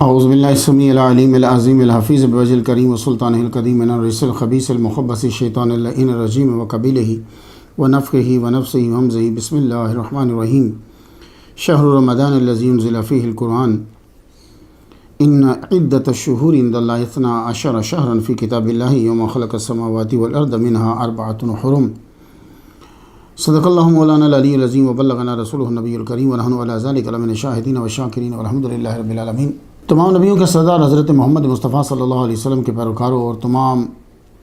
اعوذ باللہ السمیع العلیم العظیم الحفیظ بوجہ الکریم وسلطانہ القدیم من الرجس الخبیث المخبث الشیطان اللعین الرجیم وقبیلہ ونفخہ ونفثہ وہمزہ بسم اللہ الرحمن الرحیم شہر رمضان الذی انزل فیہ القرآن ان عدۃ الشہور عند اللہ اثنا عشر شہرا فی کتاب اللہ یوم خلق السماوات والارض منها اربعۃ حرم صدق اللہ مولانا العلی العظیم وبلغنا رسولہ النبی الکریم ونحن علی ذلک لمن الشاہدین والشاکرین والحمد للہ رب العالمین۔ تمام نبیوں کے سردار حضرت محمد مصطفیٰ صلی اللہ علیہ وسلم کے پیروکاروں اور تمام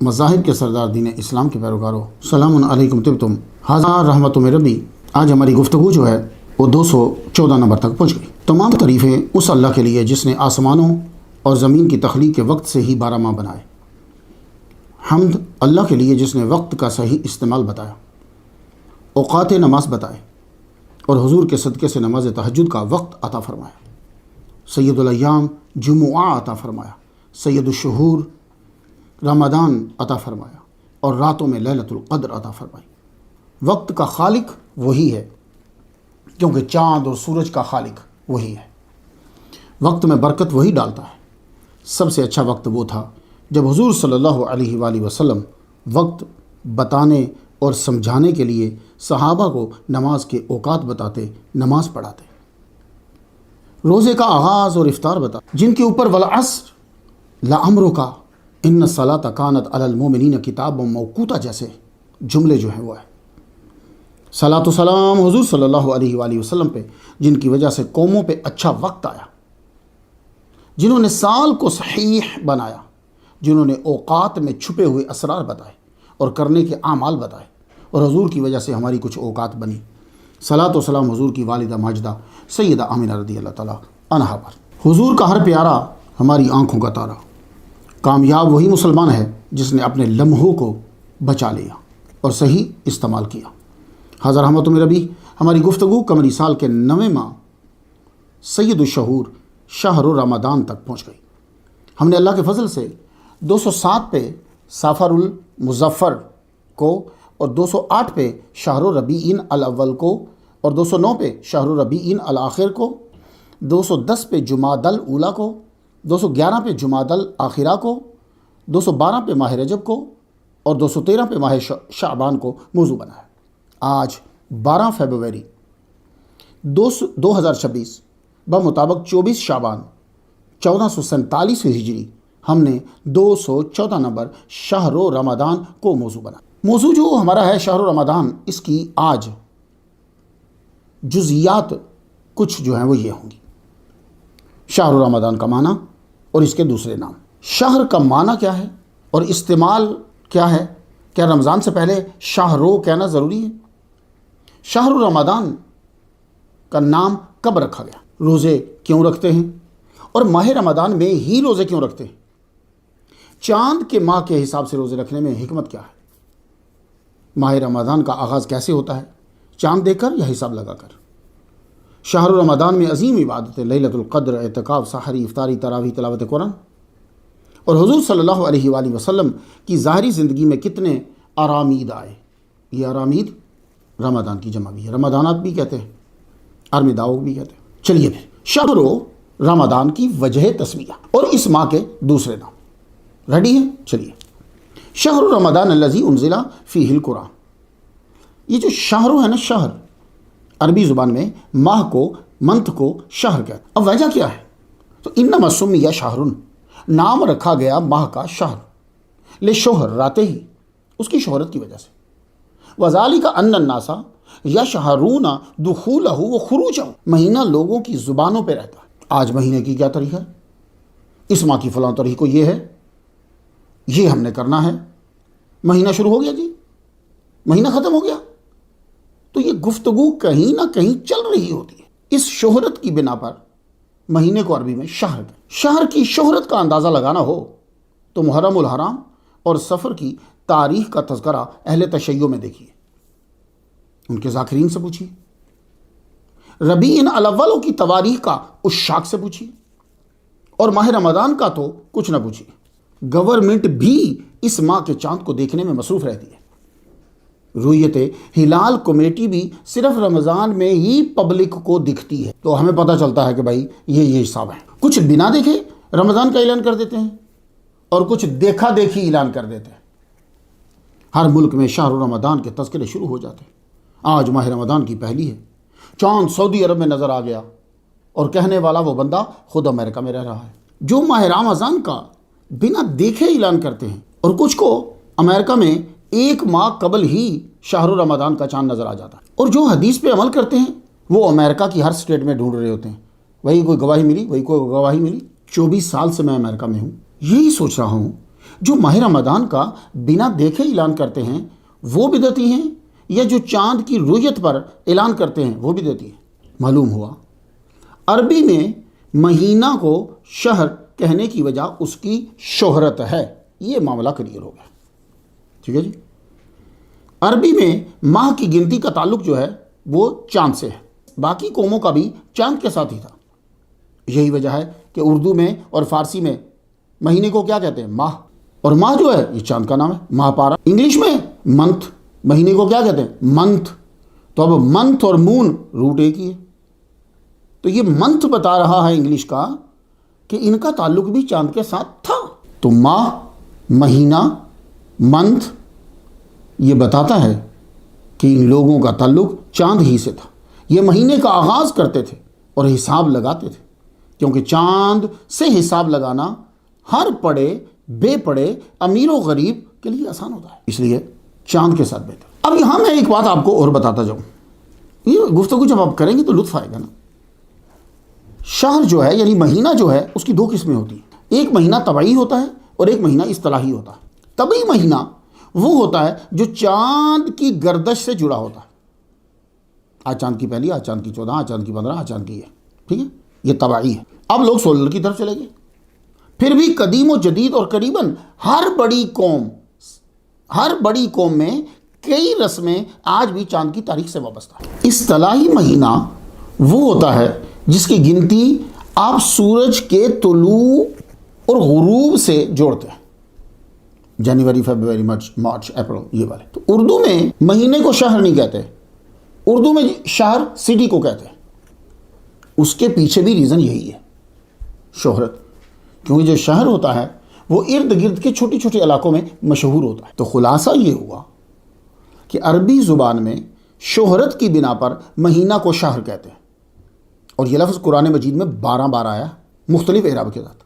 مذاہب کے سردار دین اسلام کے پیروکاروں، سلام علیکم طبتم ھذا رحمت من ربی۔ آج ہماری گفتگو جو ہے وہ 214 نمبر تک پہنچ گئی۔ تمام تعریفیں اس اللہ کے لیے جس نے آسمانوں اور زمین کی تخلیق کے وقت سے ہی 12 ماہ بنائے۔ حمد اللہ کے لیے جس نے وقت کا صحیح استعمال بتایا، اوقات نماز بتائے اور حضور کے صدقے سے نماز تہجد کا وقت عطا فرمایا، سید الایام جمعہ عطا فرمایا، سید الشہور رمضان عطا فرمایا اور راتوں میں لیلۃ القدر عطا فرمائی۔ وقت کا خالق وہی ہے کیونکہ چاند اور سورج کا خالق وہی ہے۔ وقت میں برکت وہی ڈالتا ہے۔ سب سے اچھا وقت وہ تھا جب حضور صلی اللہ علیہ وآلہ وسلم وقت بتانے اور سمجھانے کے لیے صحابہ کو نماز کے اوقات بتاتے، نماز پڑھاتے، روزے کا آغاز اور افطار بتاتے، جن کے اوپر والعصر لعمرک ان الصلاۃ کانت علی المؤمنین کتابا موقوتا جیسے جملے جو ہیں وہ ہیں۔ صلاۃ و سلام حضور صلی اللہ علیہ وآلہ وسلم پہ، جن کی وجہ سے قوموں پہ اچھا وقت آیا، جنہوں نے سال کو صحیح بنایا، جنہوں نے اوقات میں چھپے ہوئے اسرار بتائے اور کرنے کے اعمال بتائے، اور حضور کی وجہ سے ہماری کچھ اوقات بنی۔ صلاۃ و سلام حضور کی والدہ ماجدہ سیدہ آمنہ رضی اللہ تعالیٰ عنہا پر۔ حضور کا ہر پیارا ہماری آنکھوں کا تارا۔ کامیاب وہی مسلمان ہے جس نے اپنے لمحوں کو بچا لیا اور صحیح استعمال کیا۔ حضرت رحمت من ربی، ہماری گفتگو قمری سال کے 9ویں ماہ سید الشہور شہر رمضان تک پہنچ گئی۔ ہم نے اللہ کے فضل سے 207 پہ سفر المظفر کو اور 208 پہ شہر ربیع الاول کو اور 209 پہ شہر ربیع الاخر کو، 210 پہ جمادی الاولیٰ کو، 211 پہ جمادی الاخرہ کو، 212 پہ ماہ رجب کو اور 213 پہ ماہ شعبان کو موضوع بنایا۔ آج 12 فروری 2026 بمطابق 24 شعبان 1447 ہجری ہم نے 214 نمبر شہر رمضان کو موضوع بنا۔ موضوع جو ہمارا ہے شہر رمضان، اس کی آج جزئیات کچھ جو ہیں وہ یہ ہوں گی۔ شہر رمضان کا معنی اور اس کے دوسرے نام۔ شہر کا معنی کیا ہے اور استعمال کیا ہے؟ کیا رمضان سے پہلے شہرو کہنا ضروری ہے؟ شہر رمضان کا نام کب رکھا گیا؟ روزے کیوں رکھتے ہیں اور ماہ رمضان میں ہی روزے کیوں رکھتے ہیں؟ چاند کے ماہ کے حساب سے روزے رکھنے میں حکمت کیا ہے؟ ماہ رمضان کا آغاز کیسے ہوتا ہے؟ چاند دیکھ کر یا حساب لگا کر؟ شہر رمضان میں عظیم عبادتیں، لیلۃ القدر، اعتکاف، سحری، افطاری، تراویح، تلاوت قرآن، اور حضور صلی اللہ علیہ وآلہ وسلم کی ظاہری زندگی میں کتنے آرامید آئے۔ یہ آرامید رمضان کی جمع بھی ہے، رمضانات بھی کہتے ہیں، ارمداؤ بھی کہتے ہیں۔ چلیے پھر شہر رمضان کی وجہ تسمیہ اور اس ماہ کے دوسرے نام ریڈی ہیں؟ چلیے، شہر رمضان الذی انزل فیہ القرآن۔ یہ جو شہر ہے نا، شہر عربی زبان میں ماہ کو، منتھ کو شہر کہتے ہیں۔ اب وجہ کیا ہے؟ تو انما سمی شہر، نام رکھا گیا ماہ کا شہر، لشہرتہ ہی، اس کی شہرت کی وجہ سے، وذالک ان الناس یشہرون دخولہ وخروجہ، مہینہ لوگوں کی زبانوں پہ رہتا ہے۔ آج مہینے کی کیا تاریخ ہے؟ اس ماہ کی فلاں تاریخ کو یہ ہے، یہ ہم نے کرنا ہے۔ مہینہ شروع ہو گیا جی، مہینہ ختم ہو گیا، تو یہ گفتگو کہیں نہ کہیں چل رہی ہوتی ہے۔ اس شہرت کی بنا پر مہینے کو عربی میں شہر کہتے ہیں۔ شہر کی شہرت کا اندازہ لگانا ہو تو محرم الحرام اور سفر کی تاریخ کا تذکرہ اہل تشیع میں دیکھیے، ان کے ذاکرین سے پوچھیے، ربیع الاول کی تواریخ کا عشاق سے پوچھیے، اور ماہ رمضان کا تو کچھ نہ پوچھیے۔ گورنمنٹ بھی اس ماہ کے چاند کو دیکھنے میں مصروف رہتی ہے۔ رویت ہلال کمیٹی بھی صرف رمضان میں ہی پبلک کو دکھتی ہے، تو ہمیں پتہ چلتا ہے کہ بھائی یہ حساب ہے۔ کچھ بنا دیکھے رمضان کا اعلان کر دیتے ہیں اور کچھ دیکھا دیکھی اعلان کر دیتے ہیں۔ ہر ملک میں شہر رمضان کے تذکرے شروع ہو جاتے ہیں۔ آج ماہ رمضان کی پہلی ہے، چاند سعودی عرب میں نظر آ گیا اور کہنے والا وہ بندہ خود امریکہ میں رہ رہا ہے۔ جو ماہ رمضان کا بنا دیکھے اعلان کرتے ہیں، اور کچھ کو امریکہ میں 1 ماہ قبل ہی شہر رمضان کا چاند نظر آ جاتا ہے، اور جو حدیث پہ عمل کرتے ہیں وہ امریکہ کی ہر سٹیٹ میں ڈھونڈ رہے ہوتے ہیں، وہی کوئی گواہی ملی، وہی کوئی گواہی ملی۔ 24 سال سے میں امریکہ میں ہوں، یہی سوچ رہا ہوں جو ماہ رمضان کا بنا دیکھے اعلان کرتے ہیں وہ بدعتی ہیں، یا جو چاند کی رؤیت پر اعلان کرتے ہیں وہ بدعتی ہیں۔ معلوم ہوا عربی میں مہینہ کو شہر کہنے کی وجہ اس کی شہرت ہے۔ یہ معاملہ کلیئر ہو گیا، ٹھیک ہے جی۔ عربی میں ماہ کی گنتی کا تعلق جو ہے وہ چاند سے ہے، باقی قوموں کا بھی چاند کے ساتھ ہی تھا۔ یہی وجہ ہے کہ اردو میں اور فارسی میں مہینے کو کیا کہتے ہیں؟ ماہ، اور ماہ جو ہے یہ چاند کا نام ہے، ماہ پارا۔ انگلش میں منتھ، مہینے کو کیا کہتے ہیں؟ منتھ۔ تو اب منتھ اور مون روٹ ایک ہی ہے، تو یہ منتھ بتا رہا ہے انگلش کا کہ ان کا تعلق بھی چاند کے ساتھ تھا۔ تو ماہ، مہینہ، منتھ یہ بتاتا ہے کہ ان لوگوں کا تعلق چاند ہی سے تھا۔ یہ مہینے کا آغاز کرتے تھے اور حساب لگاتے تھے، کیونکہ چاند سے حساب لگانا ہر پڑھے بے پڑھے امیر و غریب کے لیے آسان ہوتا ہے، اس لیے چاند کے ساتھ بہتر۔ اب یہاں میں ایک بات آپ کو اور بتاتا جاؤں، یہ گفتگو جب آپ کریں گے تو لطف آئے گا نا۔ شہر جو ہے یعنی مہینہ جو ہے اس کی 2 قسمیں ہوتی ہیں، ایک مہینہ طبعی ہوتا ہے اور ایک مہینہ اصطلاحی ہوتا ہے۔ طبعی مہینہ وہ ہوتا ہے جو چاند کی گردش سے جڑا ہوتا ہے، آج چاند کی پہلی، آج چاند کی 14، آج چاند کی 15، آج چاند کی ہے، ٹھیک ہے، یہ طبعی ہے۔ اب لوگ سولر کی طرف چلے گئے، پھر بھی قدیم و جدید اور قریباً ہر بڑی قوم میں کئی رسمیں آج بھی چاند کی تاریخ سے وابستہ ہیں۔ اصطلاحی مہینہ وہ ہوتا ہے جس کی گنتی آپ سورج کے طلوع اور غروب سے جوڑتے ہیں، جنوری، فروری، مارچ، اپریل، یہ والے۔ تو اردو میں مہینے کو شہر نہیں کہتے، اردو میں شہر سٹی کو کہتے ہیں۔ اس کے پیچھے بھی ریزن یہی ہے، شہرت، کیونکہ جو شہر ہوتا ہے وہ ارد گرد کے چھوٹے چھوٹے علاقوں میں مشہور ہوتا ہے۔ تو خلاصہ یہ ہوا کہ عربی زبان میں شہرت کی بنا پر مہینہ کو شہر کہتے ہیں، اور یہ لفظ قرآن مجید میں 12 بار آیا مختلف اعراب کے ساتھ۔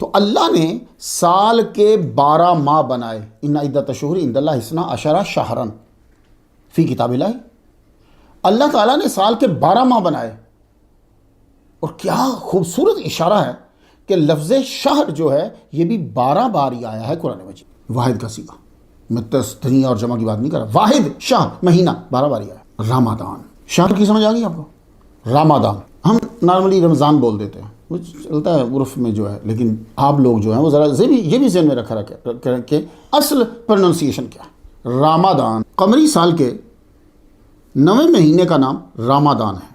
تو اللہ نے سال کے 12 ماہ بنائے، ان عدۃ الشہور عند اللہ 12 شہرا فی کتاب اللہ۔ اللہ تعالیٰ نے سال کے 12 ماہ بنائے، اور کیا خوبصورت اشارہ ہے کہ لفظ شہر جو ہے یہ بھی 12 بار ہی آیا ہے قرآن مجید، واحد کا صیغہ، میں تثنیہ اور جمع کی بات نہیں کر رہا، واحد شہر مہینہ 12 بار ہی آیا۔ رمضان، شہر کی سمجھ آ گئی آپ کو؟ رمضان ہم نارملی رمضان بول دیتے ہیں، وہ چلتا ہے عرف میں جو ہے، لیکن آپ لوگ جو ہیں وہ ذرا یہ بھی ذہن میں رکھا کہ اصل پروننسیشن کیا ہے۔ رمضان قمری سال کے 9ویں مہینے کا نام رمضان ہے،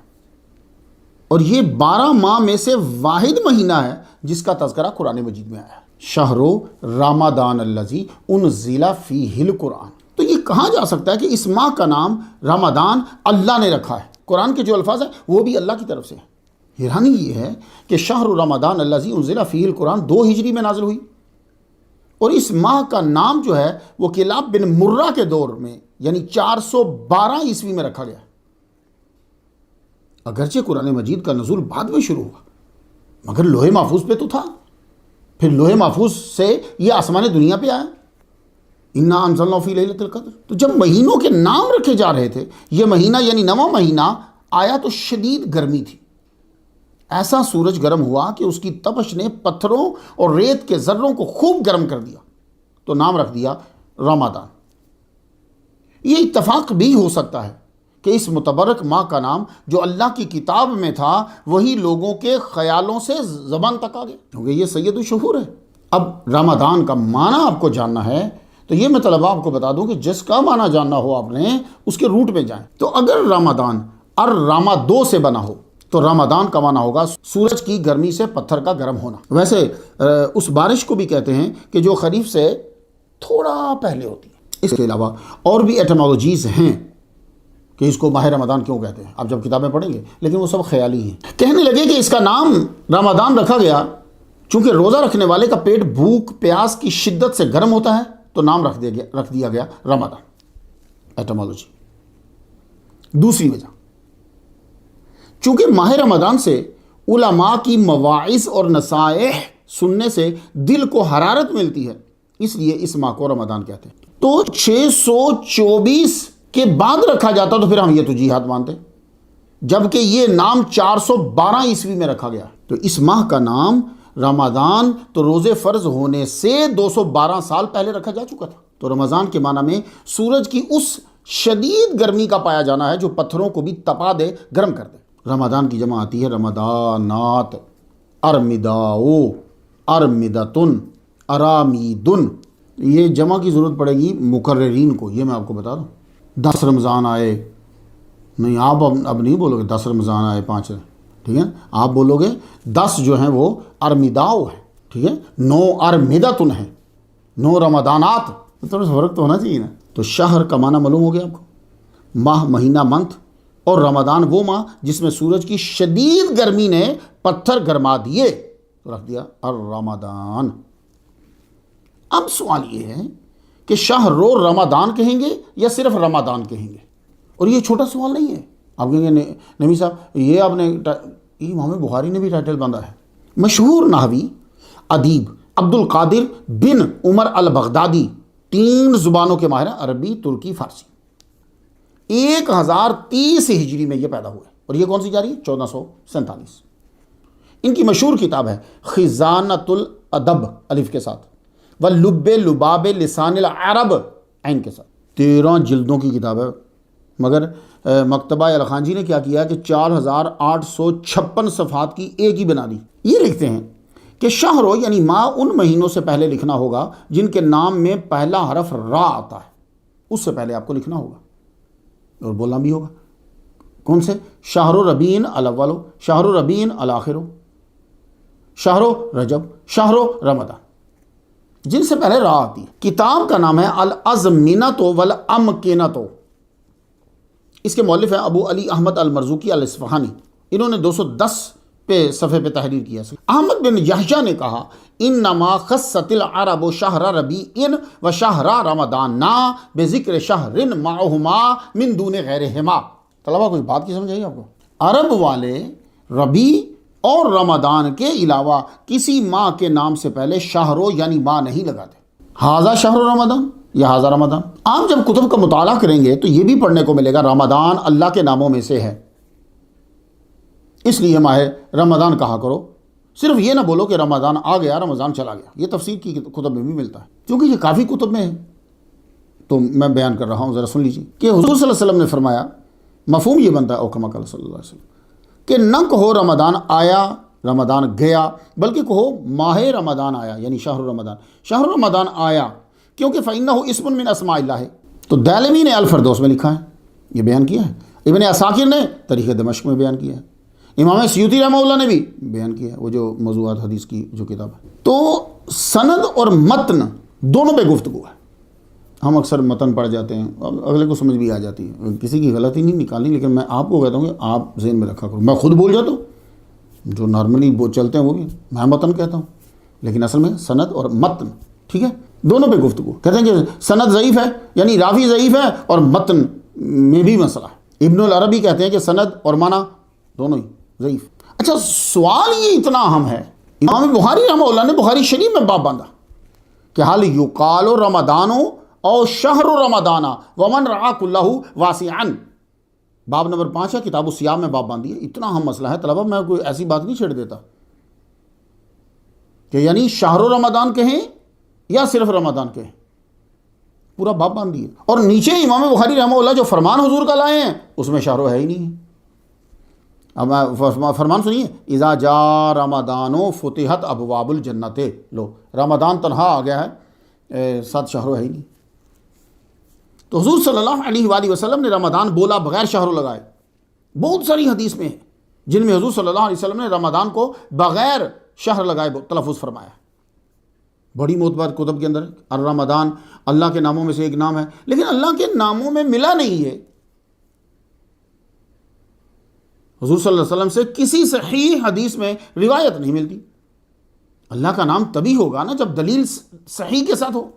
اور یہ 12 ماہ میں سے واحد مہینہ ہے جس کا تذکرہ قرآن مجید میں آیا ہے۔ شہر رمضان الذی انزل فیہ القرآن۔ تو یہ کہا جا سکتا ہے کہ اس ماہ کا نام رمضان اللہ نے رکھا ہے، قرآن کے جو الفاظ ہیں وہ بھی اللہ کی طرف سے ہیں۔ حیرانی یہ ہے کہ شہر رمضان الذی انزل فیہ القرآن 2 ہجری میں نازل ہوئی، اور اس ماہ کا نام جو ہے وہ کلاب بن مرہ کے دور میں یعنی 412 عیسوی میں رکھا گیا۔ اگرچہ قرآن مجید کا نزول بعد میں شروع ہوا، مگر لوح محفوظ پہ تو تھا، پھر لوح محفوظ سے یہ آسمان دنیا پہ آیا، انا انزلناہ فی لیلۃ القدر۔ تو جب مہینوں کے نام رکھے جا رہے تھے، یہ مہینہ یعنی 9واں مہینہ آیا تو شدید گرمی تھی، ایسا سورج گرم ہوا کہ اس کی تپش نے پتھروں اور ریت کے ذروں کو خوب گرم کر دیا، تو نام رکھ دیا رمضان۔ یہ اتفاق بھی ہو سکتا ہے کہ اس متبرک ماہ کا نام جو اللہ کی کتاب میں تھا وہی لوگوں کے خیالوں سے زبان تک آ گیا، کیونکہ یہ سید الشہور ہے۔ اب رمضان کا معنی آپ کو جاننا ہے تو یہ میں طلبہ آپ کو بتا دوں کہ جس کا معنی جاننا ہو آپ نے اس کے روٹ میں جائیں۔ تو اگر رمضان الرمادو سے بنا ہو تو رمضان کا معنی ہوگا سورج کی گرمی سے پتھر کا گرم ہونا۔ ویسے اس بارش کو بھی کہتے ہیں کہ جو خریف سے تھوڑا پہلے ہوتی ہے۔ اس کے علاوہ اور بھی ایٹمالوجیز ہیں کہ اس کو ماہ رمضان کیوں کہتے ہیں، آپ جب کتابیں پڑھیں گے، لیکن وہ سب خیالی ہیں۔ کہنے لگے کہ اس کا نام رمضان رکھا گیا چونکہ روزہ رکھنے والے کا پیٹ بھوک پیاس کی شدت سے گرم ہوتا ہے، تو نام رکھ دیا گیا رمضان۔ ایٹمالوجی۔ دوسری وجہ، چونکہ ماہ رمضان سے علماء کی مواعظ اور نصائح سننے سے دل کو حرارت ملتی ہے، اس لیے اس ماہ کو رمضان کہتے ہیں۔ تو 624 کے بعد رکھا جاتا تو پھر ہم یہ توجیحات مانتے، جبکہ یہ نام 412 عیسوی میں رکھا گیا۔ تو اس ماہ کا نام رمضان تو روزے فرض ہونے سے 212 سال پہلے رکھا جا چکا تھا۔ تو رمضان کے معنی میں سورج کی اس شدید گرمی کا پایا جانا ہے جو پتھروں کو بھی تپا دے، گرم کر دے۔ رمضان کی جمع آتی ہے رمضانات، ارمداؤ، ارمدتن، ارامیدن۔ یہ جمع کی ضرورت پڑے گی مقررین کو، یہ میں آپ کو بتا دوں۔ 10 رمضان آئے، نہیں آپ اب نہیں بولو گے 10 رمضان آئے 5، ٹھیک ہے، آپ بولو گے 10 جو ہیں وہ ارمداؤ ہیں، ٹھیک ہے، 9 ارمدتن ہیں، 9 رمضانات۔ تھوڑا سا فرق تو ہونا چاہیے نا۔ تو شہر کا معنی معلوم ہو گیا آپ کو، ماہ، مہینہ، منتھ، اور رمضان وہ ماہ جس میں سورج کی شدید گرمی نے پتھر گرما دیے، تو رکھ دیا الرمضان۔ اب سوال یہ ہے کہ شہر رو رمضان کہیں گے یا صرف رمضان کہیں گے؟ اور یہ چھوٹا سوال نہیں ہے۔ آپ کہیں گے نبی صاحب یہ آپ نے، امام بخاری نے بھی ٹائٹل باندھا ہے۔ مشہور نحوی ادیب عبد القادر بن عمر البغدادی 3 زبانوں کے ماہر، عربی، ترکی، فارسی۔ 1030 ہجری میں یہ پیدا ہوئے، اور یہ کون سی جاری ہے؟ 1447۔ ان کی مشہور کتاب ہے خزانۃ الادب، الف کے ساتھ، واللب لباب لسان العرب، عین کے ساتھ۔ 13 جلدوں کی کتاب ہے، مگر مکتبہ الخانجی نے کیا کیا کہ 4856 صفحات کی ایک ہی بنا دی۔ یہ لکھتے ہیں کہ شہرو یعنی ماہ ان مہینوں سے پہلے لکھنا ہوگا جن کے نام میں پہلا حرف را آتا ہے، اس سے پہلے آپ کو لکھنا ہوگا اور بولنا بھی ہوگا۔ کون سے؟ شہر ربیع الاول، شہر ربیع الاخر، شہر رجب، شہر رمضان، جن سے پہلے را آتی ہے۔ کتاب کا نام ہے الازمنۃ والامکنۃ۔ اس کے مؤلف ہیں ابو علی احمد المرزوقی الاصفہانی، انہوں نے 210 صفحے پہ تحریر کیا۔ احمد بن یحییٰ نے کہا انما خصت العرب شہر ربیع و شہر رمضان بذکر شہر معہما من دون غیرہما۔ طلبہ کوئی بات کی سمجھ آئی آپ کو؟ عرب والے ربیع اور رمضان کے علاوہ کسی ماہ کے نام سے پہلے شہرو یعنی ماہ نہیں لگاتے۔ ھذا شہر رمضان یا ھذا رمضان۔ آپ جب کتب کا مطالعہ کریں گے تو یہ بھی پڑھنے کو ملے گا رمضان اللہ کے ناموں میں سے ہے، اس لیے ماہ رمضان کہا کرو۔ صرف یہ نہ بولو کہ رمضان آ گیا رمضان چلا گیا، یہ تفسیر کی کتب میں بھی ملتا ہے، کیونکہ یہ کافی کتب میں ہے، تو میں بیان کر رہا ہوں، ذرا سن لیجیے کہ حضور صلی اللہ علیہ وسلم نے فرمایا، مفہوم یہ بنتا ہے اوکما قال صلی اللہ علیہ وسلم، کہ نہ کہو رمضان آیا رمضان گیا، بلکہ کہو ماہ رمضان آیا یعنی شہر رمضان، شہر رمضان آیا، کیونکہ فَإِنَّهُ اسم من اسماء اللہ۔ تو دالمی نے الفردوس میں لکھا ہے، یہ بیان کیا ہے، ابن عساکر نے تاریخ دمشق میں بیان کیا ہے، امام سیوطی رحمہ اللہ نے بھی بیان کیا ہے، وہ جو موضوعات حدیث کی جو کتاب ہے۔ تو سند اور متن دونوں پہ گفتگو ہے۔ ہم اکثر متن پڑھ جاتے ہیں، اگلے کو سمجھ بھی آ جاتی ہے، کسی کی غلطی نہیں نکالنی، لیکن میں آپ کو کہتا ہوں کہ آپ ذہن میں رکھا کرو۔ میں خود بول جاتا ہوں، جو نارملی چلتے ہیں وہ بھی میں متن کہتا ہوں، لیکن اصل میں سند اور متن، ٹھیک ہے، دونوں پہ گفتگو۔ کہتے ہیں کہ سند ضعیف ہے یعنی راوی ضعیف ہے اور متن میں بھی مسئلہ ہے۔ ابن العربی کہتے ہیں کہ سند اور معنی دونوں ہی ضعیف۔ اچھا، سوال یہ اتنا اہم ہے، امام بخاری رحمہ اللہ نے بخاری شریف میں باب باندھا کہ حال یقال رمضان او شہر رمضان ومن رعا کلہ واسعا، باب نمبر 5 ہے، کتاب الصیام میں باب باندھی ہے۔ اتنا اہم مسئلہ ہے طلبہ، میں کوئی ایسی بات نہیں چھیڑ دیتا کہ یعنی شہر رمضان کہیں یا صرف رمضان کہیں، پورا باب باندھ دیے۔ اور نیچے امام بخاری رحمہ اللہ جو فرمان حضور کا لائے ہیں اس میں شہر ہے ہی نہیں ہے۔ اب فرمان سنیے، اذا جاء رمضان فتحت ابواب الجنت، لو رمضان تنہا آ گیا ہے، 7 شہر ہے ہی نہیں۔ تو حضور صلی اللہ علیہ وآلہ وسلم نے رمضان بولا بغیر شہر لگائے، بہت ساری حدیث میں ہیں جن میں حضور صلی اللہ علیہ وسلم نے رمضان کو بغیر شہر لگائے تلفظ فرمایا، بڑی معتبر کتب کے اندر الرمضان اللہ کے ناموں میں سے ایک نام ہے، لیکن اللہ کے ناموں میں ملا نہیں ہے۔ حضور صلی اللہ علیہ وسلم سے کسی صحیح حدیث میں روایت نہیں ملتی۔ اللہ کا نام تبھی ہوگا نا جب دلیل صحیح کے ساتھ ہو۔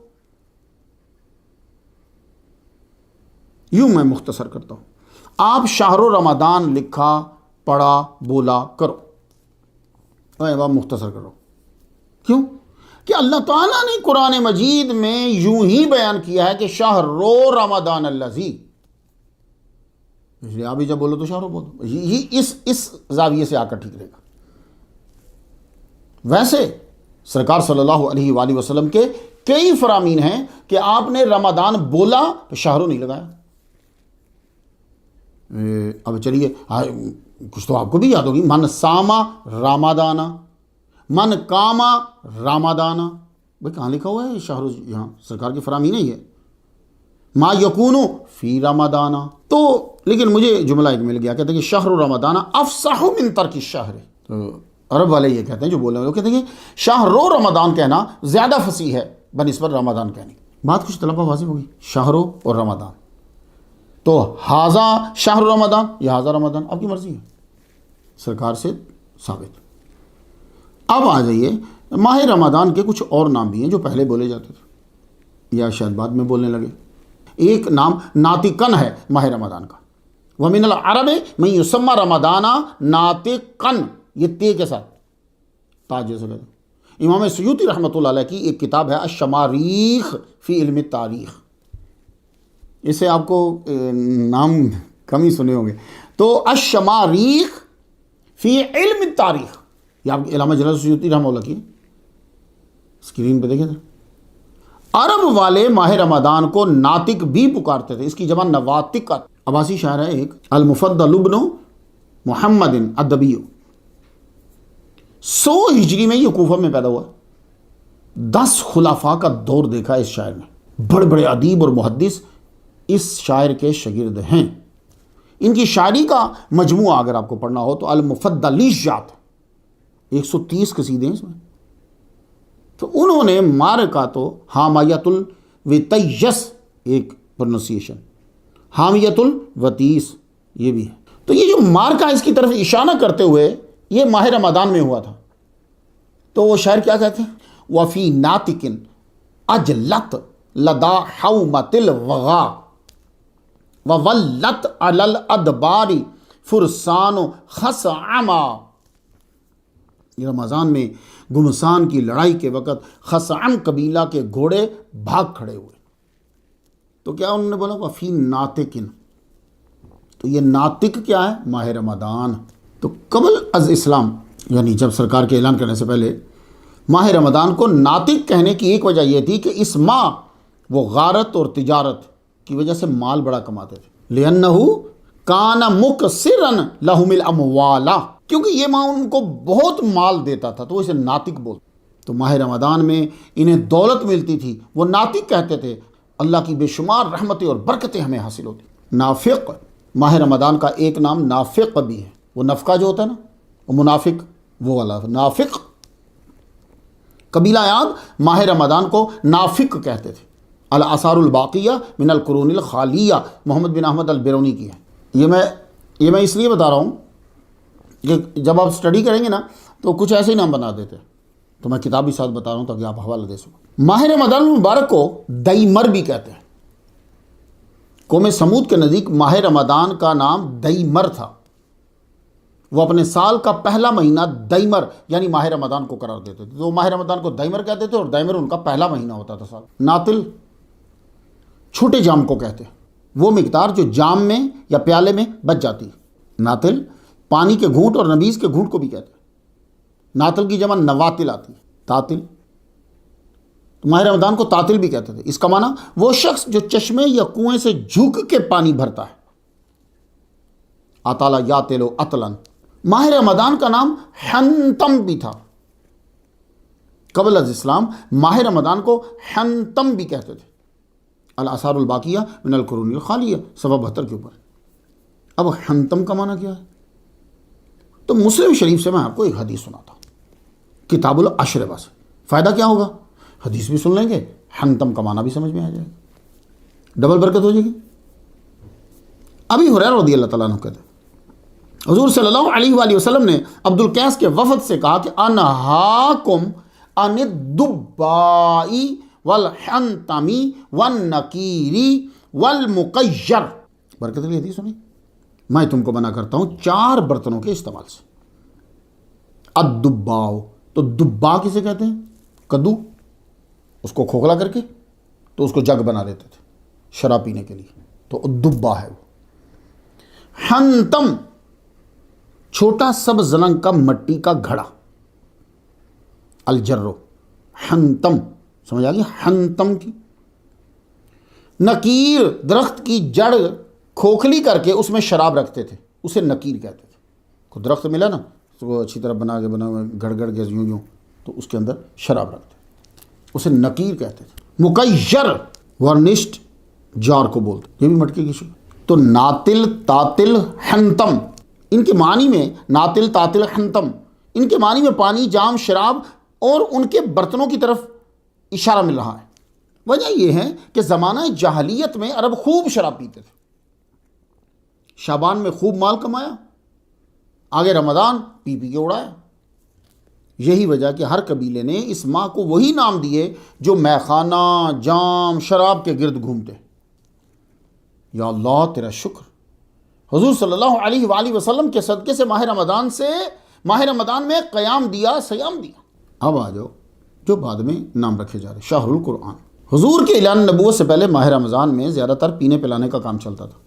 یوں میں مختصر کرتا ہوں، آپ شہر رمضان لکھا، پڑھا، بولا کرو، میں اب مختصر کرو۔ کیوں؟ کہ اللہ تعالیٰ نے قرآن مجید میں یوں ہی بیان کیا ہے کہ شہر رمضان الذی، اس لیے آپ ہی جب بولو تو شہر بول دو، یہ اس زاویے سے آ کر ٹھیک رہے گا۔ ویسے سرکار صلی اللہ علیہ وآلہ وسلم کے کئی فرامین ہیں کہ آپ نے رمضان بولا تو شہروں نہیں لگایا۔ اب چلیے کچھ تو آپ کو بھی یاد ہوگی، من ساما رامادانا، من کاما رامادانا، بھائی کہاں لکھا ہوا ہے شہر؟ یہاں سرکار کی فرامین ہی ہے، ما یکونو فی رمضانا۔ تو لیکن مجھے جملہ ایک مل گیا، کہتے ہیں کہ شہر رمضان افصح من ترک الشہر۔ تو عرب والے یہ کہتے ہیں، جو بولے وہ کہتے ہیں کہ شہر رمضان کہنا زیادہ فصیح ہے بنسبت رمضان کہنے۔ بات کچھ طلبہ واضح ہوگی، شہر اور رمضان، تو ہاذا شہر رمضان یا ہاذا رمضان آپ کی مرضی ہے، سرکار سے ثابت۔ اب آ جائیے، ماہ رمضان کے کچھ اور نام بھی ہیں جو پہلے بولے جاتے تھے یا شاید بعد میں بولنے لگے۔ ایک نام ناطقن ہے ماہ رمضان کا، وَمِنَ الْعَرَبِ مَن يُسَمَّى رَمَضَانَ ناطقن، یہ تے کے ساتھ تاج جیسے کہتے ہیں۔ امام سیوطی رحمۃ اللہ علیہ کی ایک کتاب ہے الشماریخ فی علم التاریخ، اسے آپ کو نام کم ہی سنے ہوں گے، تو الشماریخ فی علم التاریخ، یہ آپ علامہ جلال سیوطی رحمۃ اللہ کی اسکرین پہ دیکھیں تھے۔ عرب والے ماہ رمضان کو ناطق بھی پکارتے تھے، اس کی جمع نواطق۔ عباسی شاعر ہے ایک، المفضل ابن محمد الدبی، 100 ہجری میں یہ کوفہ میں پیدا ہوا۔ 10 خلفاء کا دور دیکھا اس شاعر نے، بڑے بڑے ادیب اور محدث اس شاعر کے شاگرد ہیں۔ ان کی شاعری کا مجموعہ اگر آپ کو پڑھنا ہو تو المفضلیات، 130 قصیدے ہیں اس میں۔ تو انہوں نے مارکا تو حامیت الوتیس، ایک پروننسیشن حامیت الوتیس یہ بھی ہے۔ تو یہ جو مارکا اس کی طرف اشارہ کرتے ہوئے یہ ماہ رمضان میں ہوا تھا، تو وہ شاعر کیا کہتے ہیں؟ وفی ناطقن اجلت لدا حومت الوغا وولت علی الادبار فرسان خصعما۔ یہ رمضان میں گمسان کی لڑائی کے وقت خصعم قبیلہ کے گھوڑے بھاگ کھڑے ہوئے، تو کیا انہوں نے بولا وفی ناطقن، تو یہ ناطق کیا ہے؟ ماہ رمضان۔ تو قبل از اسلام، یعنی جب سرکار کے اعلان کرنے سے پہلے، ماہ رمضان کو ناطق کہنے کی ایک وجہ یہ تھی کہ اس ماہ وہ غارت اور تجارت کی وجہ سے مال بڑا کماتے تھے، لِأَنَّهُ كَانَ مُكْسِرًا لَهُمِ الْأَمْوَالَ، کیونکہ یہ ماہ ان کو بہت مال دیتا تھا تو وہ اسے ناطق بولتے۔ تو ماہ رمضان میں انہیں دولت ملتی تھی، وہ ناطق کہتے تھے، اللہ کی بے شمار رحمتیں اور برکتیں ہمیں حاصل ہوتی۔ نافق، ماہ رمضان کا ایک نام نافق بھی ہے، وہ نفقہ جو ہوتا ہے نا، وہ منافق، وہ والا نافق۔ قبیلہ عاد ماہ رمضان کو نافق کہتے تھے۔ الآثار الباقیہ من القرون الخالیہ، محمد بن احمد البیرونی کی ہے۔ یہ میں اس لیے بتا رہا ہوں کہ جب آپ سٹڈی کریں گے نا تو کچھ ایسے ہی نام بنا دیتے، تو میں کتاب بھی ساتھ بتا رہا ہوں تاکہ آپ حوالہ دے سکیں۔ ماہ رمضان المبارک کو دیمر بھی کہتے ہیں۔ قوم سمود کے نزدیک ماہ رمضان کا نام دیمر تھا، وہ اپنے سال کا پہلا مہینہ دیمر یعنی ماہ رمضان کو قرار دیتے تھے، تو ماہ رمضان کو دیمر کہتے تھے اور دیمر ان کا پہلا مہینہ ہوتا تھا سال۔ ناطل چھوٹے جام کو کہتے ہیں، وہ مقدار جو جام میں یا پیالے میں بچ جاتی ہے۔ ناطل پانی کے گھونٹ اور نبیذ کے گھونٹ کو بھی کہتے ہیں۔ ناطل کی جمع نواتل آتی ہے، تاتل۔ تو ماہ رمضان کو تاتل بھی کہتے تھے، اس کا معنی وہ شخص جو چشمے یا کنویں سے جھک کے پانی بھرتا ہے۔ اطالا یا تلو اطلن۔ ماہ رمضان کا نام حنتم بھی تھا، قبل از اسلام ماہ رمضان کو حنتم بھی کہتے تھے۔ الآثار الباقیہ من القرون الخالیہ 72 کے اوپر۔ اب حنتم کا معنی کیا ہے؟ تو مسلم شریف سے میں آپ کو ایک حدیث سناتا ہوں، کتاب الاشربہ سے۔ فائدہ کیا ہوگا؟ حدیث بھی سن لیں گے، حنتم کا معنی بھی سمجھ میں آ جائے گا، ڈبل برکت ہو جائے گی۔ ابی ہریرہ رضی اللہ تعالیٰ عنہ کہتے ہیں حضور صلی اللہ علیہ وآلہ وسلم نے عبد القیس کے وفد سے کہا کہ انہاکم عن الدباء والحنتم والنکیر والمقیر، برکت کی حدیث سنی، میں تم کو منع کرتا ہوں 4 برتنوں کے استعمال سے۔ الدباء، تو دبا کسے کہتے ہیں؟ کدو، اس کو کھوکھلا کر کے تو اس کو جگ بنا لیتے تھے شراب پینے کے لیے، تو دبا ہے وہ۔ حنتم، چھوٹا سبز رنگ کا مٹی کا گھڑا، الجرو، حنتم، سمجھ آ گئی حنتم کی۔ نکیر، درخت کی جڑ کھوکھلی کر کے اس میں شراب رکھتے تھے، اسے نکیر کہتے تھے۔ کوئی درخت ملا نا اس کو اچھی طرح بنا ہوئے گڑ گڑ کے یوں تو اس کے اندر شراب رکھتے، اسے نکیر کہتے تھے۔ مقیر، ورنشڈ جار کو بولتے، یہ بھی مٹکے کی شکل۔ تو ناتل، تاتل، حنتم، ان کے معنی میں ناتل، تاتل، حنتم، ان کے معنی میں پانی، جام، شراب اور ان کے برتنوں کی طرف اشارہ مل رہا ہے۔ وجہ یہ ہے کہ زمانہ جاہلیت میں عرب خوب شراب پیتے تھے، شعبان میں خوب مال کمایا، آگے رمضان پی پی کے اڑایا۔ یہی وجہ کہ ہر قبیلے نے اس ماہ کو وہی نام دیے جو میخانہ، جام، شراب کے گرد گھومتے۔ یا اللہ تیرا شکر، حضور صلی اللہ علیہ وآلہ وسلم کے صدقے سے ماہ رمضان میں قیام دیا، سیام دیا۔ اب آ جاؤ جو بعد میں نام رکھے جا رہے، شہر القرآن۔ حضور کے اعلان نبوت سے پہلے ماہ رمضان میں زیادہ تر پینے پلانے کا کام چلتا تھا۔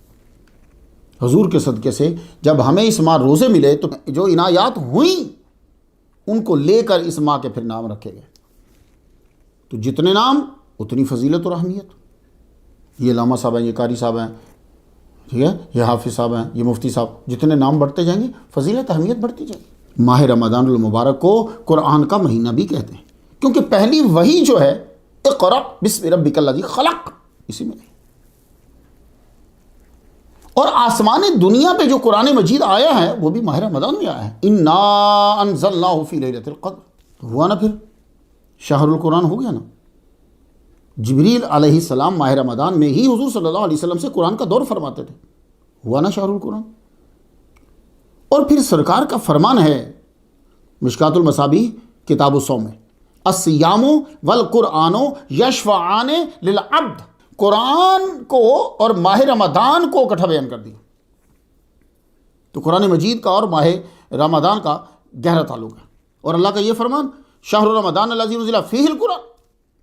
حضور کے صدقے سے جب ہمیں اس ماہ روزے ملے تو جو عنایات ہوئیں ان کو لے کر اس ماہ کے پھر نام رکھے گئے۔ تو جتنے نام اتنی فضیلت اور اہمیت۔ یہ علامہ صاحب ہیں، یہ قاری صاحب ہیں، ٹھیک ہے، یہ حافظ صاحب ہیں، یہ مفتی صاحب، جتنے نام بڑھتے جائیں گے فضیلت اہمیت بڑھتی جائے گی۔ ماہ رمضان المبارک کو قرآن کا مہینہ بھی کہتے ہیں کیونکہ پہلی وحی جو ہے اقرأ بسم ربک الذی خلق، اسی میں۔ اور آسمان دنیا پہ جو قرآن مجید آیا ہے وہ بھی ماہ رمضان میں آیا ہے، انا انزلناہ فی لیلۃ القدر، تو ہوا نا، پھر شہر القرآن ہو گیا نا۔ جبریل علیہ السلام ماہ رمضان میں ہی حضور صلی اللہ علیہ وسلم سے قرآن کا دور فرماتے تھے، ہوا نا شہر القرآن۔ اور پھر سرکار کا فرمان ہے مشکات المصابیح کتاب الصوم میں، الصیام والقرآن یشفعان للعبد، قرآن کو اور ماہ رمضان کو اکٹھا بیان کر دیا۔ تو قرآن مجید کا اور ماہ رمضان کا گہرا تعلق ہے۔ اور اللہ کا یہ فرمان، شہر رمضان الذی انزل فیہ القرآن،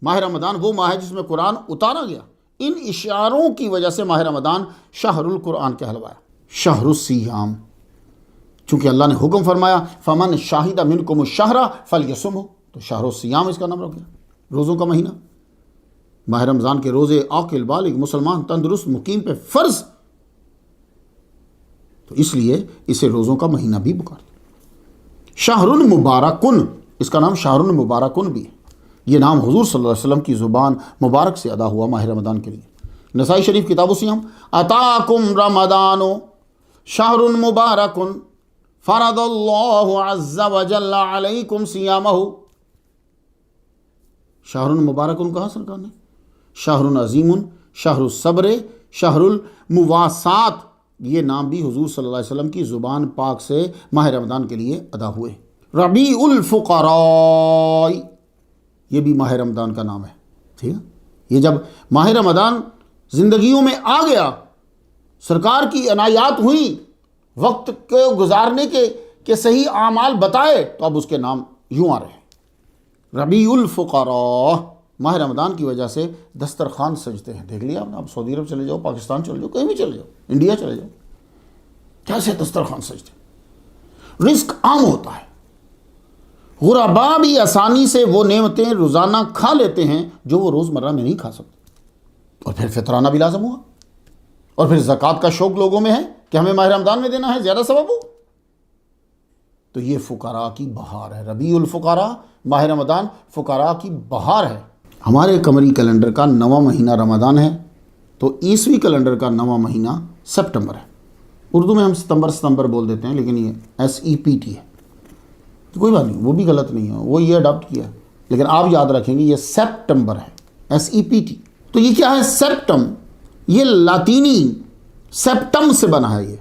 ماہ رمضان وہ ماہ ہے جس میں قرآن اتارا گیا۔ ان اشاروں کی وجہ سے ماہ رمضان شہر القرآن کہلوایا۔ شہر الصیام، چونکہ اللہ نے حکم فرمایا فمن شاہد منکم الشہر فلیصمہ، تو شہر الصیام اس کا نام رکھ گیا، روزوں کا مہینہ۔ ماہ رمضان کے روزے عاقل بالغ مسلمان تندرست مقیم پہ فرض، تو اس لیے اسے روزوں کا مہینہ بھی پکارتے۔ شہر مبارکن، اس کا نام شہر مبارکن بھی ہے، یہ نام حضور صلی اللہ علیہ وسلم کی زبان مبارک سے ادا ہوا ماہ رمضان کے لیے۔ نسائی شریف کتاب الصیام، اتاکم رمضان شہر مبارک فرض اللہ عز وجل علیکم صیامہ۔ شہر مبارکن کہا سرکار نے، شہر عظیم، شہر الصبر، شہر المواسات، یہ نام بھی حضور صلی اللہ علیہ وسلم کی زبان پاک سے ماہ رمضان کے لیے ادا ہوئے۔ ربیع الفقراء، یہ بھی ماہ رمضان کا نام ہے، ٹھیک ہے۔ یہ جب ماہ رمضان زندگیوں میں آ گیا، سرکار کی عنایات ہوئیں، وقت کو گزارنے کے صحیح اعمال بتائے، تو اب اس کے نام یوں آ رہے ہیں، ربیع الفقراء۔ ماہ رمضان کی وجہ سے دسترخوان سجتے ہیں، دیکھ لیا آپ نے، آپ سعودی عرب چلے جاؤ، پاکستان چلے جاؤ، کہیں بھی چلے جاؤ، انڈیا چلے جاؤ، کیسے دسترخوان سجتے، رزق عام ہوتا ہے۔ غربا بھی آسانی سے وہ نعمتیں روزانہ کھا لیتے ہیں جو وہ روزمرہ میں نہیں کھا سکتے۔ اور پھر فطرانہ بھی لازم ہوا، اور پھر زکوٰۃ کا شوق لوگوں میں ہے کہ ہمیں ماہ رمضان میں دینا ہے، زیادہ ثواب ہو۔ تو یہ فقراء کی بہار ہے، ربیع الفقراء، ماہ رمضان فقراء کی بہار ہے۔ ہمارے قمری کیلنڈر کا 9واں مہینہ رمضان ہے، تو عیسوی کیلنڈر کا 9واں مہینہ سپٹمبر ہے۔ اردو میں ہم ستمبر بول دیتے ہیں، لیکن یہ SEPT ہے، تو کوئی بات نہیں، وہ بھی غلط نہیں ہے، وہ یہ اڈاپٹ کیا ہے، لیکن آپ یاد رکھیں گے یہ سپٹمبر ہے، SEPT. تو یہ کیا ہے؟ سپٹم. یہ لاطینی سپٹم سے بنا ہے یہ،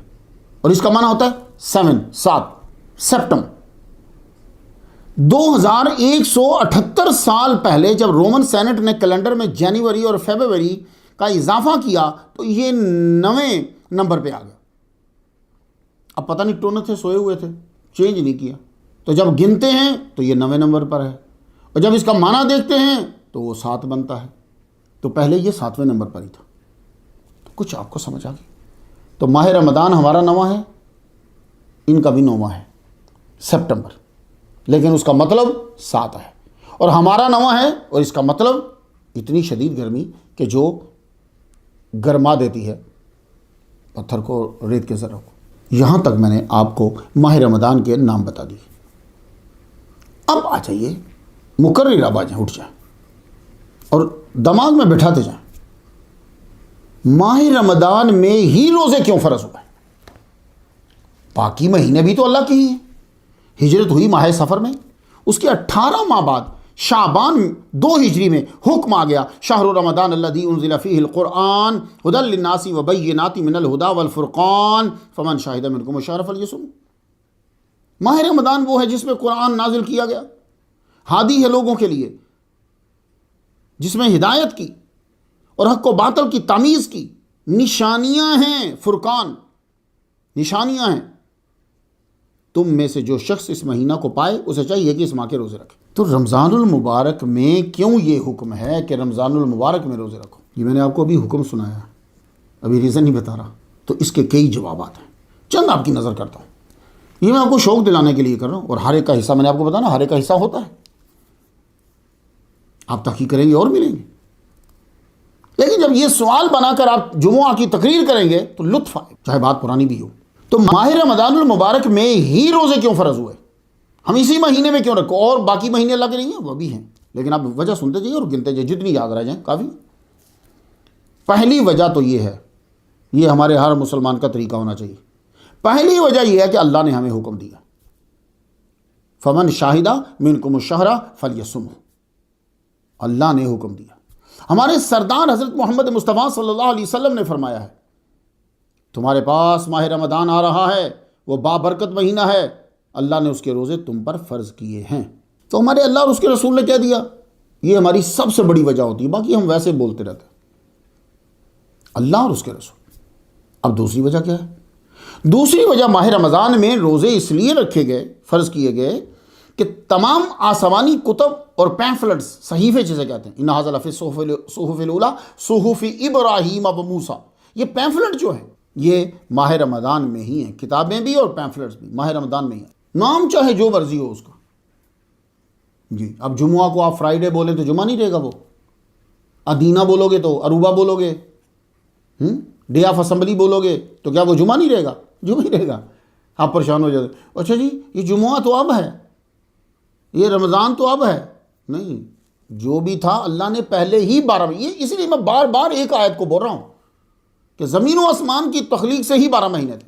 اور اس کا معنی ہوتا ہے 7. سپٹم. 2178 سال پہلے جب رومن سینٹ نے کیلنڈر میں جنوری اور فیبروری کا اضافہ کیا تو یہ 9ویں نمبر پہ آ گیا. اب پتہ نہیں ٹونے تھے، سوئے ہوئے تھے، چینج نہیں کیا. تو جب گنتے ہیں تو یہ 9ویں نمبر پر ہے، اور جب اس کا معنی دیکھتے ہیں تو وہ 7 بنتا ہے. تو پہلے یہ 7ویں نمبر پر ہی تھا. تو کچھ آپ کو سمجھ آ گئی. تو ماہ رمضان ہمارا 9واں ہے، ان کا بھی 9واں ہے سپٹمبر، لیکن اس کا مطلب 7 ہے. اور ہمارا 9واں ہے اور اس کا مطلب اتنی شدید گرمی کہ جو گرما دیتی ہے پتھر کو، ریت کے ذروں کو. یہاں تک میں نے آپ کو ماہ رمضان کے نام بتا دیے. اب آ جائیے مقرر، اب آ جائیں، اٹھ جائیں اور دماغ میں بٹھاتے جائیں. ماہ رمضان میں ہی روزے کیوں فرض ہوئے؟ باقی مہینے بھی تو اللہ کے ہی ہیں. ہجرت ہوئی ماہ سفر میں، اس کے 18 ماہ بعد شعبان 2 ہجری میں حکم آ گیا، شہر رمضان الذی انزل فیہ القرآن ھدی للناس وبینات من الھدی والفرقان فمن شہد منکم الشہر فلیصم. ماہ رمضان وہ ہے جس میں قرآن نازل کیا گیا، ہادی ہے لوگوں کے لیے، جس میں ہدایت کی اور حق و باطل کی تمیز کی نشانیاں ہیں. فرقان نشانیاں ہیں. تم میں سے جو شخص اس مہینہ کو پائے اسے چاہیے کہ اس ماہ کے روزے رکھے. تو رمضان المبارک میں کیوں یہ حکم ہے کہ رمضان المبارک میں روزے رکھو؟ یہ میں نے آپ کو ابھی حکم سنایا، ابھی ریزن نہیں بتا رہا. تو اس کے کئی جوابات ہیں، چند آپ کی نظر کرتا ہوں. یہ میں آپ کو شوق دلانے کے لیے کر رہا ہوں، اور ہر ایک کا حصہ میں نے آپ کو بتانا، ہر ایک کا حصہ ہوتا ہے. آپ تحقیق کریں گے اور ملیں گے. لیکن جب یہ سوال بنا کر آپ جمعہ کی تقریر کریں گے تو لطف آئے، چاہے بات پرانی بھی ہو. تو ماہ رمضان المبارک میں ہی روزے کیوں فرض ہوئے؟ ہم اسی مہینے میں کیوں رکھو؟ اور باقی مہینے اللہ کے نہیں ہیں، وہ بھی ہیں، لیکن آپ وجہ سنتے جائیے اور گنتے جائیے، جتنی یاد رہ جائیں کافی. پہلی وجہ تو یہ ہے، یہ ہمارے ہر مسلمان کا طریقہ ہونا چاہیے. پہلی وجہ یہ ہے کہ اللہ نے ہمیں حکم دیا، فمن شاہد منکم الشہر فلیصمہ. اللہ نے حکم دیا. ہمارے سردار حضرت محمد مصطفیٰ صلی اللہ علیہ وسلم نے فرمایا ہے، تمہارے پاس ماہ رمضان آ رہا ہے، وہ بابرکت مہینہ ہے، اللہ نے اس کے روزے تم پر فرض کیے ہیں. تو ہمارے اللہ اور اس کے رسول نے کہہ دیا. یہ ہماری سب سے بڑی وجہ ہوتی ہے، باقی ہم ویسے بولتے رہتے ہیں. اللہ اور اس کے رسول. اب دوسری وجہ کیا ہے؟ دوسری وجہ ماہ رمضان میں روزے اس لیے رکھے گئے، فرض کیے گئے کہ تمام آسمانی کتب اور پیمفلٹس، صحیفے جسے کہتے ہیں، ان ھذا لفی الصحف الاولی صحف ابراہیم و موسیٰ، یہ پیمفلٹ جو ہیں یہ ماہ رمضان میں ہی ہیں. کتابیں بھی اور پیمفلٹس بھی ماہ رمضان میں ہی ہیں. نام چاہے جو مرضی ہو اس کا. جی اب جمعہ کو آپ فرائیڈے بولیں تو جمعہ نہیں رہے گا، وہ ادینہ بولو گے تو عروبہ بولو گے، ڈے آف اسمبلی بولو گے تو کیا وہ جمعہ نہیں رہے گا؟ جمعہ ہی رہے گا. آپ پریشان ہو جاتے، اچھا جی یہ جمعہ تو اب ہے، یہ رمضان تو اب ہے. نہیں، جو بھی تھا اللہ نے پہلے ہی 12 میں، یہ اس لیے میں بار بار ایک آیت کو بول رہا ہوں کہ زمین و آسمان کی تخلیق سے ہی 12 مہینے تھے،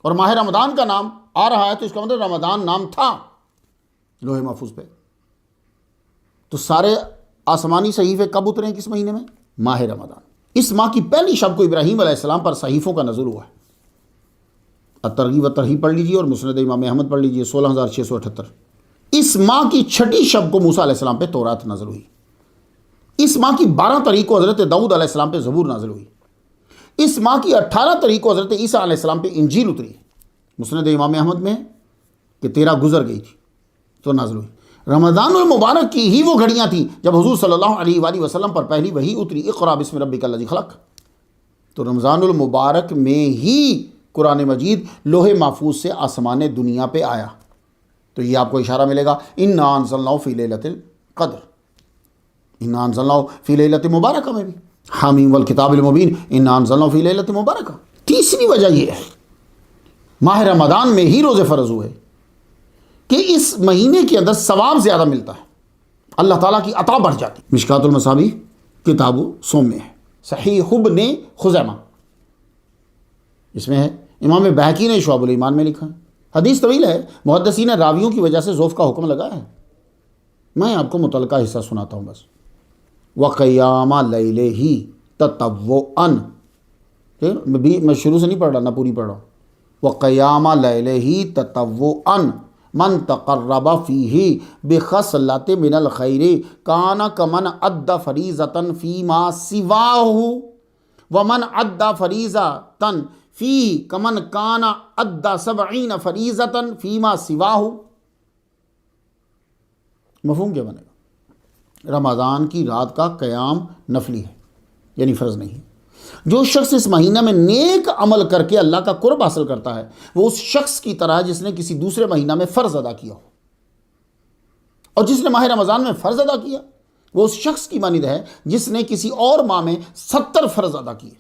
اور ماہ رمضان کا نام آ رہا ہے تو اس کا مطلب رمضان نام تھا لوح محفوظ پہ. تو سارے آسمانی صحیفے کب اترے ہیں؟ کس مہینے میں؟ ماہ رمضان. اس ماہ کی پہلی شب کو ابراہیم علیہ السلام پر صحیفوں کا نزول ہوا ہے. الترغیب و ترہیب پڑھ لیجیے اور مسند امام احمد پڑھ لیجیے 16,678. اس ماہ کی چھٹی شب کو موسیٰ علیہ السلام پہ تورات نازل ہوئی. اس ماہ کی 12 تاریخ کو حضرت داؤد علیہ السلام پہ زبور نازل ہوئی. اس ماہ کی 18 تاریخ کو حضرت عیسیٰ علیہ السلام پہ انجیل اتری. مسند امام احمد میں کہ 13 گزر گئی تھی تو نازل ہوئی. رمضان المبارک کی ہی وہ گھڑیاں تھیں جب حضور صلی اللہ علیہ وآلہ وسلم پر پہلی وحی اتری، اقرأ بسم ربک الذی خلق. تو رمضان المبارک میں ہی قرآن مجید لوح محفوظ سے آسمان دنیا پہ آیا. تو یہ آپ کو اشارہ ملے گا انا انزلناہ فی لیلۃ القدر، انا انزلناہ فی لیلۃ مبارکہ میں بھی، حامیم والکتاب المبین انا انزلناہ فی لیلۃ مبارکہ. تیسری وجہ یہ ہے ماہ رمضان میں ہی روزے فرض ہوئے کہ اس مہینے کے اندر ثواب زیادہ ملتا ہے، اللہ تعالیٰ کی عطا بڑھ جاتی. مشکات المصابیح کتاب صوم میں ہے، صحیح ابن خزیمہ اس میں ہے، امام بہقی نے شعب الایمان میں لکھا ہے. حدیث طویل ہے، محدثین راویوں کی وجہ سے ذوف کا حکم لگا ہے. میں آپ کو متعلقہ حصہ سناتا ہوں بس. وقیام لیلہ تطوعا، میں شروع سے نہیں پڑھ رہا، نہ پوری پڑھ رہا ہوں. وقیام لیلہ تطوعا من تقرب فیہ بخصلۃ من الخیر کان کمن ادى فریضۃ فیما سواہ ومن ادى فریضۃ فیہ کمن کان ادى 70 فریضۃ فیما سواہ. مفہوم کیا بنے گا؟ رمضان کی رات کا قیام نفلی ہے، یعنی فرض نہیں ہے. جو شخص اس مہینہ میں نیک عمل کر کے اللہ کا قرب حاصل کرتا ہے وہ اس شخص کی طرح جس نے کسی دوسرے مہینہ میں فرض ادا کیا ہو، اور جس نے ماہ رمضان میں فرض ادا کیا وہ اس شخص کی مانند ہے جس نے کسی اور ماہ میں 70 فرض ادا کیے.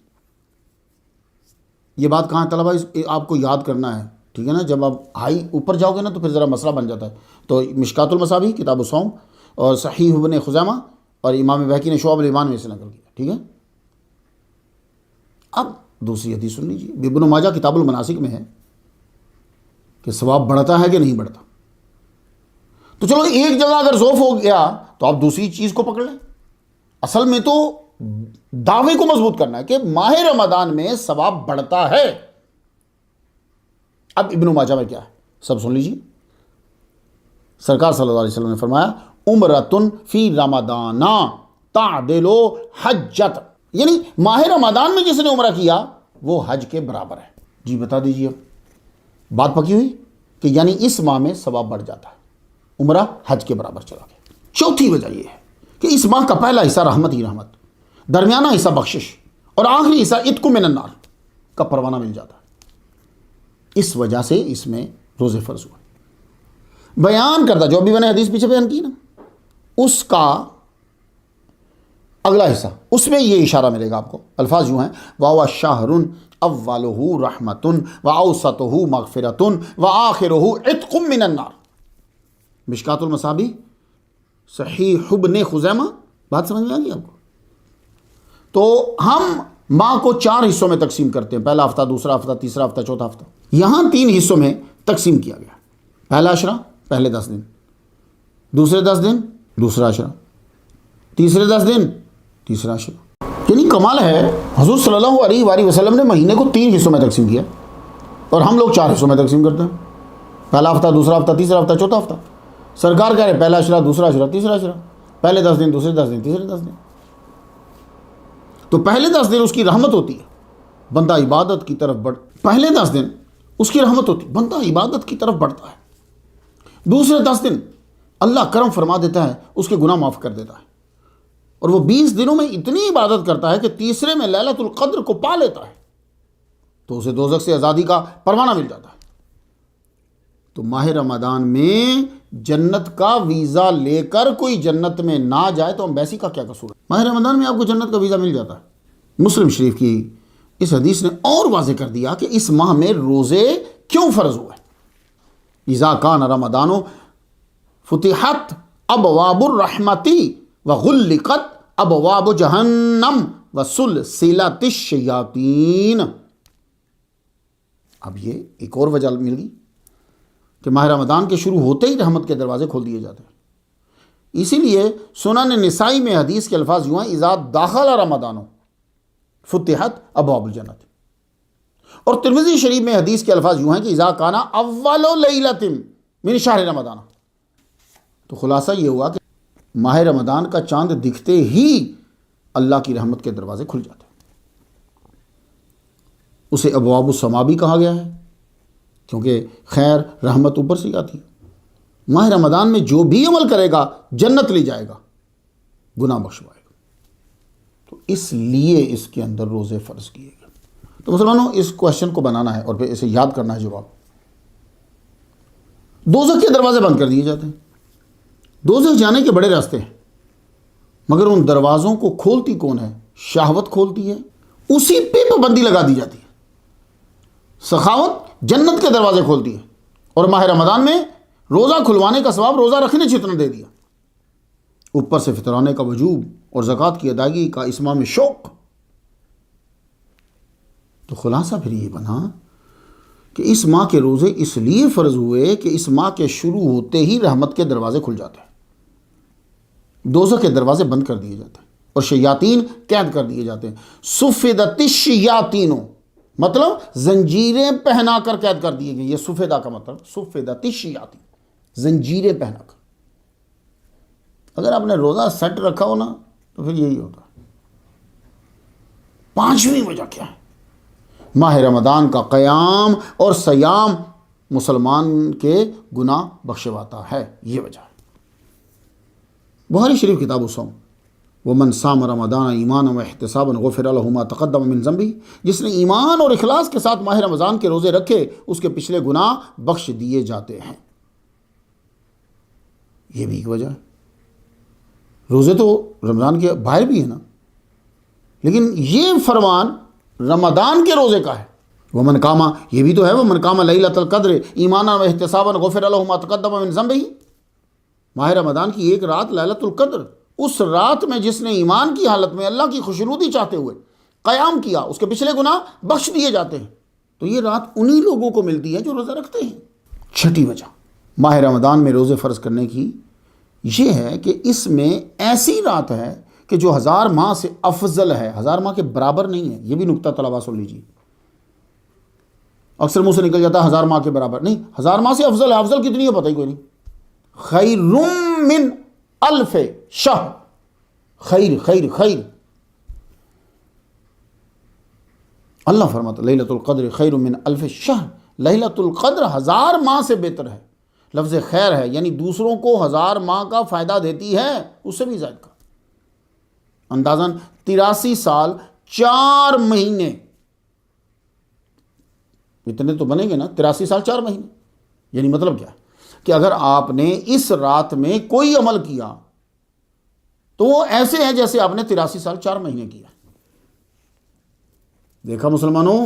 یہ بات کہاں ہے طلبہ؟ آپ کو یاد کرنا ہے، ٹھیک ہے نا. جب آپ ہائی اوپر جاؤ گے نا تو پھر ذرا مسئلہ بن جاتا ہے. تو مشکات المصابیح کتاب الصوم اور صحیح ابن خزیمہ اور امام بہقی نے شعب الایمان میں سے نقل کیا، ٹھیک ہے. اب دوسری حدیث سن لیجیے. ابن ماجہ کتاب المناسک میں ہے کہ ثواب بڑھتا ہے کہ نہیں بڑھتا. تو چلو ایک جگہ اگر ضعف ہو گیا تو آپ دوسری چیز کو پکڑ لیں. اصل میں تو دعوے کو مضبوط کرنا ہے کہ ماہ رمضان میں ثواب بڑھتا ہے. اب ابن ماجہ میں کیا ہے سب سن لیجیے. سرکار صلی اللہ علیہ وسلم نے فرمایا عمرۃ فی رمضان تعدل حجۃ، یعنی ماہ رمضان میں جس نے عمرہ کیا وہ حج کے برابر ہے. جی بتا دیجیے. اب بات پکی ہوئی کہ یعنی اس ماہ میں ثواب بڑھ جاتا ہے، عمرہ حج کے برابر چلا گیا. چوتھی وجہ یہ ہے کہ اس ماہ کا پہلا حصہ رحمت ہی رحمت، درمیانہ حصہ بخشش اور آخری حصہ عتق من النار کا پروانہ مل جاتا ہے. اس وجہ سے اس میں روزے فرض ہوئے. بیان کردہ جو ابھی میں نے حدیث پیچھے بیان کی نا، اس کا اگلا حصہ اس میں یہ اشارہ ملے گا آپ کو. الفاظ یوں ہیں وَهُوَ شَهْرٌ أَوَّلُهُ رَحْمَةٌ وَأَوْسَطُهُ مَغْفِرَةٌ وَآخِرُهُ عِتْقٌ مِّنَ النَّارِ. مشکات المصابیح صحیح ابن خزیمہ. بات سمجھ میں آ گئی آپ کو؟ تو ہم ماہ کو 4 حصوں میں تقسیم کرتے ہیں، پہلا ہفتہ، دوسرا ہفتہ، تیسرا ہفتہ، چوتھا ہفتہ. یہاں 3 حصوں میں تقسیم کیا گیا. پہلا عشرہ پہلے 10 دن، دوسرے 10 دن دوسرا عشرہ، تیسرے 10 دن تیسرا عشرہ. یعنی کمال ہے حضور صلی اللہ علیہ وآلہ وسلم نے مہینے کو 3 حصوں میں تقسیم کیا اور ہم لوگ 4 حصوں میں تقسیم کرتے ہیں. پہلا ہفتہ، دوسرا ہفتہ، تیسرا ہفتہ، چوتھا ہفتہ. سرکار کہہ رہے پہلا عشرہ، دوسرا عشرہ، تیسرا عشرہ، پہلے 10 دن، دوسرے 10 دن، تیسرے 10 دن. تو پہلے 10 دن اس کی رحمت ہوتی ہے، بندہ عبادت کی طرف پہلے 10 دن اس کی رحمت ہوتی ہے، بندہ عبادت کی طرف بڑھتا ہے. دوسرے 10 دن اللہ کرم فرما دیتا ہے، اس کے گناہ معاف کر دیتا ہے، اور وہ 20 دنوں میں اتنی عبادت کرتا ہے کہ تیسرے میں لیلۃ القدر کو پا لیتا ہے تو اسے دوزخ سے آزادی کا پروانہ مل جاتا ہے. تو ماہ رمضان میں جنت کا ویزا لے کر کوئی جنت میں نہ جائے تو امبیسی کا کیا قصور ہے؟ ماہ رمضان میں آپ کو جنت کا ویزا مل جاتا ہے. مسلم شریف کی اس حدیث نے اور واضح کر دیا کہ اس ماہ میں روزے کیوں فرض ہوئے. اذا کان رمضان فتحت ابواب الرحمت وغلقت ابواب جہنم وسلسلۃ الشیاطین. اب یہ ایک اور وجہ مل گئی کہ ماہ رمضان کے شروع ہوتے ہی رحمت کے دروازے کھول دیے جاتے ہیں. اسی لیے سنن نسائی میں حدیث کے الفاظ یوں ہیں اذا دخل رمضان فتحت ابواب الجنت، اور ترمذی شریف میں حدیث کے الفاظ یوں ہیں کہ اذا کان اول لیلۃ من شہر رمضان. تو خلاصہ یہ ہوا کہ ماہ رمضان کا چاند دکھتے ہی اللہ کی رحمت کے دروازے کھل جاتے ہیں. اسے ابواب السما بھی کہا گیا ہے کیونکہ خیر رحمت اوپر سے آتی ہے. ماہ رمضان میں جو بھی عمل کرے گا جنت لے جائے گا، گناہ بخشوائے گا. تو اس لیے اس کے اندر روزے فرض کیے گئے. تو مسلمانوں اس کوشچن کو بنانا ہے اور پھر اسے یاد کرنا ہے. جواب دوزخ کے دروازے بند کر دیے جاتے ہیں. دوزخ جانے کے بڑے راستے ہیں مگر ان دروازوں کو کھولتی کون ہے؟ شہوت کھولتی ہے، اسی پہ پابندی لگا دی جاتی ہے. سخاوت جنت کے دروازے کھولتی ہے، اور ماہ رمضان میں روزہ کھلوانے کا ثواب روزہ رکھنے جتنا دے دیا. اوپر سے فطرانے کا وجوب اور زکوٰۃ کی ادائیگی کا اس ماہ میں شوق. تو خلاصہ پھر یہ بنا کہ اس ماہ کے روزے اس لیے فرض ہوئے کہ اس ماہ کے شروع ہوتے ہی رحمت کے دروازے کھل جاتے ہیں. دوزخ کے دروازے بند کر دیے جاتے ہیں اور شیاطین قید کر دیے جاتے ہیں. سفدت الشیاطین، مطلب زنجیریں پہنا کر قید کر دیے گئے. یہ سفیدہ کا مطلب سفدت الشیاطین، زنجیریں پہنا کر. اگر آپ نے روزہ سیٹ رکھا ہو نا تو پھر یہی ہوتا ہے. پانچویں وجہ کیا ہے؟ ماہ رمضان کا قیام اور سیام مسلمان کے گناہ بخشواتا ہے، یہ وجہ ہے. بخاری شریف کتاب الصوم، ومن صام رمضان ایمانا واحتسابا غفر له ما تقدم من ذنبه، جس نے ایمان اور اخلاص کے ساتھ ماہ رمضان کے روزے رکھے اس کے پچھلے گناہ بخش دیے جاتے ہیں. یہ بھی ایک وجہ ہے. روزے تو رمضان کے باہر بھی ہیں نا، لیکن یہ فرمان رمضان کے روزے کا ہے. ومن قاما، یہ بھی تو ہے ومن قاما لیلۃ القدر ایمانا واحتسابا غفر له ما تقدم من ذنبه. ماہ رمضان کی ایک رات لیلۃ القدر، اس رات میں جس نے ایمان کی حالت میں اللہ کی خوشنودی چاہتے ہوئے قیام کیا اس کے پچھلے گناہ بخش دیے جاتے ہیں. تو یہ رات انہی لوگوں کو ملتی ہے جو روزہ رکھتے ہیں. چھٹی وجہ ماہ رمضان میں روزے فرض کرنے کی یہ ہے کہ اس میں ایسی رات ہے کہ جو 1000 ماہ سے افضل ہے، 1000 ماہ کے برابر نہیں ہے. یہ بھی نکتہ طلبہ سن لیجیے. اکثر منہ سے نکل جاتا ہے 1000 ماہ کے برابر نہیں، 1000 ماہ سے افضل ہے. افضل کتنی ہے پتہ ہی کوئی نہیں. خیر من الف شہر، خیر خیر خیر. اللہ فرماتا لیلۃ القدر خیر من الف شہر. لیلۃ القدر 1000 ماہ سے بہتر ہے. لفظ خیر ہے یعنی دوسروں کو 1000 ماہ کا فائدہ دیتی ہے، اس سے بھی زائد کا. اندازاً 83 سال 4 مہینے، اتنے تو بنیں گے نا. 83 سال 4 مہینے یعنی مطلب کیا ہے کہ اگر آپ نے اس رات میں کوئی عمل کیا تو وہ ایسے ہے جیسے آپ نے 83 سال 4 مہینے کیا. دیکھا مسلمانوں؟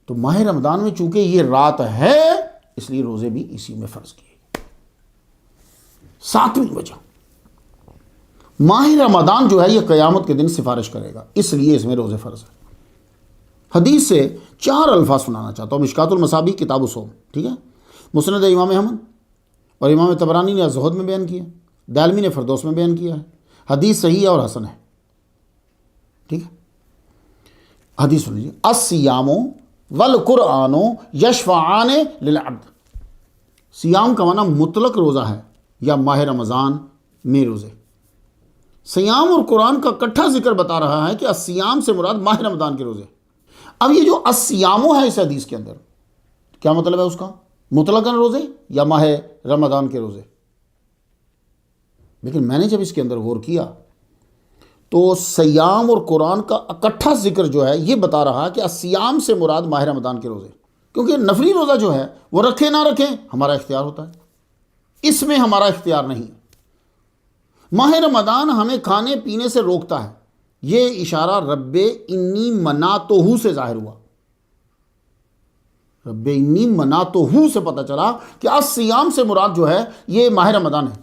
تو ماہ رمضان میں چونکہ یہ رات ہے اس لیے روزے بھی اسی میں فرض کیے. 7ویں وجہ، ماہ رمضان جو ہے یہ قیامت کے دن سفارش کرے گا، اس لیے اس میں روزے فرض ہے. حدیث سے 4 الفاظ سنانا چاہتا ہوں. مشکات المصابیح کتاب الصوم، ٹھیک ہے، مسند امام احمد اور امام طبرانی نے الزہد میں بیان کیا، دالمی نے فردوس میں بیان کیا ہے. حدیث صحیح ہے اور حسن ہے، ٹھیک ہے. حدیث سن لیجیے. الصیام والقرآن یشفعان للعبد. سیام کا معنی مطلق روزہ ہے یا ماہ رمضان میں روزے. سیام اور قرآن کا اکٹھا ذکر بتا رہا ہے کہ الصیام سے مراد ماہ رمضان کے روزے. اب یہ جو الصیام ہے اس حدیث کے اندر کیا مطلب ہے اس کا؟ مطلقاً روزے یا ماہ رمضان کے روزے؟ لیکن میں نے جب اس کے اندر غور کیا تو سیام اور قرآن کا اکٹھا ذکر جو ہے یہ بتا رہا کہ الصیام سے مراد ماہ رمضان کے روزے. کیونکہ نفلی روزہ جو ہے وہ رکھیں نہ رکھیں ہمارا اختیار ہوتا ہے، اس میں ہمارا اختیار نہیں. ماہ رمضان ہمیں کھانے پینے سے روکتا ہے. یہ اشارہ رب انی مناتہو سے ظاہر ہوا. رب انی مناتہو سے پتہ چلا کہ الصیام سے مراد جو ہے یہ ماہ رمضان ہے.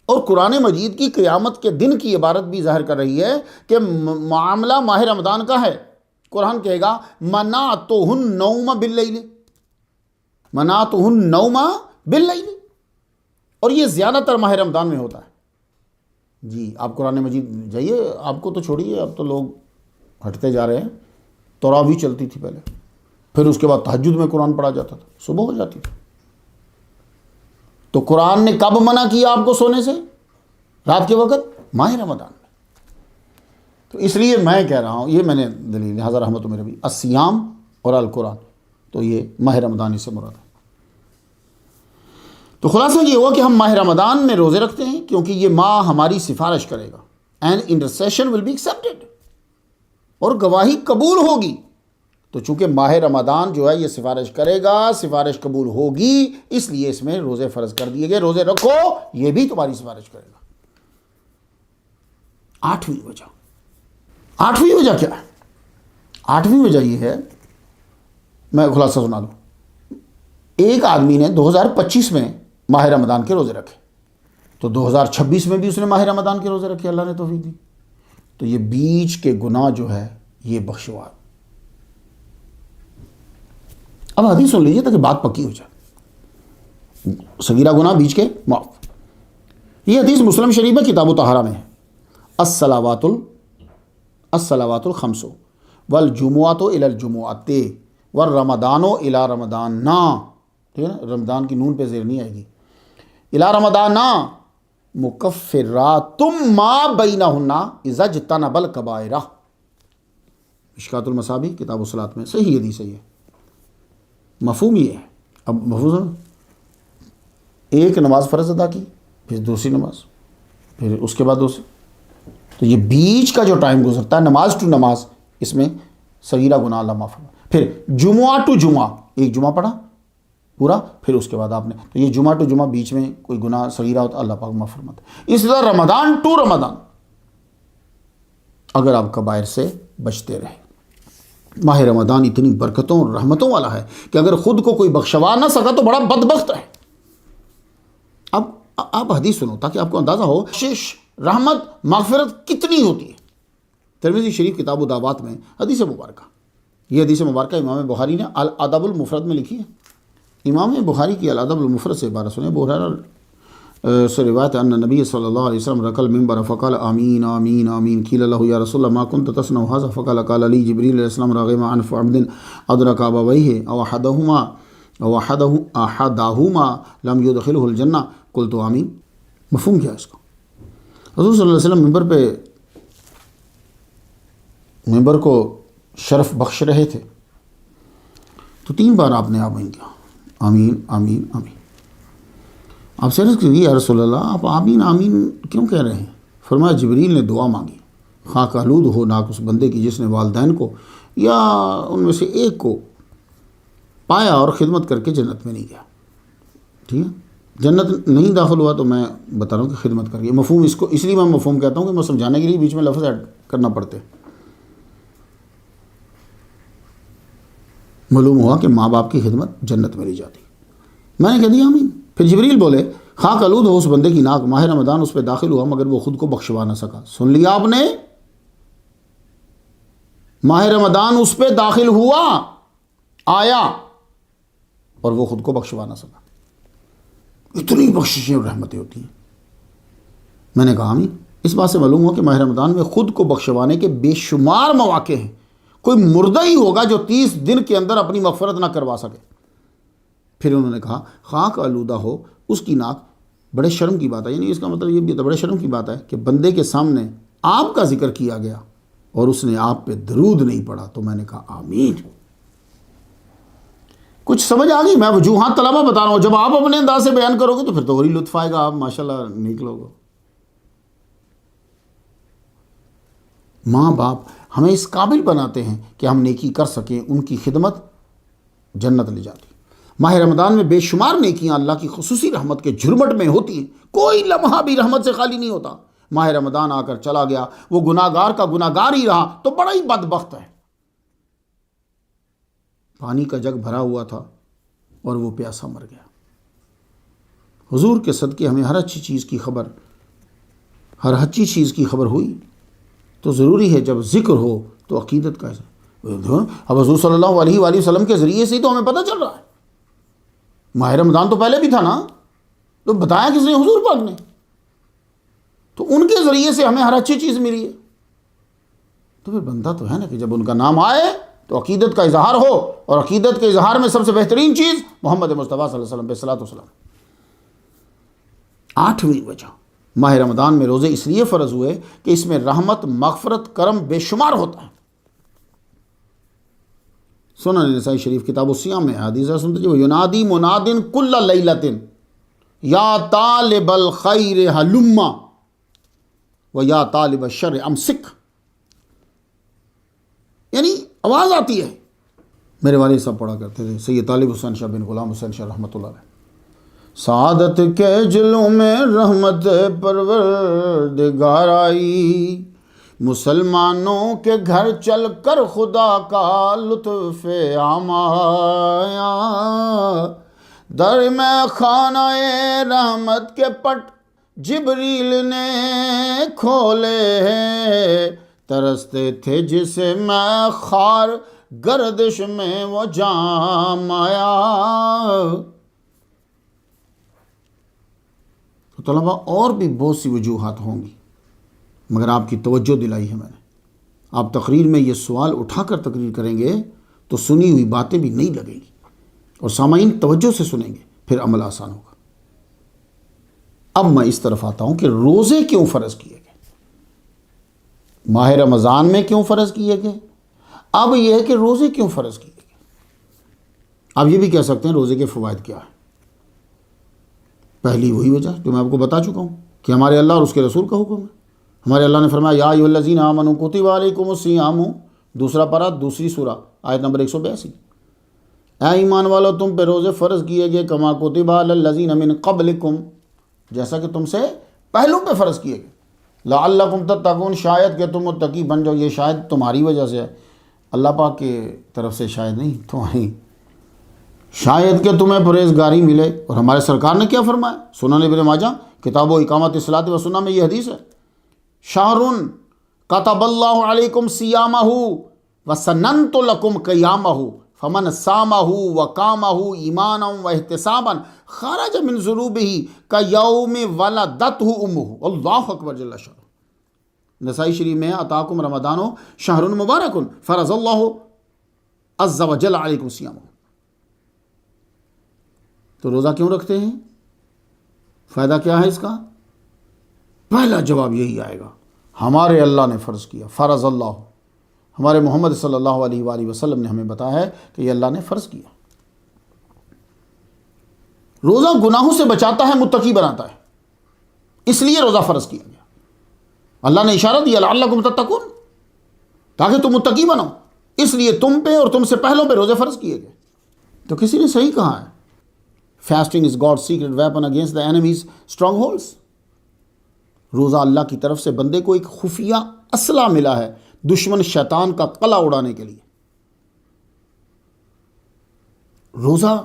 اور قرآن مجید کی قیامت کے دن کی عبارت بھی ظاہر کر رہی ہے کہ معاملہ ماہ رمضان کا ہے. قرآن کہے گا مناتہ النوم باللیل، مناتہ النوم باللیل، اور یہ زیادہ تر ماہ رمضان میں ہوتا ہے. جی آپ قرآن مجید جائیے، آپ کو تو چھوڑیے، اب تو لوگ ہٹتے جا رہے ہیں. تراویح چلتی تھی پہلے، پھر اس کے بعد تہجد میں قرآن پڑھا جاتا تھا، صبح ہو جاتی تھی. تو قرآن نے کب منع کیا آپ کو سونے سے؟ رات کے وقت، ماہ رمضان میں. تو اس لیے میں کہہ رہا ہوں، یہ میں نے دلیل، لہٰذا رحمت میرے بھی الصیام اور القرآن، تو یہ ماہ رمضان سے مراد ہے. تو خلاصہ یہ ہوا کہ ہم ماہ رمضان میں روزے رکھتے ہیں کیونکہ یہ ماہ ہماری سفارش کرے گا. And intercession will be accepted, اور گواہی قبول ہوگی. تو چونکہ ماہ رمضان جو ہے یہ سفارش کرے گا، سفارش قبول ہوگی، اس لیے اس میں روزے فرض کر دیے گئے. روزے رکھو، یہ بھی تمہاری سفارش کرے گا. 8ویں وجہ، 8ویں وجہ کیا ہے؟ 8ویں وجہ یہ ہے، میں خلاصہ سنا دوں. ایک آدمی نے 2025 میں ماہ رمضان کے روزے رکھے، تو 2026 میں بھی اس نے ماہ رمضان کے روزے رکھے، اللہ نے توفیق دی. تو یہ بیچ کے گناہ جو ہے یہ بخشوا. اب حدیث سن لیجیے تاکہ بات پکی ہو جائے. صغیرہ گناہ بیچ کے معاف. یہ حدیث مسلم شریف میں کتاب طہارہ میں ہے، الصلوات الخمس والجمعۃ الی الجمعۃ والرمضان الی رمضان، ٹھیک ہے نا، رمضان کی نون پہ زیر نہیں آئے گی، الی رمضان مکفرات ما بینہن اذا اجتنب الکبائر، مشکات المصابیح کتاب الصلاۃ میں صحیح حدیث ہے یہ۔ مفہوم یہ ہے، اب مفہوم ایک نماز فرض ادا کی، پھر دوسری نماز، پھر اس کے بعد دوسری، تو یہ بیچ کا جو ٹائم گزرتا ہے نماز ٹو نماز، اس میں صغیرہ گناہ اللہ معاف فرمائے۔ پھر جمعہ ٹو جمعہ، ایک جمعہ پڑھا پورا، پھر اس کے بعد آپ نے، تو یہ جمعہ ٹو جمعہ بیچ میں کوئی گناہ صغیرہ ہوتا ہے اللہ پاک معاف فرماتا ہے۔ اس طرح رمضان ٹو رمضان اگر آپ کبائر سے بچتے رہے، ماہ رمضان اتنی برکتوں اور رحمتوں والا ہے کہ اگر خود کو کوئی بخشوا نہ سکا تو بڑا بدبخت ہے۔ اب آپ حدیث سنو تاکہ آپ کو اندازہ ہو بخشش، رحمت، مغفرت کتنی ہوتی ہے۔ ترمذی شریف کتاب الدعوات میں حدیث مبارکہ، یہ حدیث مبارکہ امام بخاری نے الادب المفرد میں لکھی ہے۔ امام بخاری کی الادب المفرد سے عبارت سنیں، ابو ہریرہ سے روایت ہے ان نبی صلی اللہ علیہ وسلم رکع المنبر فقال آمین آمین آمین، قیل له یا رسول اللہ ما كنت تصنع هذا فقال قال لي جبريل علیہ السلام رغم عنف عبد ادرك ابويه او احدهما لم يدخله الجنہ قلت آمین۔ مفہوم کیا ہے اس کا؟ حضور صلی اللہ علیہ وسلم ممبر کو شرف بخش رہے تھے تو 3 بار آپ نے آمین کیا، آمین آمین آمین۔ آپ سے عرض کی یا رسول اللہ آپ آمین آمین کیوں کہہ رہے ہیں؟ فرمایا جبریل نے دعا مانگی، خاک آلود ہو ناک اس بندے کی جس نے والدین کو یا ان میں سے ایک کو پایا اور خدمت کر کے جنت میں نہیں گیا۔ ٹھیک ہے، جنت نہیں داخل ہوا تو میں بتا رہا ہوں کہ خدمت کر کے، مفہوم اس کو اس لیے میں مفہوم کہتا ہوں کہ میں سمجھانے کے لیے بیچ میں لفظ ایڈ کرنا پڑتے، معلوم ہوا کہ ماں باپ کی خدمت جنت میں لی جاتی۔ میں نے کہہ دیا آمین۔ پھر جبریل بولے خاک آلود ہو اس بندے کی ناک، ماہ رمضان اس پہ داخل ہوا مگر وہ خود کو بخشوا نہ سکا۔ سن لیا آپ نے، ماہ رمضان اس پہ داخل ہوا، آیا، اور وہ خود کو بخشوا نہ سکا۔ اتنی بخششیں اور رحمتیں ہوتی ہیں۔ میں نے کہا آمین۔ اس بات سے معلوم ہوا کہ ماہ رمضان میں خود کو بخشوانے کے بے شمار مواقع ہیں۔ کوئی مردہ ہی ہوگا جو 30 دن کے اندر اپنی مغفرت نہ کروا سکے۔ پھر انہوں نے کہا خاک آلودہ ہو اس کی ناک، بڑے شرم کی بات ہے، یعنی اس کا مطلب یہ بھی بڑے شرم کی بات ہے کہ بندے کے سامنے آپ کا ذکر کیا گیا اور اس نے آپ پہ درود نہیں پڑھا، تو میں نے کہا آمین۔ کچھ سمجھ آ گئی؟ میں وجوہات طلبہ بتا رہا ہوں، جب آپ اپنے انداز سے بیان کرو گے تو پھر تو اور ہی لطف آئے گا، آپ ماشاءاللہ نکلو گے۔ ماں باپ ہمیں اس قابل بناتے ہیں کہ ہم نیکی کر سکیں، ان کی خدمت جنت لے جاتی۔ ماہ رمضان میں بے شمار نیکیاں اللہ کی خصوصی رحمت کے جھرمٹ میں ہوتی ہیں، کوئی لمحہ بھی رحمت سے خالی نہیں ہوتا۔ ماہ رمضان آ کر چلا گیا، وہ گناہ گار کا گناہ گار ہی رہا تو بڑا ہی بدبخت ہے۔ پانی کا جگ بھرا ہوا تھا اور وہ پیاسا مر گیا۔ حضور کے صدقے ہمیں ہر اچھی چیز کی خبر ہوئی تو ضروری ہے جب ذکر ہو تو عقیدت کا ہے۔ اب حضور صلی اللہ علیہ وآلہ وسلم کے ذریعے سے ہی تو ہمیں پتہ چل رہا ہے۔ ماہ رمضان تو پہلے بھی تھا نا، تو بتایا کس نے؟ حضور پاک نے۔ تو ان کے ذریعے سے ہمیں ہر اچھی چیز ملی ہے، تو پھر بندہ تو ہے نا کہ جب ان کا نام آئے تو عقیدت کا اظہار ہو، اور عقیدت کے اظہار میں سب سے بہترین چیز محمد مصطفیٰ صلی اللہ علیہ وسلم پہ صلاۃ وسلام۔ 8ویں وجہ، ماہ رمضان میں روزے اس لیے فرض ہوئے کہ اس میں رحمت، مغفرت، کرم بے شمار ہوتا ہے۔ سنن نسائی شریف کتاب الصیام میں حدیث ہے، سنتے جو ینادی منادن کل لیلۃ یا طالب الخیر ہلم و یا طالب الشر امسک، یعنی آواز آتی ہے۔ میرے والد صاحب پڑھا کرتے تھے، سید طالب حسین شاہ بن غلام حسین شاہ رحمۃ اللہ علیہ، سعادت کے جلوں میں رحمت پروردگار آئی، مسلمانوں کے گھر چل کر خدا کا لطف عام آیا، در میں خانہ رحمت کے پٹ جبریل نے کھولے ہیں، ترستے تھے جسے میں خار گردش میں وہ جام آیا۔ تو طلباء اور بھی بہت سی وجوہات ہوں گی، مگر آپ کی توجہ دلائی ہے میں نے۔ آپ تقریر میں یہ سوال اٹھا کر تقریر کریں گے تو سنی ہوئی باتیں بھی نہیں لگیں گی، اور سامعین توجہ سے سنیں گے، پھر عمل آسان ہوگا۔ اب میں اس طرف آتا ہوں کہ روزے کیوں فرض کیے گئے، ماہ رمضان میں کیوں فرض کیے گئے۔ اب یہ ہے کہ روزے کیوں فرض کیے گئے۔ آپ یہ بھی کہہ سکتے ہیں روزے کے فوائد کیا ہیں۔ پہلی وہی وجہ جو میں آپ کو بتا چکا ہوں کہ ہمارے اللہ اور اس کے رسول کا حکم ہے۔ ہمارے اللہ نے فرمایا یا ایھا الذین آمنوا کتب علیکم الصیام، دوسرا پارہ دوسری سورہ آیت نمبر 182، اے ایمان والو تم پہ روزے فرض کیے گئے کما کتب علی الذین من قبلکم، جیسا کہ تم سے پہلوں پہ فرض کیے گئے، لعلکم تتقون، شاید کہ تم متقی بن جاؤ۔ یہ شاید تمہاری وجہ سے ہے، اللہ پاک کی طرف سے شاید نہیں، تمہاری، شاید کہ تمہیں پرہیزگاری ملے۔ اور ہمارے سرکار نے کیا فرمایا، سنن ابن ماجہ کتاب و اقامت الصلاۃ و سنہ میں یہ حدیث ہے، شہر کتب اللہ علیکم صیامہ وسننت لکم قیامہ فمن سامہ وقامہ ایمانا واحتسابا خرج من ذنوبہ کیوم ولدتہ امہ۔ اللہ اکبر جل شانہ۔ نسائی شریف میں اتاکم رمضان شہر مبارک فرض اللہ عز وجل علیکم صیامہ۔ تو روزہ کیوں رکھتے ہیں، فائدہ کیا ہے اس کا؟ پہلا جواب یہی آئے گا، ہمارے اللہ نے فرض کیا، فرض اللہ، ہمارے محمد صلی اللہ علیہ وآلہ وسلم نے ہمیں بتایا ہے کہ یہ اللہ نے فرض کیا۔ روزہ گناہوں سے بچاتا ہے، متقی بناتا ہے، اس لیے روزہ فرض کیا گیا۔ اللہ نے اشارہ دیا لعلکم تتقون، تاکہ تم متقی بنو، اس لیے تم پہ اور تم سے پہلوں پہ روزے فرض کیے گئے۔ تو کسی نے صحیح کہا ہے، fasting is God secret weapon against the enemies strong holds. روزہ اللہ کی طرف سے بندے کو ایک خفیہ اسلحہ ملا ہے دشمن شیطان کا قلعہ اڑانے کے لیے۔ روزہ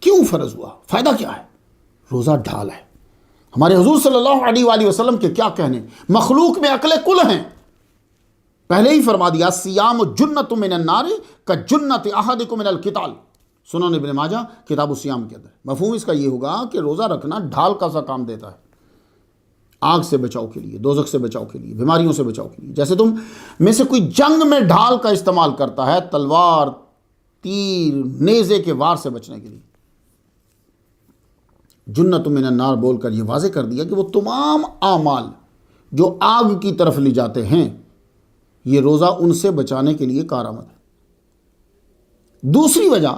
کیوں فرض ہوا، فائدہ کیا ہے؟ روزہ ڈھال ہے۔ ہمارے حضور صلی اللہ علیہ وآلہ وسلم کے کیا کہنے، مخلوق میں عقل کل ہیں، پہلے ہی فرما دیا الصیام جنۃ من النار کجنۃ احدکم من القتال، سنن ابن ماجہ کتاب الصیام کے اندر۔ مفہوم اس کا یہ ہوگا کہ روزہ رکھنا ڈھال کا سا کام دیتا ہے، آگ سے بچاؤ کے لیے، دوزخ سے بچاؤ کے لیے، بیماریوں سے بچاؤ کے لیے۔ جیسے تم میں سے کوئی جنگ میں ڈھال کا استعمال کرتا ہے، تلوار، تیر، نیزے کے وار سے بچنے کے لیے۔ جنت من النار بول کر یہ واضح کر دیا کہ وہ تمام اعمال جو آگ کی طرف لے جاتے ہیں، یہ روزہ ان سے بچانے کے لیے کارآمد ہے۔ دوسری وجہ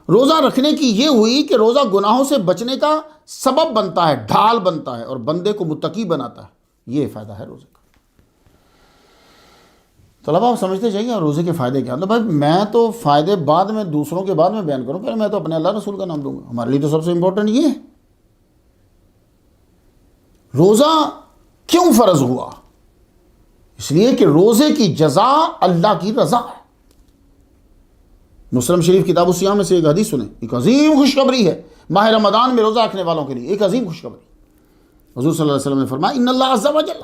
روزہ رکھنے کی یہ ہوئی کہ روزہ گناہوں سے بچنے کا سبب بنتا ہے، ڈھال بنتا ہے، اور بندے کو متقی بناتا ہے۔ یہ فائدہ ہے روزے کا۔ طلباء آپ سمجھتے جائیے روزے کے فائدے کیا ہیں۔ بھائی میں تو فائدے بعد میں دوسروں کے بعد میں بیان کروں، پہلے میں تو اپنے اللہ رسول کا نام دوں گا، ہمارے لیے تو سب سے امپورٹنٹ یہ ہے۔ روزہ کیوں فرض ہوا؟ اس لیے کہ روزے کی جزا اللہ کی رضا ہے۔ مسلم شریف کتاب الصیام میں سے ایک حدیث سنیں، ایک عظیم خوشخبری ہے ماہ رمضان میں روزہ رکھنے والوں کے لیے، ایک عظیم خوشخبری۔ حضور صلی اللہ علیہ وسلم نے فرمایا ان اللہ عز وجل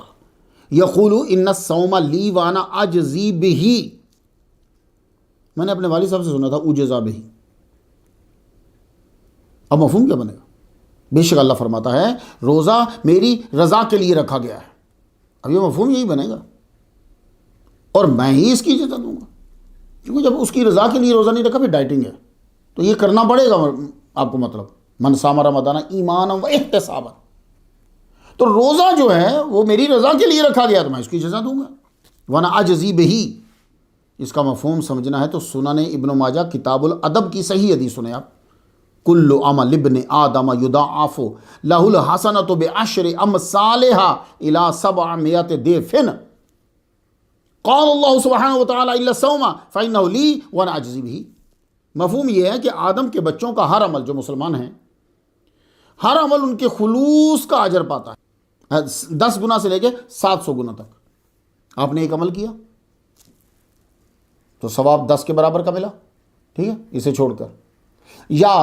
یقول ان الصوم لی وانا اجزی بہ۔ میں نے اپنے والد صاحب سے سنا تھا اجزا بہ، اب مفہوم کیا بنے گا؟ بے شک اللہ فرماتا ہے روزہ میری رضا کے لیے رکھا گیا ہے، اب یہ مفہوم یہی بنے گا، اور میں ہی اس کی جزا دوں گا، کیونکہ جب اس کی رضا کے لیے روزہ نہیں رکھا پھر ڈائٹنگ ہے، تو یہ کرنا پڑے گا آپ کو، مطلب من صام رمضان ایمانا و احتسابا، تو روزہ جو ہے وہ میری رضا کے لیے رکھا گیا تو میں اس کی جزا دوں گا، ورنہ اجزی بہی۔ اس کا مفہوم سمجھنا ہے تو سنن ابن ماجہ کتاب الادب کی صحیح حدیث سنیں آپ، کل عمل ابن آدم یضاعف لہ الحسنۃ بعشر امثالھا الی 700 ضعف، قال اللہ سبحانہ وتعالی الا الصوم فانہ لی وانا اجزی بہ۔ مفہوم یہ ہے کہ آدم کے بچوں کا ہر عمل، جو مسلمان ہیں، ہر عمل ان کے خلوص کا اجر پاتا ہے، 10 گنا سے لے کے 700 گنا تک۔ آپ نے ایک عمل کیا تو ثواب 10 کے برابر کا ملا، ٹھیک ہے، اسے چھوڑ کر، یا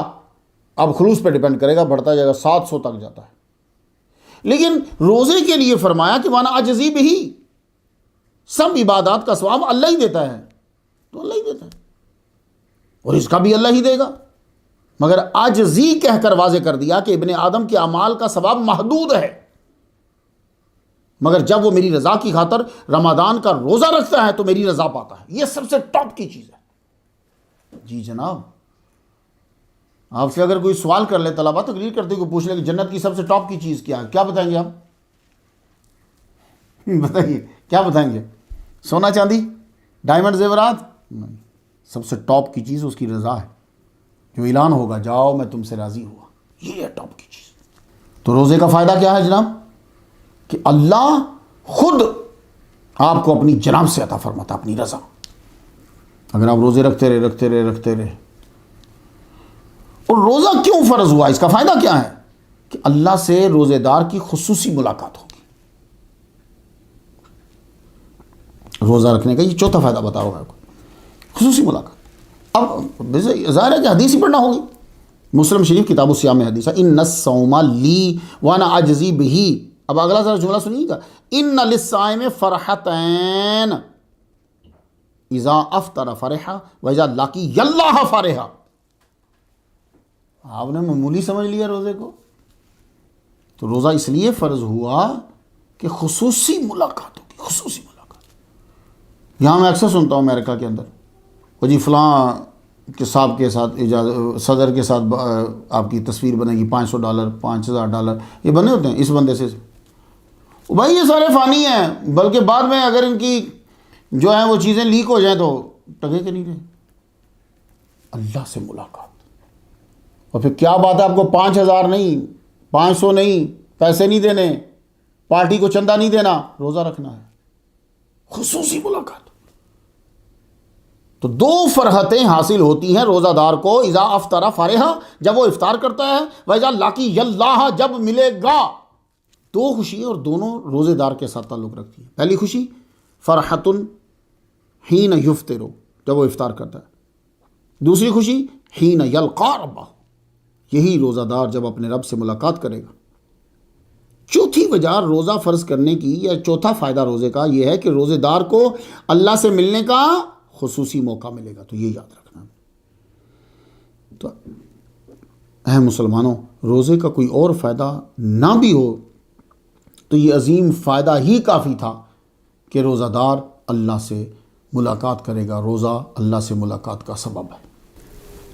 اب خلوص پہ ڈیپینڈ کرے گا، بڑھتا جائے گا 700 تک جاتا ہے۔ لیکن روزے کے لیے فرمایا کہ وانا اجزی بہ، سب عبادات کا ثواب اللہ ہی دیتا ہے، تو اللہ ہی دیتا ہے، اور اس کا بھی اللہ ہی دے گا۔ مگر عاجزی کہہ کر واضح کر دیا کہ ابن آدم کے اعمال کا ثواب محدود ہے، مگر جب وہ میری رضا کی خاطر رمضان کا روزہ رکھتا ہے تو میری رضا پاتا ہے۔ یہ سب سے ٹاپ کی چیز ہے۔ جی جناب، آپ سے اگر کوئی سوال کر لے، طلبہ تقریر کرتے کو پوچھ لے کہ جنت کی سب سے ٹاپ کی چیز کیا ہے، کیا بتائیں گے آپ؟ بتائیے کیا بتائیں گے؟ سونا چاندی، ڈائمنڈ زیورات؟ نہیں، سب سے ٹاپ کی چیز اس کی رضا ہے، جو اعلان ہوگا جاؤ میں تم سے راضی ہوا، یہ ہے ٹاپ کی چیز۔ تو روزے کا فائدہ کیا ہے جناب؟ کہ اللہ خود آپ کو اپنی جناب سے عطا فرماتا، اپنی رضا۔ اگر آپ روزے رکھتے رہے اور روزہ کیوں فرض ہوا، اس کا فائدہ کیا ہے؟ کہ اللہ سے روزے دار کی خصوصی ملاقات ہوگی۔ روزہ رکھنے کا یہ چوتھا فائدہ بتا رہا ہوں آپ کو، خصوصی ملاقات۔ اب ظاہر ہے کہ حدیث ہی پڑھنا ہوگی۔ مسلم شریف کتاب الصیام میں حدیث ہے، ان الصوم لی وانا اجزی بہ۔ اب اگلا ذرا جملہ سنیے گا، ان للصائم فرحتین اذا افطر فرحا واذا لقی اللہ فرحا۔ آپ نے معمولی سمجھ لیا روزے کو؟ تو روزہ اس لیے فرض ہوا کہ خصوصی ملاقات ہوگی، خصوصی ملاقات۔ یہاں میں اکثر سنتا ہوں امریکہ کے اندر، وہ جی فلاں کے صاحب کے ساتھ صدر کے ساتھ آپ کی تصویر بنے گی، $500 $5000 یہ بنے ہوتے ہیں اس بندے سے۔ بھائی یہ سارے فانی ہیں، بلکہ بعد میں اگر ان کی جو ہیں وہ چیزیں لیک ہو جائیں تو ٹگے کے نہیں رہے۔ اللہ سے ملاقات، اور پھر کیا بات ہے آپ کو 5000 نہیں، 500 نہیں، پیسے نہیں دینے، پارٹی کو چندہ نہیں دینا، روزہ رکھنا ہے، خصوصی ملاقات۔ تو دو فرحتیں حاصل ہوتی ہیں روزہ دار کو، اذا افطر فرحا جب وہ افطار کرتا ہے، واذا لقی اللہ جب ملے گا۔ دو خوشی اور دونوں روزے دار کے ساتھ تعلق رکھتی ہیں۔ پہلی خوشی فرحت حین یفطر، جب وہ افطار کرتا ہے۔ دوسری خوشی حین یلقا ربہ، یہی روزہ دار جب اپنے رب سے ملاقات کرے گا۔ چوتھی وجہ روزہ فرض کرنے کی، یا چوتھا فائدہ روزے کا یہ ہے کہ روزے دار کو اللہ سے ملنے کا خصوصی موقع ملے گا۔ تو یہ یاد رکھنا۔ تو اہم مسلمانوں، روزے کا کوئی اور فائدہ نہ بھی ہو تو یہ عظیم فائدہ ہی کافی تھا کہ روزہ دار اللہ سے ملاقات کرے گا۔ روزہ اللہ سے ملاقات کا سبب ہے۔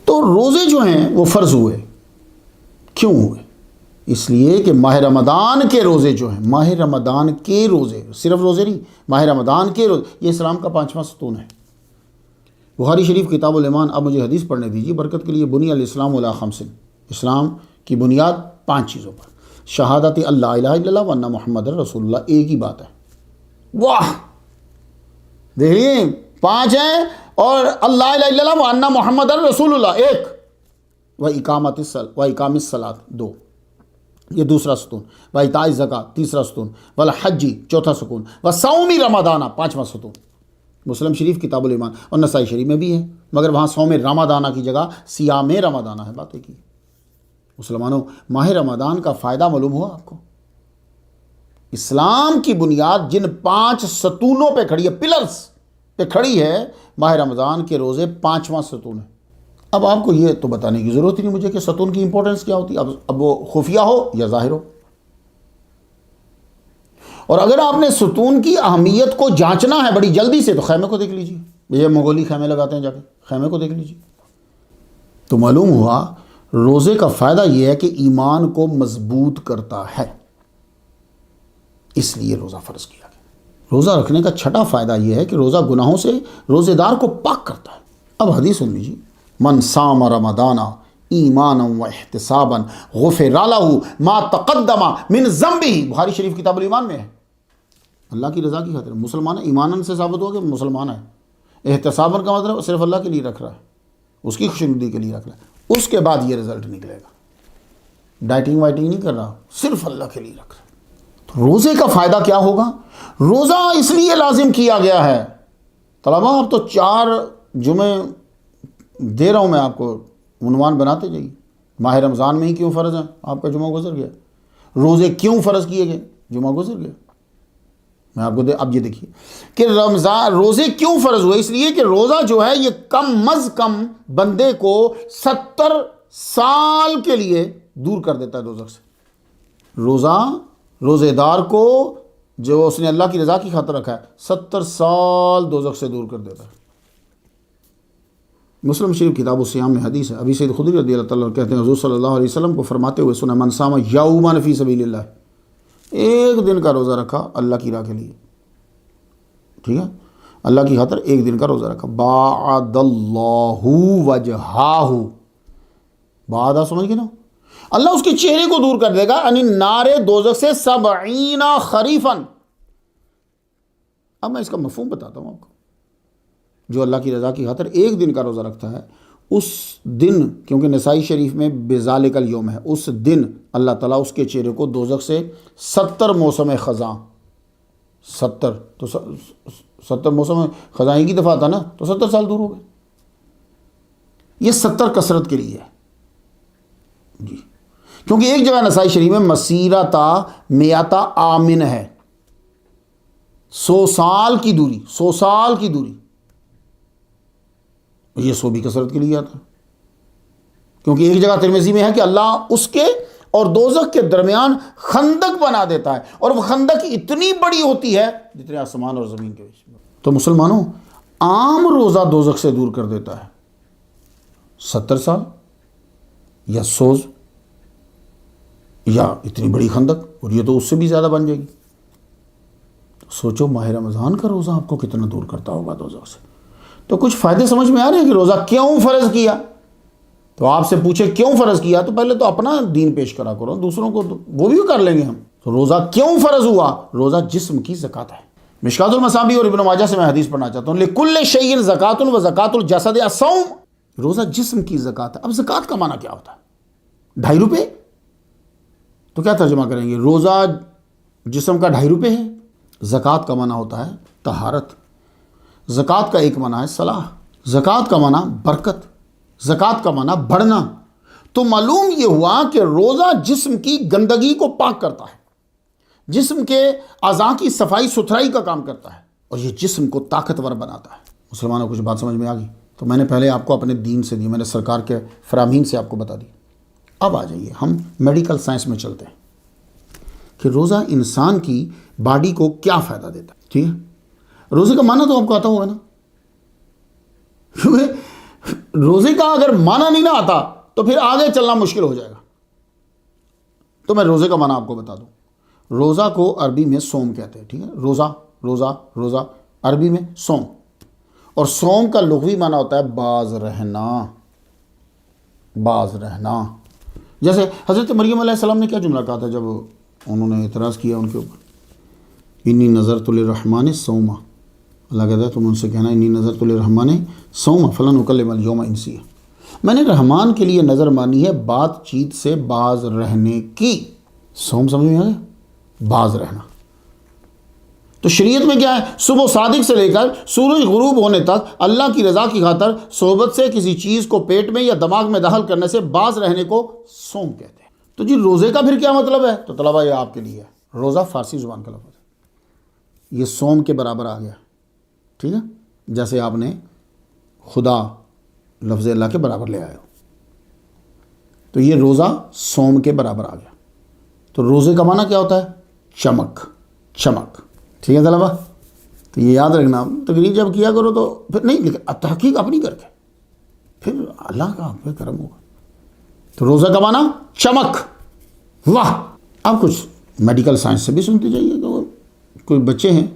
تو روزے جو ہیں وہ فرض ہوئے، کیوں ہوئے؟ اس لیے کہ ماہ رمضان کے روزے جو ہیں، ماہ رمضان کے روزے، صرف روزے نہیں، ماہ رمضان کے روزے، یہ اسلام کا 5واں ستون ہے۔ بخاری شریف کتاب الایمان۔ اب مجھے حدیث پڑھنے دیجیے برکت کے لیے۔ بنی الاسلام علی خمس، اسلام کی بنیاد 5 چیزوں پر، شہادت اللہ الہ الا اللہ وان محمد رسول اللہ، ایک ہی بات ہے۔ واہ، دیکھیے 5 ہیں اور اللہ الہ الا اللہ وان محمد رسول اللہ ایک، واقام الصلاۃ 2، یہ دوسرا ستون، وایتاء الزکوٰۃ تیسرا ستون، والحج چوتھا ستون، وصوم رمضان 5واں ستون۔ مسلم شریف کتاب الایمان، اور نسائی شریف میں بھی ہے، مگر وہاں صوم رمضان کی جگہ صیام رمضان ہے، بات ایک ہی۔ مسلمانوں، ماہ رمضان کا فائدہ معلوم ہوا آپ کو؟ اسلام کی بنیاد جن 5 ستونوں پہ کھڑی ہے، پلرز پہ کھڑی ہے، ماہ رمضان کے روزے 5واں ستون ہے۔ اب آپ کو یہ تو بتانے کی ضرورت ہی نہیں مجھے کہ ستون کی امپورٹنس کیا ہوتی ہے، اب وہ خفیہ ہو یا ظاہر ہو۔ اور اگر آپ نے ستون کی اہمیت کو جانچنا ہے بڑی جلدی سے تو خیمے کو دیکھ لیجیے، یہ مغولی خیمے لگاتے ہیں، جا کے خیمے کو دیکھ لیجیے۔ تو معلوم ہوا روزے کا فائدہ یہ ہے کہ ایمان کو مضبوط کرتا ہے، اس لیے روزہ فرض کیا گیا۔ روزہ رکھنے کا چھٹا فائدہ یہ ہے کہ روزہ گناہوں سے روزے دار کو پاک کرتا ہے۔ اب حدیث سن لیجیے، من صام رمضان ایمانا و احتسابا غفر لہ ما تقدم من ذنبہ، بخاری شریف کتاب الایمان میں ہے۔ اللہ کی رضا کی خاطر مسلمان ہے، ایماناً سے ثابت ہوا کہ مسلمان ہے، احتساباً کا مطلب صرف اللہ کے لیے رکھ رہا ہے، اس کی خوشنودی کے لیے رکھ رہا ہے، اس کے بعد یہ رزلٹ نکلے گا۔ ڈائٹنگ وائٹنگ نہیں کر رہا، صرف اللہ کے لیے رکھ رہا ہے۔ تو روزے کا فائدہ کیا ہوگا؟ روزہ اس لیے لازم کیا گیا ہے، طلباء اب تو 4 جمعے دے رہا ہوں میں آپ کو، عنوان بناتے جائیے۔ ماہ رمضان میں ہی کیوں فرض ہیں، آپ کا جمعہ گزر گیا۔ روزے کیوں فرض کیے گئے، جمعہ گزر گیا۔ میں آپ کو اب یہ دیکھیے کہ رمضان روزے کیوں فرض ہوئے، اس لیے کہ روزہ جو ہے یہ کم از کم بندے کو 70 سال کے لیے دور کر دیتا ہے دوزخ سے. روزے دار کو جو اس نے اللہ کی رضا کی خاطر رکھا ہے 70 سال دوزخ سے دور کر دیتا ہے. مسلم شریف کتاب الصیام میں حدیث ہے. ابی سعید خدری رضی اللہ تعالیٰ عنہ کہتے ہیں حضور صلی اللہ علیہ وسلم کو فرماتے ہوئے سنا من صام یوما فی سبیل اللہ, ایک دن کا روزہ رکھا اللہ کی راہ کے لیے, ٹھیک ہے, اللہ کی خاطر ایک دن کا روزہ رکھا, باعد اللہ وجہہ, باعدہ سمجھ گئے نا, اللہ اس کے چہرے کو دور کر دے گا یعنی نار دوزخ سے 70 خریفاً. اب میں اس کا مفہوم بتاتا ہوں آپ کو. جو اللہ کی رضا کی خاطر ایک دن کا روزہ رکھتا ہے اس دن, کیونکہ نسائی شریف میں بذالک الیوم ہے, اس دن اللہ تعالیٰ اس کے چہرے کو دوزخ سے 70 موسم خزاں, 70 تو 70 موسم خزاں ایک ہی دفعہ تھا نا, تو 70 سال دور ہو گئے. یہ 70 کثرت کے لیے ہے جی, کیونکہ ایک جگہ نسائی شریف میں مسیرتا میاتا آمن ہے, 100 سال کی دوری, 100 سال کی دوری. یہ 100 بھی کثرت کے لیے آتا ہے, کیونکہ ایک جگہ ترمذی میں ہے کہ اللہ اس کے اور دوزخ کے درمیان خندق بنا دیتا ہے, اور وہ خندق اتنی بڑی ہوتی ہے جتنے آسمان اور زمین کے بیچ میں. تو مسلمانوں, عام روزہ دوزخ سے دور کر دیتا ہے 70 سال یا 100 یا اتنی بڑی خندق, اور یہ تو اس سے بھی زیادہ بن جائے گی. سوچو ماہ رمضان کا روزہ آپ کو کتنا دور کرتا ہوگا دوزخ سے. تو کچھ فائدے سمجھ میں آ رہے ہیں کہ روزہ کیوں فرض کیا. تو آپ سے پوچھے کیوں فرض کیا, تو پہلے تو اپنا دین پیش کرا کرو, دوسروں کو وہ بھی کر لیں گے ہم. تو روزہ کیوں فرض ہوا؟ روزہ جسم کی زکوٰۃ ہے. مشکات المصابیح اور ابن ماجہ سے میں حدیث پڑھنا چاہتا ہوں, لکل شیء زکوٰۃ و زکوٰۃ الجسد الصوم. روزہ جسم کی زکوٰۃ ہے. اب زکوٰۃ کا معنی کیا ہوتا ہے؟ 2.5 روپے. تو کیا ترجمہ کریں گے؟ روزہ جسم کا 2.5 روپے ہے. زکوٰۃ کا معنی ہوتا ہے طہارت. زکوٰۃ کا ایک معنی ہے صلاح, زکوٰۃ کا معنی برکت, زکوٰۃ کا معنی بڑھنا. تو معلوم یہ ہوا کہ روزہ جسم کی گندگی کو پاک کرتا ہے, جسم کے اعضاء کی صفائی ستھرائی کا کام کرتا ہے, اور یہ جسم کو طاقتور بناتا ہے. مسلمانوں کچھ بات سمجھ میں آ گئی؟ تو میں نے پہلے آپ کو اپنے دین سے دی, میں نے سرکار کے فرامین سے آپ کو بتا دی. اب آ جائیے ہم میڈیکل سائنس میں چلتے ہیں کہ روزہ انسان کی باڈی کو کیا فائدہ دیتا ہے. ٹھیک ہے, روزے کا معنی تو آپ کو آتا ہوگا نا, کیونکہ روزے کا اگر معنی نہیں نہ آتا تو پھر آگے چلنا مشکل ہو جائے گا. تو میں روزے کا معنی آپ کو بتا دوں. روزہ کو عربی میں صوم کہتے ہیں. ٹھیک ہے, روزہ روزہ روزہ عربی میں صوم, اور صوم کا لغوی معنی ہوتا ہے باز رہنا, باز رہنا. جیسے حضرت مریم علیہ السلام نے کیا جملہ کہا تھا جب انہوں نے اعتراض کیا ان کے اوپر؟ انی نظرت للرحمن صوما. اللہ کہتا ہے تم ان سے کہنا انی نظرت للرحمن صوما فلن اکلم اليوم انسیا. میں نے رحمان کے لیے نظر مانی ہے بات چیت سے باز رہنے کی. صوم سمجھ میں آ گیا, باز رہنا. تو شریعت میں کیا ہے؟ صبح صادق سے لے کر سورج غروب ہونے تک اللہ کی رضا کی خاطر صحبت سے کسی چیز کو پیٹ میں یا دماغ میں داخل کرنے سے باز رہنے کو صوم کہتے ہیں. تو جی روزے کا پھر کیا مطلب ہے؟ تو طلبہ یہ آپ کے لیے ہے. روزہ فارسی زبان کا لفظ ہے, یہ صوم کے برابر آ گیا. ٹھیک ہے, جیسے آپ نے خدا لفظ اللہ کے برابر لے آئے ہو, تو یہ روزہ صوم کے برابر آ گیا. تو روزے کا معنی کیا ہوتا ہے؟ چمک, چمک. ٹھیک ہے طلبہ, تو یہ یاد رکھنا. تقریر جب کیا کرو تو پھر نہیں, لیکن تحقیق اپنی کر کے پھر اللہ کا آپ پہ کرم ہوگا. تو روزہ کا معنی چمک. واہ. اب کچھ میڈیکل سائنس سے بھی سنتے جائیے. تو کوئی بچے ہیں,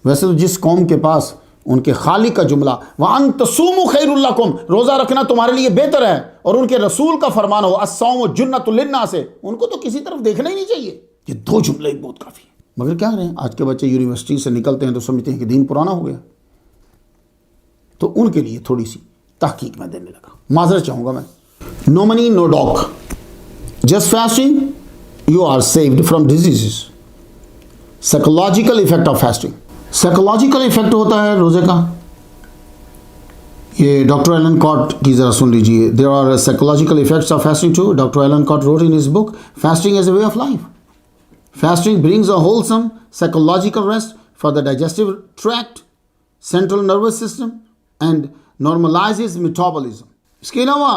ویسے تو جس قوم کے پاس ان کے خالق کا جملہ وَأَن تَصُومُوا خَيْرٌ لَكُمْ, روزہ رکھنا تمہارے لیے بہتر ہے, اور ان کے رسول کا فرمان ہو الصوم جنۃ للناس, ان کو تو کسی طرف دیکھنا ہی نہیں چاہیے. یہ 2 جملے بہت کافی ہیں. مگر کیا کریں, آج کے بچے یونیورسٹی سے نکلتے ہیں تو سمجھتے ہیں کہ دین پرانا ہو گیا. تو ان کے لیے تھوڑی سی تحقیق میں دینے لگا. معذرت چاہوں گا میں. No money no dog, just fasting you are saved from diseases. Psychological effect of fasting. Psychological effect ہوتا ہے روزے کا. یہ ڈاکٹر ایلن کاٹ کی ذرا سن لیجیے. There are psychological effects of fasting too. Doctor Allan Cott wrote in his book Fasting as a Way of Life. Fasting brings a wholesome psychological rest for the digestive tract, central nervous system, and normalizes metabolism. اس کے علاوہ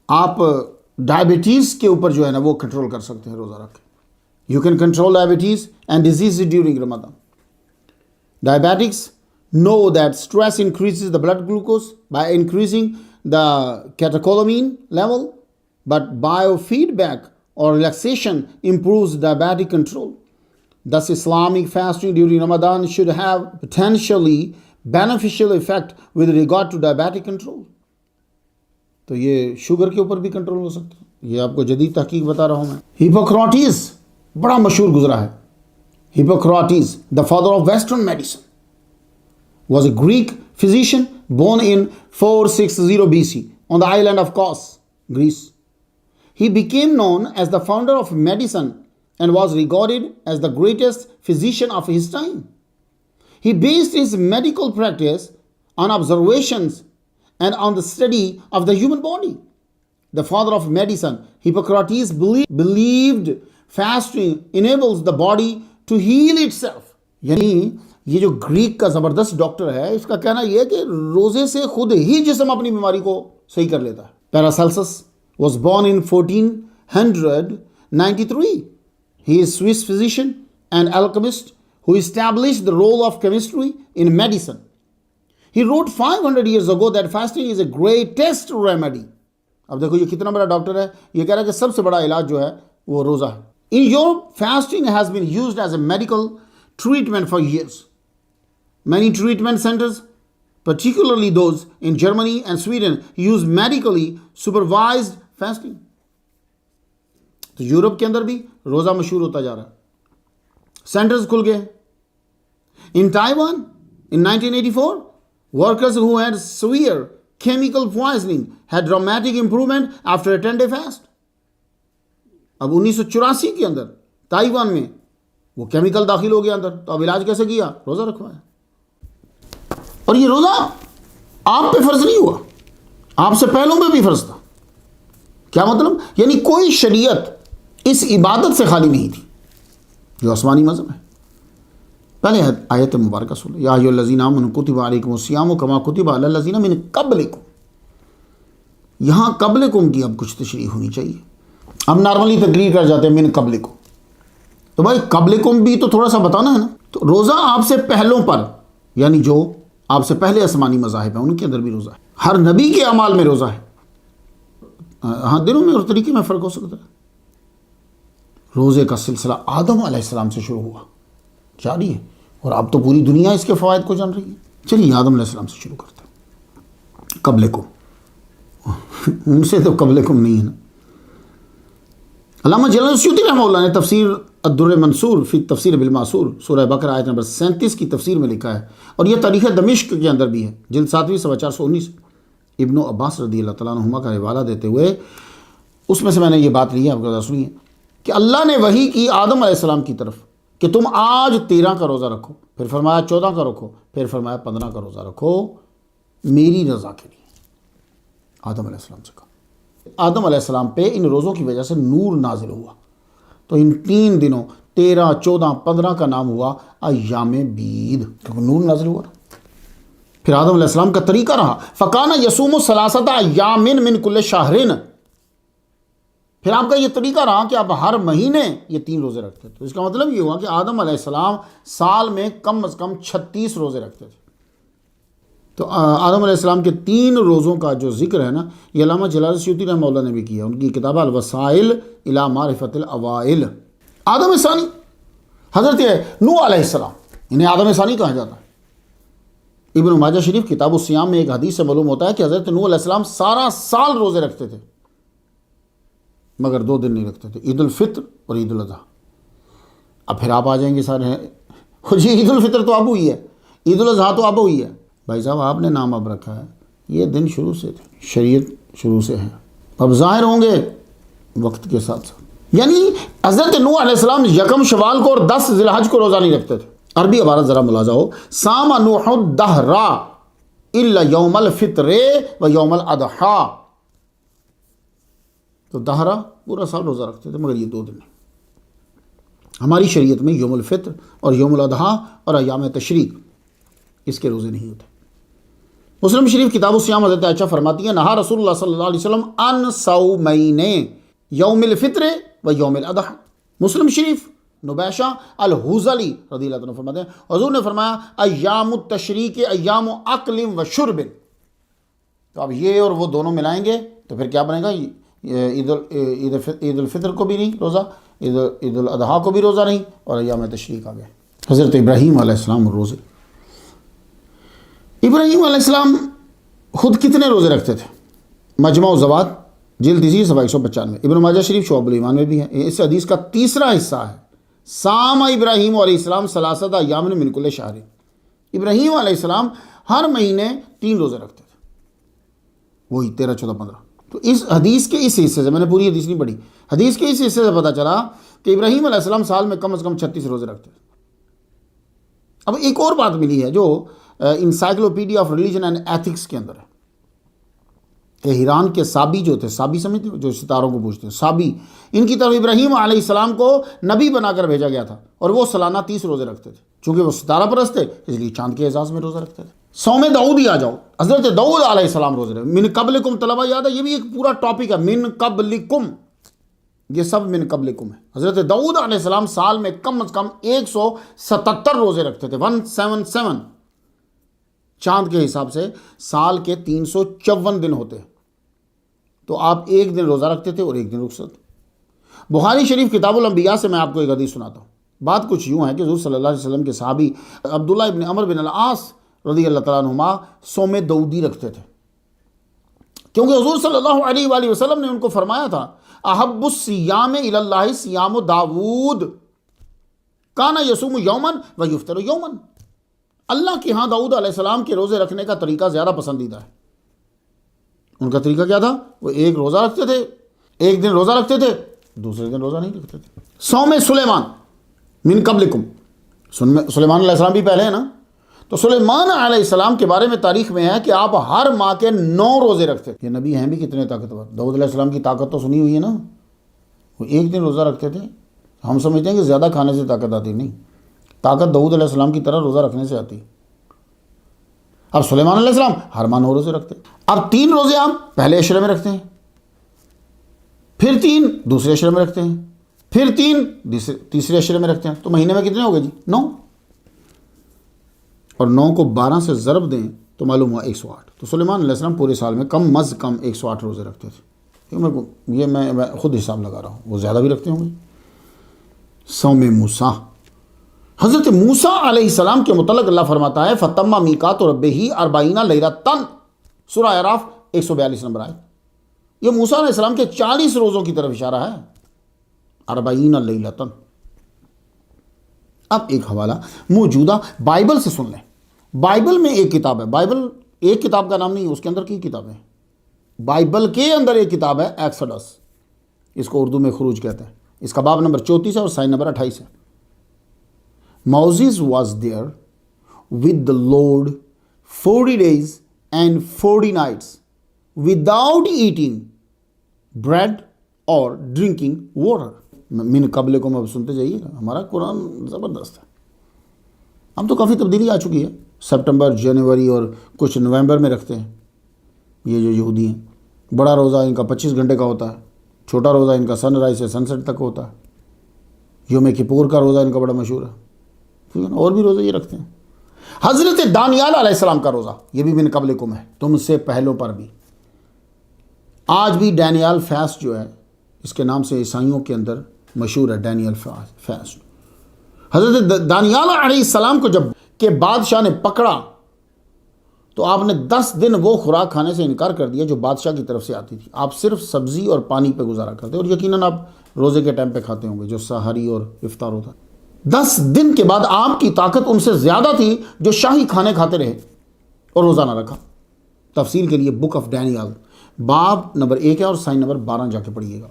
آپ diabetes کے اوپر جو ہے نا وہ control کر سکتے ہیں روزہ رکھ کے. You can control diabetes and disease during Ramzan. Diabetics know that stress increases the blood glucose by increasing the catecholamine level, but biofeedback or relaxation improves diabetic control. Thus, Islamic fasting during Ramadan should have potentially beneficial effect with regard to diabetic control. تو یہ sugar کے اوپر بھی control ہو سکتا ہے. یہ آپ کو جدید تحقیق بتا رہا ہوں میں. ہپوکریٹس بڑا مشہور گزرا ہے. Hippocrates the father of Western medicine was a Greek physician born in 460 BC on the island of Kos, Greece. He became known as the founder of medicine and was regarded as the greatest physician of his time. He based his medical practice on observations and on the study of the human body. The father of medicine, Hippocrates, believed fasting enables the body to heal itself. یعنی یہ جو Greek کا زبردست doctor ہے اس کا کہنا یہ ہے کہ روزے سے خود ہی جسم اپنی بیماری کو صحیح کر لیتا ہے. پیراسیلسس was born in 1493. He is Swiss physician and alchemist who established the role of chemistry in medicine. He wrote 500 years ago that fasting is a greatest remedy. اب دیکھو یہ کتنا بڑا ڈاکٹر ہے. یہ کہہ رہا ہے کہ سب سے بڑا علاج جو ہے وہ روزہ ہے. In Europe, fasting has been used as a medical treatment for years. Many treatment centers, particularly those in Germany and Sweden, use medically supervised fasting. تو یورپ کے اندر بھی روزہ مشہور ہوتا جا رہا ہے. سینٹرز کھل گئے. In Taiwan, in 1984, workers who had severe chemical poisoning had dramatic improvement after a 10-day fast. اب 1984 کے اندر تائیوان میں وہ کیمیکل داخل ہو گیا اندر, تو اب علاج کیسے کیا؟ روزہ رکھوایا. اور یہ روزہ آپ پہ فرض نہیں ہوا, آپ سے پہلوں پہ بھی فرض تھا. کیا مطلب؟ یعنی کوئی شریعت اس عبادت سے خالی نہیں تھی جو آسمانی مذہب ہے. پہلے آیت مبارکہ سن. یا ایھا الذین آمنوا کتب علیکم الصیام کما کتب علی الذین من قبلکم. یہاں قبلکم کی اب کچھ تشریح ہونی چاہیے. ہم نارملی تقریر کر جاتے ہیں من قبلکم, تو بھائی قبلکم بھی تو تھوڑا سا بتانا ہے نا. تو روزہ آپ سے پہلوں پر, یعنی جو آپ سے پہلے آسمانی مذاہب ہیں ان کے اندر بھی روزہ ہے. ہر نبی کے اعمال میں روزہ ہے. ہاں دنوں میں اور طریقے میں فرق ہو سکتا ہے. روزے کا سلسلہ آدم علیہ السلام سے شروع ہوا, جاری ہے, اور اب تو پوری دنیا اس کے فوائد کو جان رہی ہے. چلیے آدم علیہ السلام سے شروع کرتے ہیں. قبلکم, ان سے تو قبلکم نہیں ہے نا. علامہ جلال سیوطی رحمہ اللہ نے تفسیر الدر منصور فی تفسیر بالمعصور سورہ بقرہ آیت نمبر 37 کی تفسیر میں لکھا ہے, اور یہ تاریخ دمشق کے اندر بھی ہے, جلد 7 صفحہ 419. ابن عباس رضی اللہ تعالیٰ عنہما کا حوالہ دیتے ہوئے اس میں سے میں نے یہ بات لی ہے, آپ کو سنیے کہ اللہ نے وحی کی آدم علیہ السلام کی طرف کہ تم آج 13 کا روزہ رکھو, پھر فرمایا 14 کا رکھو, پھر فرمایا 15 کا روزہ رکھو میری رضا کے لیے. آدم علیہ السلام سے کہا. آدم علیہ السلام پہ ان روزوں کی وجہ سے نور نازل ہوا, تو ان 3 دنوں 13, 14, 15 کا نام ہوا ایام بید, کیونکہ نور نازل ہوا. پھر آدم علیہ السلام کا طریقہ رہا فَكَانَ يَصُومُ ثَلَاثَةَ أَيَّامٍ مِّن كُلِّ شَهْرٍ. پھر آپ کا یہ طریقہ رہا کہ آپ ہر مہینے یہ 3 روزے رکھتے تھے. تو اس کا مطلب یہ ہوا کہ آدم علیہ السلام سال میں کم از کم 36 روزے رکھتے تھے. تو آدم علیہ السلام کے 3 روزوں کا جو ذکر ہے نا, یہ علامہ جلال سیوطی رحمہ اللہ نے بھی کیا. ان کی کتاب الوسائل الی معرفت الاوائل. آدم ثانی حضرت نوح علیہ السلام, انہیں آدم ثانی کہا جاتا ہے. ابن ماجہ شریف کتاب الصیام میں ایک حدیث سے معلوم ہوتا ہے کہ حضرت نوح علیہ السلام سارا سال روزے رکھتے تھے, مگر 2 دن نہیں رکھتے تھے, عید الفطر اور عید الاضحیٰ. اب پھر آپ آ جائیں گے سارے, جی عید الفطر تو اب ہوئی ہے, عید الاضحیٰ تو اب ہوئی ہے. بھائی صاحب آپ نے نام اب رکھا ہے, یہ دن شروع سے تھے, شریعت شروع سے ہے, اب ظاہر ہوں گے وقت کے ساتھ ساتھ. یعنی حضرت نوح علیہ السلام 1 شوال کو اور 10 ذی الحج کو روزہ نہیں رکھتے تھے. عربی عبارت ذرا ملاحظہ ہو, سام نوح الدہر الا یوم الفطر و یوم الاضحیٰ. تو دہرا پورا سال روزہ رکھتے تھے, مگر یہ 2 دن. ہماری شریعت میں یوم الفطر اور یوم الاضحیٰ اور ایام تشریق اس کے روزے نہیں ہوتے. مسلم شریف کتاب الصیام حضرت عائشہ فرماتی ہیں نہا رسول اللہ صلی اللہ علیہ وسلم ان صومین یوم الفطر و یوم الاضحیٰ. مسلم شریف نبیشہ الحوزلی رضی اللہ عنہ فرماتے ہیں حضور نے فرمایا ایام التشریق ایام اکل و شرب. تو اب یہ اور وہ دونوں ملائیں گے تو پھر کیا بنے گا؟ عید الفطر کو بھی نہیں روزہ، عید الاضحیٰ کو بھی روزہ نہیں، اور ایام تشریق آ گئے. حضرت ابراہیم علیہ السلام اور روزے. ابراہیم علیہ السلام خود کتنے روزے رکھتے تھے؟ مجمع الزوات جلد 3 صفحہ 195. ابن ماجہ شریف شعب الایمان میں بھی ہے. اس حدیث کا تیسرا حصہ ہے صام ابراہیم علیہ السلام ثلاثۃ ایام من کل شہر. ابراہیم علیہ السلام ہر مہینے 3 روزے رکھتے تھے، وہی 13 14 15. تو اس حدیث کے اس حصے سے، میں نے پوری حدیث نہیں پڑھی، حدیث کے اس حصے سے پتہ چلا کہ ابراہیم علیہ السلام سال میں کم از کم 36 روزے رکھتے تھے. اب ایک اور بات ملی ہے جو Encyclopedia of Religion and Ethics کے اندر ہے کہ ایران کے صابی جو تھے، صابی سمجھتے ہو جو ستاروں کو پوجتے ہیں، صابی، ان کی طرف ابراہیم علیہ السلام کو نبی بنا کر بھیجا گیا تھا اور وہ سالانہ 30 روزے رکھتے تھے. چونکہ وہ ستارہ پرست تھے اس لیے چاند کے اعزاز میں روزہ رکھتے تھے. صوم داؤد ہی آ جاؤ، حضرت داؤد علیہ السلام روزے رکھتے. من قبلکم طلبہ یاد ہے، یہ بھی ایک پورا ٹاپک ہے. من قبلکم، یہ سب من قبلکم ہے. حضرت داؤد علیہ السلام سال میں کم از کم 177 روزے رکھتے تھے. 177 چاند کے حساب سے سال کے 354 دن ہوتے ہیں. تو آپ ایک دن روزہ رکھتے تھے اور ایک دن رخصت. بخاری شریف کتاب الانبیاء سے میں آپ کو ایک حدیث سناتا ہوں. بات کچھ یوں ہے کہ حضور صلی اللہ علیہ وسلم کے صحابی عبداللہ ابن عمر بن العاص رضی اللہ تعالیٰ عنہما صوم داؤدی رکھتے تھے، کیونکہ حضور صلی اللہ علیہ وآلہ وسلم نے ان کو فرمایا تھا احب الصیام الی اللہ صیام داؤد کان یصوم یوما و یفطر یوما. اللہ کے ہاں داؤد علیہ السلام کے روزے رکھنے کا طریقہ زیادہ پسندیدہ ہے. ان کا طریقہ کیا تھا؟ وہ ایک روزہ رکھتے تھے، ایک دن روزہ رکھتے تھے، دوسرے دن روزہ نہیں رکھتے تھے. صوم سلیمان من قبلکم، سلیمان علیہ السلام بھی پہلے ہے نا. تو سلیمان علیہ السلام کے بارے میں تاریخ میں ہے کہ آپ ہر ماہ کے 9 روزے رکھتے تھے. یہ نبی ہیں بھی کتنے طاقتور. داؤد علیہ السلام کی طاقت تو سنی ہوئی ہے نا، وہ ایک دن روزہ رکھتے تھے. ہم سمجھتے ہیں کہ زیادہ کھانے سے طاقت آتی، نہیں، طاقت داؤد علیہ السلام کی طرح روزہ رکھنے سے آتی. اب سلیمان علیہ السلام ہر ماہ 9 روزے رکھتے. اب 3 روزے ہم پہلے عشرے میں رکھتے ہیں، پھر 3 دوسرے عشرے میں رکھتے ہیں، پھر 3 تیسرے عشرے میں رکھتے ہیں. تو مہینے میں کتنے ہو گئے جی؟ 9. اور 9 کو 12 سے ضرب دیں تو معلوم ہوا 108. تو سلیمان علیہ السلام پورے سال میں کم از کم 108 روزے رکھتے تھے. یہ میں خود حساب لگا رہا ہوں، وہ زیادہ بھی رکھتے ہوں گے. صوم موسیٰ، حضرت موسیٰ علیہ السلام کے متعلق اللہ فرماتا ہے فَتَمَّ مِیقَاتُ رَبِّهِ 40 لیلۃ، سورہ اعراف 142 نمبر آیت. یہ موسیٰ علیہ السلام کے 40 روزوں کی طرف اشارہ ہے. 40 لیلۃ. اب ایک حوالہ موجودہ بائبل سے سن لیں. بائبل میں ایک کتاب ہے، بائبل ایک کتاب کا نام نہیں ہے، اس کے اندر کی کتابیں. بائبل کے اندر ایک کتاب ہے ایکسوڈس، اس کو اردو میں خروج کہتے ہیں. اس کا باب نمبر 34 ہے اور سائن نمبر 28 ہے. Moses was there with the Lord 40 days and 40 nights without eating bread or drinking water. من قبل کو اب سنتے جائیے گا، ہمارا قرآن زبردست ہے. ہم تو کافی تبدیلی آ چکی ہے. سپٹمبر، جنوری اور کچھ نومبر میں رکھتے ہیں یہ جو یہودی ہیں. بڑا روزہ ان کا 25 گھنٹے کا ہوتا ہے، چھوٹا روزہ ان کا سن رائز سے سن سیٹ تک ہوتا ہے. یوم کپور کا روزہ ان کا بڑا مشہور ہے. اور بھی روزے یہ رکھتے ہیں. حضرت دانیال علیہ السلام کا روزہ یہ بھی من قبلکم ہے، تم سے پہلوں پر بھی. آج بھی ڈینیال فاسٹ جو ہے اس کے نام سے عیسائیوں کے اندر مشہور ہے، ڈینیال فاسٹ. حضرت دانیال علیہ السلام کو جب کہ بادشاہ نے پکڑا تو آپ نے 10 دن وہ خوراک کھانے سے انکار کر دیا جو بادشاہ کی طرف سے آتی تھی. آپ صرف سبزی اور پانی پہ گزارا کرتے، اور یقیناً آپ روزے کے ٹائم پہ کھاتے ہوں گے جو سحری اور افطار ہوتا. 10 دن کے بعد آپ کی طاقت ان سے زیادہ تھی جو شاہی کھانے کھاتے رہے اور روزہ نہ رکھا. تفصیل کے لیے بک آف ڈینیال باب نمبر 1 ہے اور سائن نمبر 12 جا کے پڑھیے گا.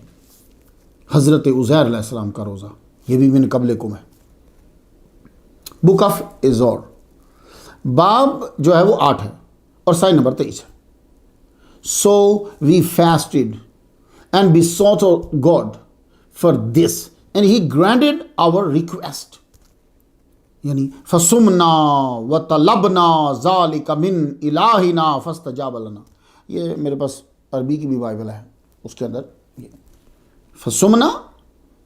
حضرت عزیر علیہ السلام کا روزہ یہ بھی من قبلکم ہے. بک آف ازور باب جو ہے وہ 8 ہے اور سائن نمبر 23 ہے. So we fasted and besought God for this and he granted our request. یعنی فصمنا وطلبنا ذالک من الہنا فاستجاب لنا، یہ میرے پاس عربی کی بھی بائبل ہے، اس کے اندر یہ فصمنا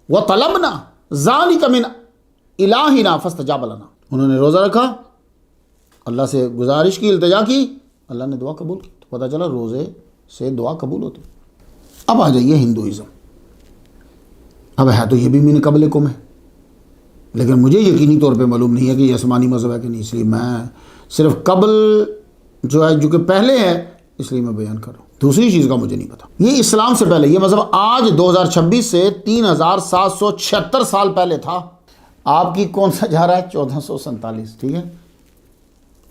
وطلبنا ذالک من الہنا فاستجاب لنا، انہوں نے روزہ رکھا، اللہ سے گزارش کی، التجا کی، اللہ نے دعا قبول کی، تو پتہ چلا روزے سے دعا قبول ہوتی۔ اب آ جائیے ہندوازم، اب ہے تو یہ بھی من قبلکم ہے، لیکن مجھے یقینی طور پہ معلوم نہیں ہے کہ یہ آسمانی مذہب ہے کہ نہیں، اس لیے میں صرف قبل جو ہے جو کہ پہلے ہے اس لیے میں بیان کر رہا ہوں، دوسری چیز کا مجھے نہیں پتا۔ یہ اسلام سے پہلے، یہ مذہب آج 2026 سے 3776 سال پہلے تھا۔ آپ کی کون سا جا رہا ہے؟ 1447، ٹھیک ہے،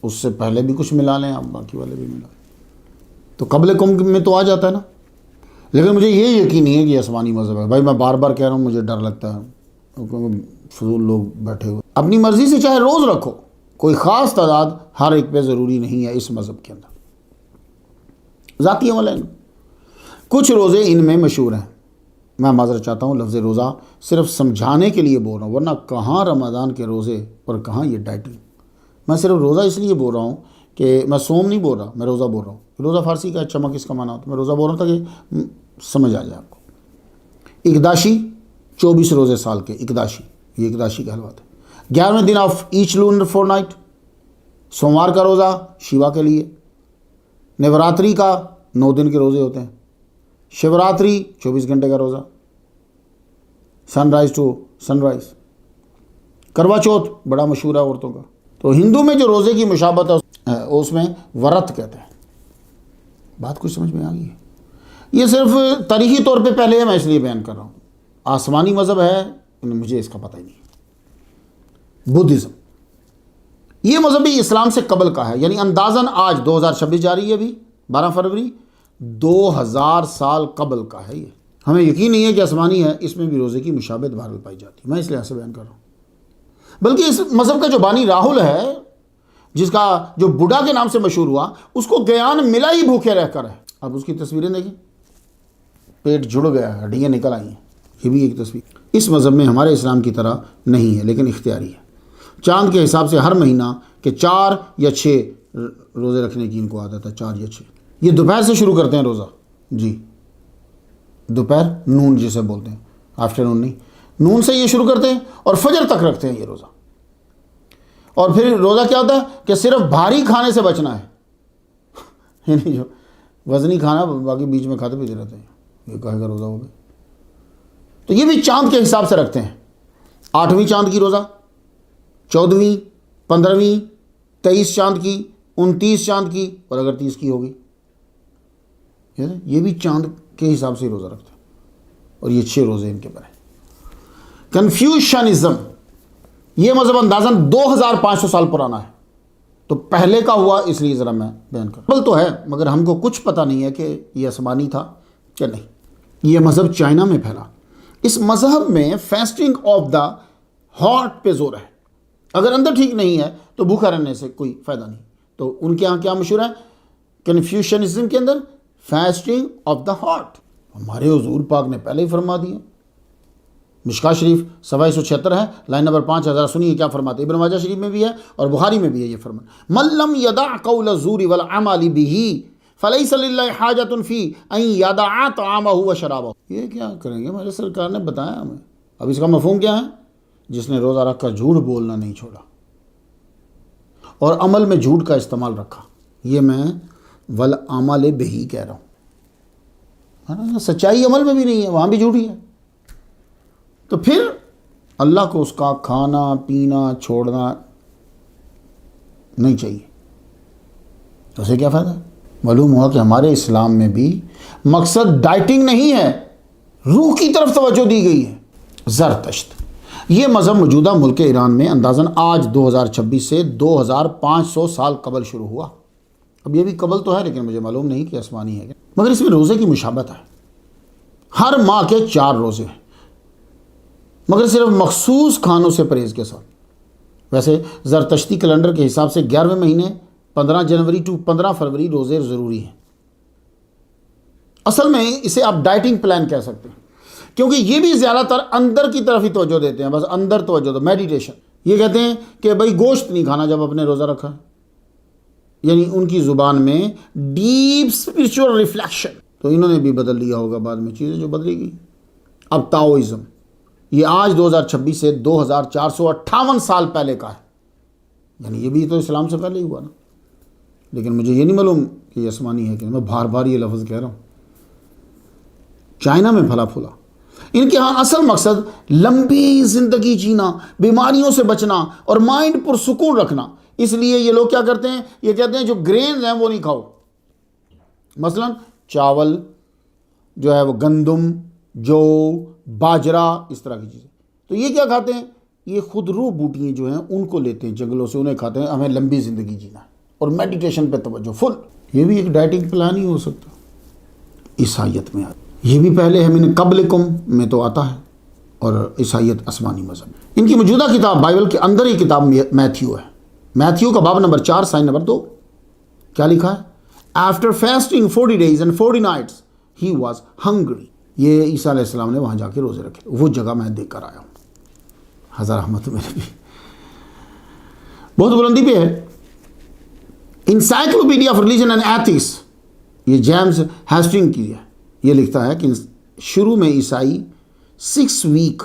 اس سے پہلے بھی کچھ ملا لیں آپ، باقی والے بھی ملا لیں، تو قبل کم میں تو آ جاتا ہے نا۔ لیکن مجھے یہ یقین نہیں ہے کہ یہ آسمانی مذہب ہے۔ بھائی میں بار بار کہہ رہا ہوں، مجھے ڈر لگتا ہے کیونکہ فضول لوگ بیٹھے ہوئے، اپنی مرضی سے چاہے روز رکھو، کوئی خاص تعداد ہر ایک پہ ضروری نہیں ہے اس مذہب کے اندر، ذاتی عمل ہے۔ کچھ روزے ان میں مشہور ہیں، میں معذرت چاہتا ہوں، لفظ روزہ صرف سمجھانے کے لیے بول رہا ہوں، ورنہ کہاں رمضان کے روزے اور کہاں یہ ڈائٹنگ۔ میں صرف روزہ اس لیے بول رہا ہوں کہ میں صوم نہیں بول رہا، میں روزہ بول رہا ہوں۔ روزہ فارسی کا چمک اس کا معنی ہوتا ہے، میں روزہ بول رہا تھا کہ سمجھ آ جائے آپ کو۔ اقداشی 24 روزے سال کے، اقداشی، یہ اقداشی کہلواتے ہیں۔ 11ویں دن آف ایچ لونر فور نائٹ، سوموار کا روزہ شیوا کے لیے۔ نوراتری کا 9 دن کے روزے ہوتے ہیں۔ شیوراتری 24 گھنٹے کا روزہ، سن رائز ٹو سن رائز۔ کروا چوتھ بڑا مشہور ہے عورتوں کا۔ تو ہندو میں جو روزے کی مشابہت ہے اس میں ورت کہتے ہیں۔ بات کچھ سمجھ میں آ گئی ہے؟ یہ صرف تاریخی طور پہ پہلے ہے، میں اس لیے بیان کر رہا ہوں۔ آسمانی مذہب ہے مجھے اس کا پتہ ہی نہیں۔ بدھزم، یہ مذہب بھی اسلام سے قبل کا ہے، یعنی اندازاً آج 2026 جاری ہے، ابھی 12 فروری، 2000 سال قبل کا ہے۔ یہ ہمیں یقین نہیں ہے کہ آسمانی ہے، اس میں بھی روزے کی مشابہت بہرحال پائی جاتی ہے، میں اس لحاظ سے بیان کر رہا ہوں۔ بلکہ اس مذہب کا جو بانی راہل ہے، جس کا جو بڈھا کے نام سے مشہور ہوا، اس کو گیان ملا ہی بھوکے رہ کر ہے۔ اب اس کی تصویریں دیکھیں، پیٹ جڑ گیا ہے، ہڈیاں نکل آئی ہیں، یہ بھی ایک تصویر۔ اس مذہب میں ہمارے اسلام کی طرح نہیں ہے، لیکن اختیاری ہے۔ چاند کے حساب سے ہر مہینہ کے 4 یا 6 روزے رکھنے کی ان کو عادت ہے، 4 یا 6۔ یہ دوپہر سے شروع کرتے ہیں روزہ، جی دوپہر، نون جسے بولتے ہیں، آفٹر نون نہیں، نون سے یہ شروع کرتے ہیں اور فجر تک رکھتے ہیں یہ روزہ۔ اور پھر روزہ کیا ہوتا ہے کہ صرف بھاری کھانے سے بچنا ہے، یعنی جو وزنی کھانا باقی بیچ میں کھاتے پیتے رہتے ہیں، یہ کہے گا روزہ ہو گیا۔ تو یہ بھی چاند کے حساب سے رکھتے ہیں، 8ویں چاند کی روزہ، 14ویں، 15ویں، 23 چاند کی، 29 چاند کی، اور اگر 30 کی ہوگی، یہ بھی چاند کے حساب سے روزہ رکھتے ہیں، اور یہ 6 روزے ان کے پر ہیں۔ کنفیوشنزم، یہ مذہب اندازاً 2500 سال پرانا ہے، تو پہلے کا ہوا، اس لیے ذرا میں بیان کر رہا ہوں۔ تو ہے مگر ہم کو کچھ پتہ نہیں ہے کہ یہ آسمانی تھا کہ نہیں۔ یہ مذہب چائنا میں پھیلا۔ اس مذہب میں فاسٹنگ آف دا ہارٹ پہ زور ہے، اگر اندر ٹھیک نہیں ہے تو بھوکا رہنے سے کوئی فائدہ نہیں۔ تو ان کے یہاں کیا مشہور ہے کنفیوشنزم کے اندر؟ Fasting of the heart. ہمارے حضور پاک نے پہلے ہی فرما دیا، مشکاہ شریف 176 ہے، لائن نمبر 5، ذرا سنیے کیا فرماتے ہیں۔ ابن ماجہ شریف میں بھی ہے اور بخاری میں بھی ہے یہ فرمان، من لم یدع قول الزور والعمل به فلیس للہ حاجۃ فی ان یدع طعامہ وشرابہ۔ یہ کیا کریں گے؟ ہمارے سرکار نے بتایا ہمیں۔ اب اس کا مفہوم کیا ہے؟ جس نے روزہ رکھ کر جھوٹ بولنا نہیں چھوڑا اور عمل میں جھوٹ کا استعمال رکھا، یہ میں والعمل بہ کہہ رہا ہوں، سچائی عمل میں بھی نہیں ہے، وہاں بھی جھوٹ ہی ہے۔ تو پھر اللہ کو اس کا کھانا پینا چھوڑنا نہیں چاہیے، تو اسے کیا فائدہ؟ معلوم ہوا کہ ہمارے اسلام میں بھی مقصد ڈائٹنگ نہیں ہے، روح کی طرف توجہ دی گئی ہے۔ زرتشت، یہ مذہب موجودہ ملک ایران میں اندازاً آج 2026 سے 2500 سال قبل شروع ہوا۔ اب یہ بھی قبل تو ہے، لیکن مجھے معلوم نہیں کہ آسمانی ہے، مگر اس میں روزے کی مشابہت ہے۔ ہر ماہ کے 4 روزے ہیں، مگر صرف مخصوص کھانوں سے پرہیز کے ساتھ۔ ویسے زرتشتی کیلنڈر کے حساب سے 11ویں مہینے 15 جنوری ٹو 15 فروری روزے ضروری ہیں۔ اصل میں اسے آپ ڈائٹنگ پلان کہہ سکتے ہیں، کیونکہ یہ بھی زیادہ تر اندر کی طرف ہی توجہ دیتے ہیں، بس اندر توجہ دو، میڈیٹیشن، یہ کہتے ہیں کہ بھائی گوشت نہیں کھانا جب اپنے روزہ رکھا ہے، یعنی ان کی زبان میں ڈیپ اسپرچول ریفلیکشن. تو انہوں نے بھی بدل لیا ہوگا بعد میں چیزیں جو بدلے گی. اب تاؤزم یہ آج 2026 سے 2458 سال پہلے کا ہے، یعنی یہ بھی تو اسلام سے پہلے ہی ہوا نا. لیکن مجھے یہ نہیں معلوم کہ یہ آسمانی ہے کہ میں بار بار یہ لفظ کہہ رہا ہوں. چائنا میں پھلا پھولا. ان کے ہاں اصل مقصد لمبی زندگی جینا، بیماریوں سے بچنا اور مائنڈ پرسکون رکھنا. اس لیے یہ لوگ کیا کرتے ہیں، یہ کہتے ہیں جو گرینز ہیں وہ نہیں کھاؤ. مثلا چاول جو ہے وہ گندم، جو باجرا، اس طرح کی چیزیں. تو یہ کیا کھاتے ہیں، یہ خودرو بوٹیاں جو ہیں ان کو لیتے ہیں جنگلوں سے، انہیں کھاتے ہیں. ہمیں لمبی زندگی جینا ہے اور میڈیٹیشن پہ توجہ فل. یہ بھی ایک ڈائٹنگ پلان ہی ہو سکتا. عیسائیت میں یہ بھی پہلے ہے، من قبلکم میں تو آتا ہے، اور عیسائیت آسمانی مذہب. ان کی موجودہ کتاب بائبل کے اندر ہی کتاب میتھیو ہے. میتھیو کا باب نمبر 4 سائن نمبر 2 کیا لکھا ہے، after fasting 40 days and 40 nights he was hungry. یہ عیسیٰ علیہ السلام نے وہاں جا کے روزے رکھے. وہ جگہ میں دیکھ کر آیا ہوں. ہزار رحمت میرے بھی بہت بلندی پہ ہے. Encyclopedia of Religion and Ethics, یہ جیمز ہیسٹنگ کی ہے. یہ لکھتا ہے کہ شروع میں عیسائی 6 week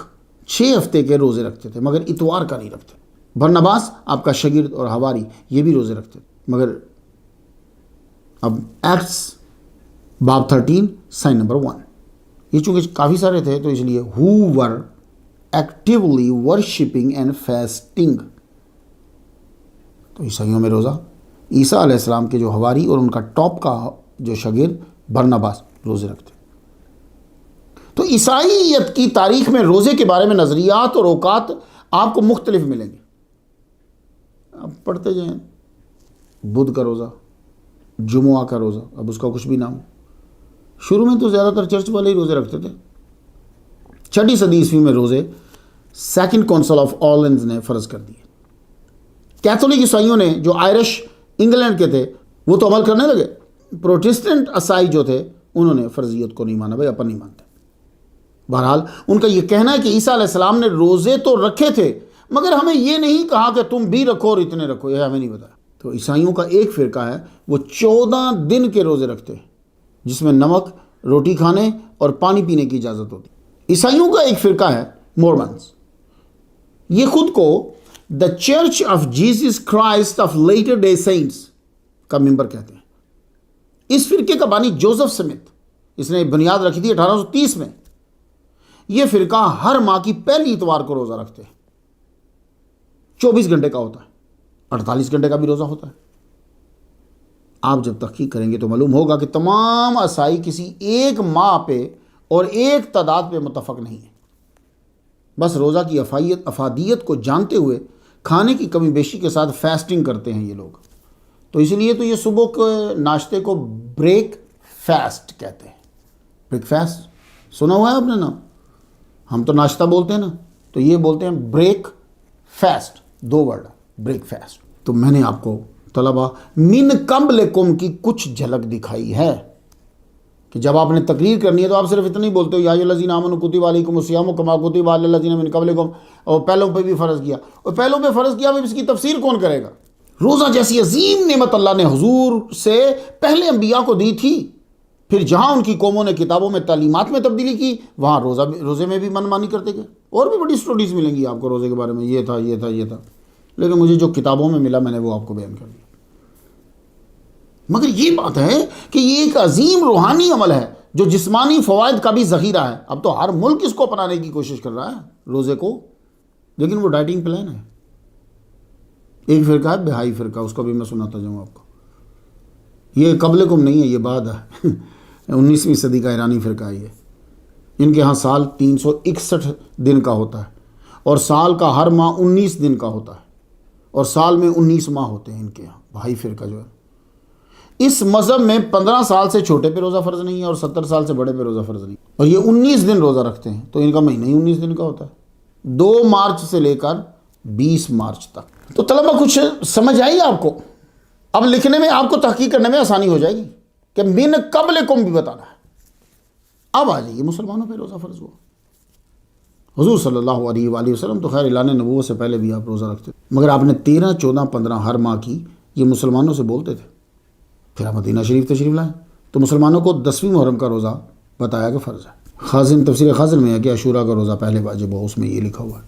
6 ہفتے کے روزے رکھتے تھے، مگر اتوار کا نہیں رکھتے. برناباس آپ کا شاگرد اور حواری یہ بھی روزے رکھتے تھے، مگر اب ایکٹس باب 13 سائن نمبر 1. یہ چونکہ کافی سارے تھے تو اس لیے who were actively worshipping and fasting. تو عیسائیوں میں روزہ، عیسیٰ علیہ السلام کے جو حواری اور ان کا ٹاپ کا جو شاگرد برناباس روزے رکھتے. تو عیسائیت کی تاریخ میں روزے کے بارے میں نظریات اور اوقات آپ کو مختلف ملیں گے. آپ پڑھتے جائیں، بدھ کا روزہ، جمعہ کا روزہ، اب اس کا کچھ بھی نام. شروع میں تو زیادہ تر چرچ والے ہی روزے رکھتے تھے. 6 صدی عیسوی میں روزے سیکنڈ کونسل آف آلینز نے فرض کر دیے. کیتھولک عیسائیوں نے جو آئرش انگلینڈ کے تھے وہ تو عمل کرنے لگے. پروٹسٹنٹ عیسائی جو تھے انہوں نے فرضیت کو نہیں مانا، بھائی اپن نہیں مانتے. بہرحال ان کا یہ کہنا ہے کہ عیسیٰ علیہ السلام نے روزے تو رکھے تھے، مگر ہمیں یہ نہیں کہا کہ تم بھی رکھو اور اتنے رکھو، یہ ہمیں نہیں بتایا. تو عیسائیوں کا ایک فرقہ ہے وہ 14 دن کے روزے رکھتے ہیں، جس میں نمک، روٹی کھانے اور پانی پینے کی اجازت ہوتی. عیسائیوں کا ایک فرقہ ہے مورمنز. یہ خود کو the Church of Jesus Christ of Latter Day Saints کا ممبر کہتے ہیں. اس فرقے کا بانی جوزف سمتھ، اس نے بنیاد رکھی تھی 1830 میں. یہ فرقہ ہر ماہ کی پہلی اتوار کو روزہ رکھتے ہیں. 24 گھنٹے کا ہوتا ہے، 48 گھنٹے کا بھی روزہ ہوتا ہے. آپ جب تحقیق کریں گے تو معلوم ہوگا کہ تمام عیسائی کسی ایک ماہ پہ اور ایک تعداد پہ متفق نہیں ہے. بس روزہ کی افادیت کو جانتے ہوئے کھانے کی کمی بیشی کے ساتھ فاسٹنگ کرتے ہیں یہ لوگ. تو اس لیے تو یہ صبح کے ناشتے کو بریک فاسٹ کہتے ہیں. بریک فاسٹ سنا ہوا ہے آپ نے نام؟ ہم تو ناشتہ بولتے ہیں نا، تو یہ بولتے ہیں break fast. 2 word break fast. تو میں نے آپ کو طلبہ من قبلکم کی کچھ جھلک دکھائی ہے کہ جب آپ نے تقریر کرنی ہے تو آپ صرف اتنا ہی بولتے ہو یا ایھا الذین آمنوا کتب علیکم الصیام کما کتب علی الذین من قبلکم، اور پہلوں پہ بھی فرض کیا، اور پہلوں پہ فرض کیا، اب اس کی تفسیر کون کرے گا؟ روزہ جیسی عظیم نعمت اللہ نے حضور سے پہلے انبیاء کو دی تھی. پھر جہاں ان کی قوموں نے کتابوں میں تعلیمات میں تبدیلی کی وہاں روزے میں بھی من مانی کرتے گئے. اور بھی بڑی سٹوریز ملیں گی آپ کو روزے کے بارے میں، یہ تھا یہ تھا یہ تھا، لیکن مجھے جو کتابوں میں ملا میں نے وہ آپ کو بیان کر دیا. مگر یہ بات ہے کہ یہ ایک عظیم روحانی عمل ہے جو جسمانی فوائد کا بھی ذخیرہ ہے. اب تو ہر ملک اس کو اپنانے کی کوشش کر رہا ہے روزے کو، لیکن وہ ڈائٹنگ پلان ہے. ایک فرقہ ہے بہائی فرقہ، اس کو بھی میں سناتا جاؤں آپ کو. یہ قبلکم نہیں ہے، یہ بعد ہے. 19ویں صدی کا ایرانی فرقہ ہے یہ. ان کے ہاں سال 361 دن کا ہوتا ہے، اور سال کا ہر ماہ 19 دن کا ہوتا ہے، اور سال میں 19 ماہ ہوتے ہیں ان کے ہاں. بہائی فرقہ جو ہے اس مذہب میں 15 سال سے چھوٹے پہ روزہ فرض نہیں ہے اور 70 سال سے بڑے پہ روزہ فرض نہیں، اور یہ 19 دن روزہ رکھتے ہیں. تو ان کا مہینہ ہی 19 دن کا ہوتا ہے، 2 مارچ سے لے کر 20 مارچ تک. تو طلبہ کچھ سمجھ آئی آپ کو؟ اب لکھنے میں آپ کو تحقیق کرنے میں آسانی ہو جائے گی کہ من قبلکم بھی بتانا ہے. اب آ جائیے مسلمانوں پہ روزہ فرض ہوا. حضور صلی اللہ علیہ وآلہ وسلم تو خیر اعلان نبوت سے پہلے بھی آپ روزہ رکھتے تھے، مگر آپ نے 13، 14، 15 ہر ماہ کی یہ مسلمانوں سے بولتے تھے۔ پھر آپ مدینہ شریف تشریف لائیں تو مسلمانوں کو 10ویں محرم کا روزہ بتایا کہ فرض ہے۔ خازن تفسیر خازن میں ہے کہ عاشورہ کا روزہ پہلے واجب ہو، اس میں یہ لکھا ہوا ہے۔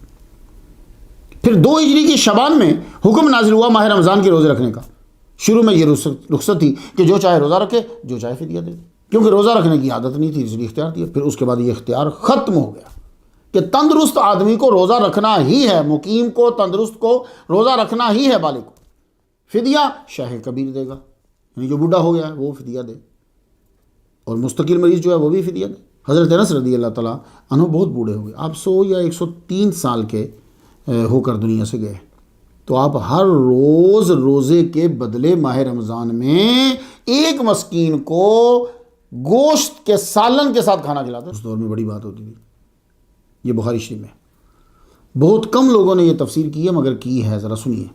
پھر 2 ہجری کی شعبان میں حکم نازل ہوا ماہ رمضان کے روزے رکھنے کا۔ شروع میں یہ رخصت تھی کہ جو چاہے روزہ رکھے، جو چاہے فدیہ دے، کیونکہ روزہ رکھنے کی عادت نہیں تھی، اس لیے اختیار دیا۔ پھر اس کے بعد یہ اختیار ختم ہو گیا کہ تندرست آدمی کو روزہ رکھنا ہی ہے، مقیم کو، تندرست کو روزہ رکھنا ہی ہے، بالغ کو۔ فدیہ شاہ کبیر دے گا، یعنی جو بوڑھا ہو گیا ہے وہ فدیہ دے، اور مستقل مریض جو ہے وہ بھی فدیہ دے۔ حضرت انس رضی اللہ تعالیٰ عنہ بہت بوڑھے ہو گئے، آپ 100 یا 103 سال کے ہو کر دنیا سے گئے، تو آپ ہر روز روزے کے بدلے ماہ رمضان میں ایک مسکین کو گوشت کے سالن کے ساتھ کھانا کھلاتے۔ اس دور میں بڑی بات ہوتی تھی۔ یہ بخاری شریف میں بہت کم لوگوں نے یہ تفسیر کی ہے، مگر کی ہے، ذرا سنیے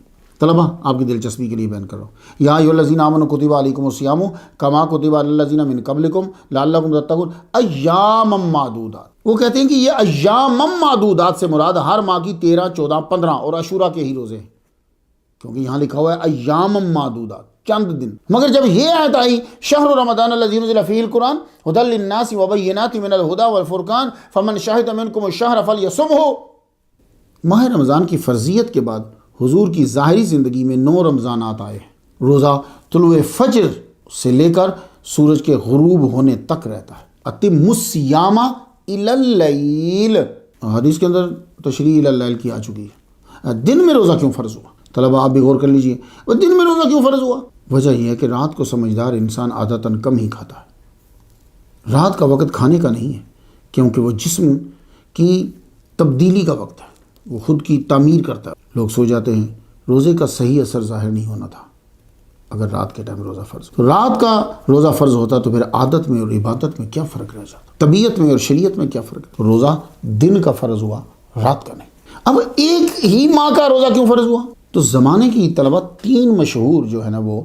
طلبہ، آپ کی دلچسپی کے لیے بیان کر رہا ہوں۔ یا ایھا الذین آمنوا کتب علیکم الصیام کما کتب علی الذین من قبلکم لعلکم تتقون ایاما معدودات۔ وہ کہتے ہیں کہ یہ ایام معدودات سے مراد ہر ماہ کی 13، 14، 15 اور عاشورہ کے ہی روزے ہیں، کیونکہ یہاں لکھا ہوا ہے ایام معدودات، چند دن۔ مگر جب یہ آیت آئی شہر رمضان الذی انزل فیہ القرآن ھدی للناس وبینات من الھدی والفرقان فمن شہد منکم الشہر فلیصمہ، ماہ رمضان کی فرضیت کے بعد حضور کی ظاہری زندگی میں 9 رمضانات آئے ہیں۔ روزہ طلوع فجر سے لے کر سورج کے غروب ہونے تک رہتا ہے۔ اتم الصیام الی اللیل، حدیث کے اندر تشریح الی اللیل کی آ چکی ہے۔ دن میں روزہ کیوں فرض ہوا؟ طلبہ آپ بھی غور کر لیجئے، وہ دن میں روزہ کیوں فرض ہوا؟ وجہ یہ ہے کہ رات کو سمجھدار انسان عادتاً کم ہی کھاتا ہے۔ رات کا وقت کھانے کا نہیں ہے، کیونکہ وہ جسم کی تبدیلی کا وقت ہے، وہ خود کی تعمیر کرتا ہے۔ لوگ سو جاتے ہیں، روزے کا صحیح اثر ظاہر نہیں ہونا تھا اگر رات کے ٹائم روزہ فرض ہو۔ رات کا روزہ فرض ہوتا تو پھر عادت میں اور عبادت میں کیا فرق رہ جاتا، طبیعت میں اور شریعت میں کیا فرق ہے؟ روزہ دن کا فرض ہوا، رات کا نہیں۔ اب ایک ہی ماہ کا روزہ کیوں فرض ہوا؟ تو زمانے کی طلبہ 3 مشہور جو ہے نا وہ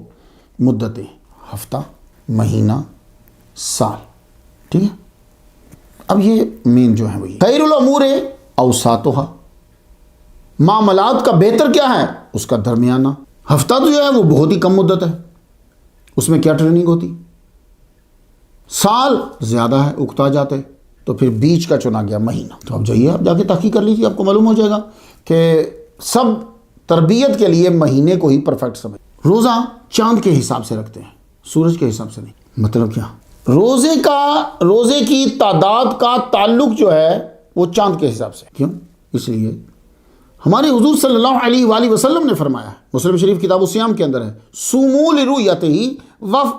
مدتیں، ہفتہ، مہینہ، سال، ٹھیک ہے۔ اب یہ مین جو ہے وہی خیر الامور اوساطھا، معاملات کا بہتر کیا ہے؟ اس کا درمیانہ۔ ہفتہ تو جو ہے وہ بہت ہی کم مدت ہے، اس میں کیا ٹریننگ ہوتی؟ سال زیادہ ہے، اکتا جاتے، تو پھر بیچ کا چنا گیا مہینہ۔ تو اب جائیے، آپ جا کے تحقیق کر لیجیے، آپ کو معلوم ہو جائے گا کہ سب تربیت کے لیے مہینے کو ہی پرفیکٹ سمجھ۔ روزہ چاند کے حساب سے رکھتے ہیں، سورج کے حساب سے نہیں۔ مطلب کیا؟ روزے کی تعداد کا تعلق جو ہے وہ چاند کے حساب سے۔ کیوں؟ اس لیے ہمارے حضور صلی اللہ علیہ وآلہ وسلم نے فرمایا ہے، مسلم شریف کتاب الصیام کے اندر ہے، صوموا لرؤیتہ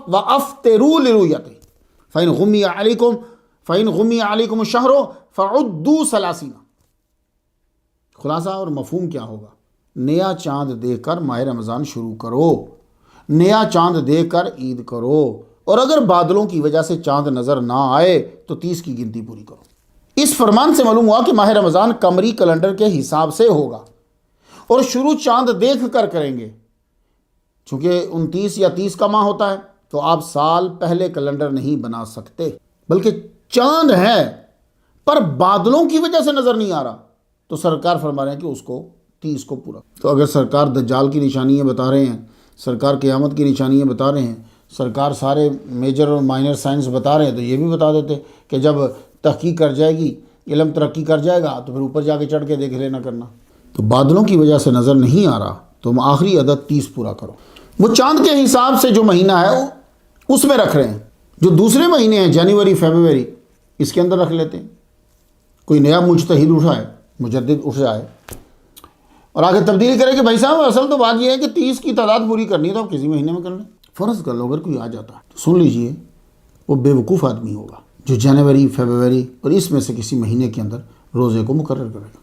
وافطروا لرؤیتہ فإن غمی علیکم الشہر فعدوا 30۔ خلاصہ اور مفہوم کیا ہوگا؟ نیا چاند دیکھ کر ماہ رمضان شروع کرو، نیا چاند دیکھ کر عید کرو، اور اگر بادلوں کی وجہ سے چاند نظر نہ آئے تو 30 کی گنتی پوری کرو۔ اس فرمان سے معلوم ہوا کہ ماہ رمضان قمری کیلنڈر کے حساب سے ہوگا اور شروع چاند دیکھ کر کریں گے۔ چونکہ 29 یا 30 کا ماہ ہوتا ہے تو آپ سال پہلے کیلنڈر نہیں بنا سکتے، بلکہ چاند ہے پر بادلوں کی وجہ سے نظر نہیں آ رہا تو سرکار فرما رہے ہیں کہ اس کو 30 کو پورا۔ تو اگر سرکار دجال کی نشانیاں بتا رہے ہیں، سرکار قیامت کی نشانیاں بتا رہے ہیں، سرکار سارے میجر اور مائنر سائنس بتا رہے ہیں، تو یہ بھی بتا دیتے کہ جب تحقیق کر جائے گی، علم ترقی کر جائے گا تو پھر اوپر جا کے چڑھ کے دیکھ لینا کرنا۔ تو بادلوں کی وجہ سے نظر نہیں آ رہا تو ہم آخری عدد 30 پورا کرو۔ وہ چاند کے حساب سے جو مہینہ ہے اس میں رکھ رہے ہیں، جو دوسرے مہینے ہیں جنوری، فیبروری، اس کے اندر رکھ لیتے ہیں۔ کوئی نیا مجتہد اٹھائے، مجدد اٹھ جائے اور آگے تبدیلی کرے کہ بھائی صاحب اصل تو بات یہ ہے کہ 30 کی تعداد پوری کرنی ہے تو آپ کسی مہینے میں کر لیں۔ فرض کر لو اگر کوئی آ جاتا ہے تو سن لیجئے، وہ بے وقوف آدمی ہوگا جو جنوری، فیبروری اور اس میں سے کسی مہینے کے اندر روزے کو مقرر کرے گا۔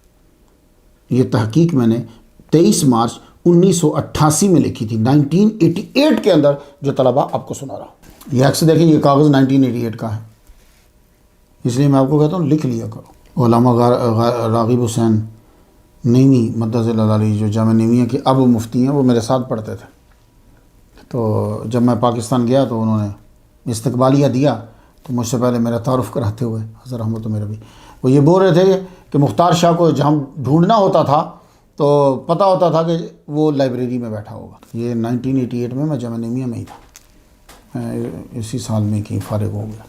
یہ تحقیق میں نے 23 مارچ 1988 میں لکھی تھی، 1988 کے اندر، جو طلبہ آپ کو سنا رہا ہوں۔ یہ عکس دیکھیں، یہ کاغذ 1988 کا ہے، اس لیے میں آپ کو کہتا ہوں لکھ لیا کرو۔ علامہ راغب حسین نیمی مدث اللہ علیہ جو جامعہ نیمیہ کے اب مفتی ہیں، وہ میرے ساتھ پڑھتے تھے۔ تو جب میں پاکستان گیا تو انہوں نے استقبالیہ دیا، تو مجھ سے پہلے میرا تعارف کراتے ہوئے حضرت احمد تو میرا بھی، وہ یہ بول رہے تھے کہ مختار شاہ کو جہاں ڈھونڈنا ہوتا تھا تو پتہ ہوتا تھا کہ وہ لائبریری میں بیٹھا ہوگا. یہ 1988 میں جامعہ نعیمیہ میں ہی تھا، اسی سال میں کہ فارغ ہو گیا.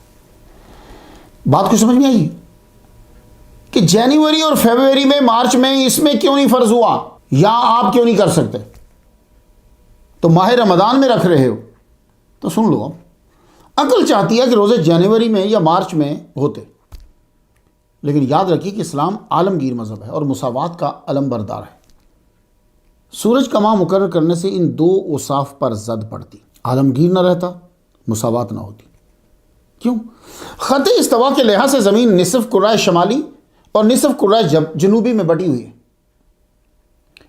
بات کو سمجھ میں آئی کہ جنوری اور فیبروری میں، مارچ میں اس میں کیوں نہیں فرض ہوا، یا آپ کیوں نہیں کر سکتے؟ تو ماہ رمضان میں رکھ رہے ہو تو سن لو. اب عقل چاہتی ہے کہ روزے جنوری میں یا مارچ میں ہوتے، لیکن یاد رکھیے کہ اسلام عالمگیر مذہب ہے اور مساوات کا علم بردار ہے. سورج کا ماہ مقرر کرنے سے ان دو اوصاف پر زد پڑتی، عالمگیر نہ رہتا، مساوات نہ ہوتی. کیوں؟ خط استوا کے لحاظ سے زمین نصف کرۂ شمالی اور نصف کرۂ جنوبی میں بٹی ہوئی ہے.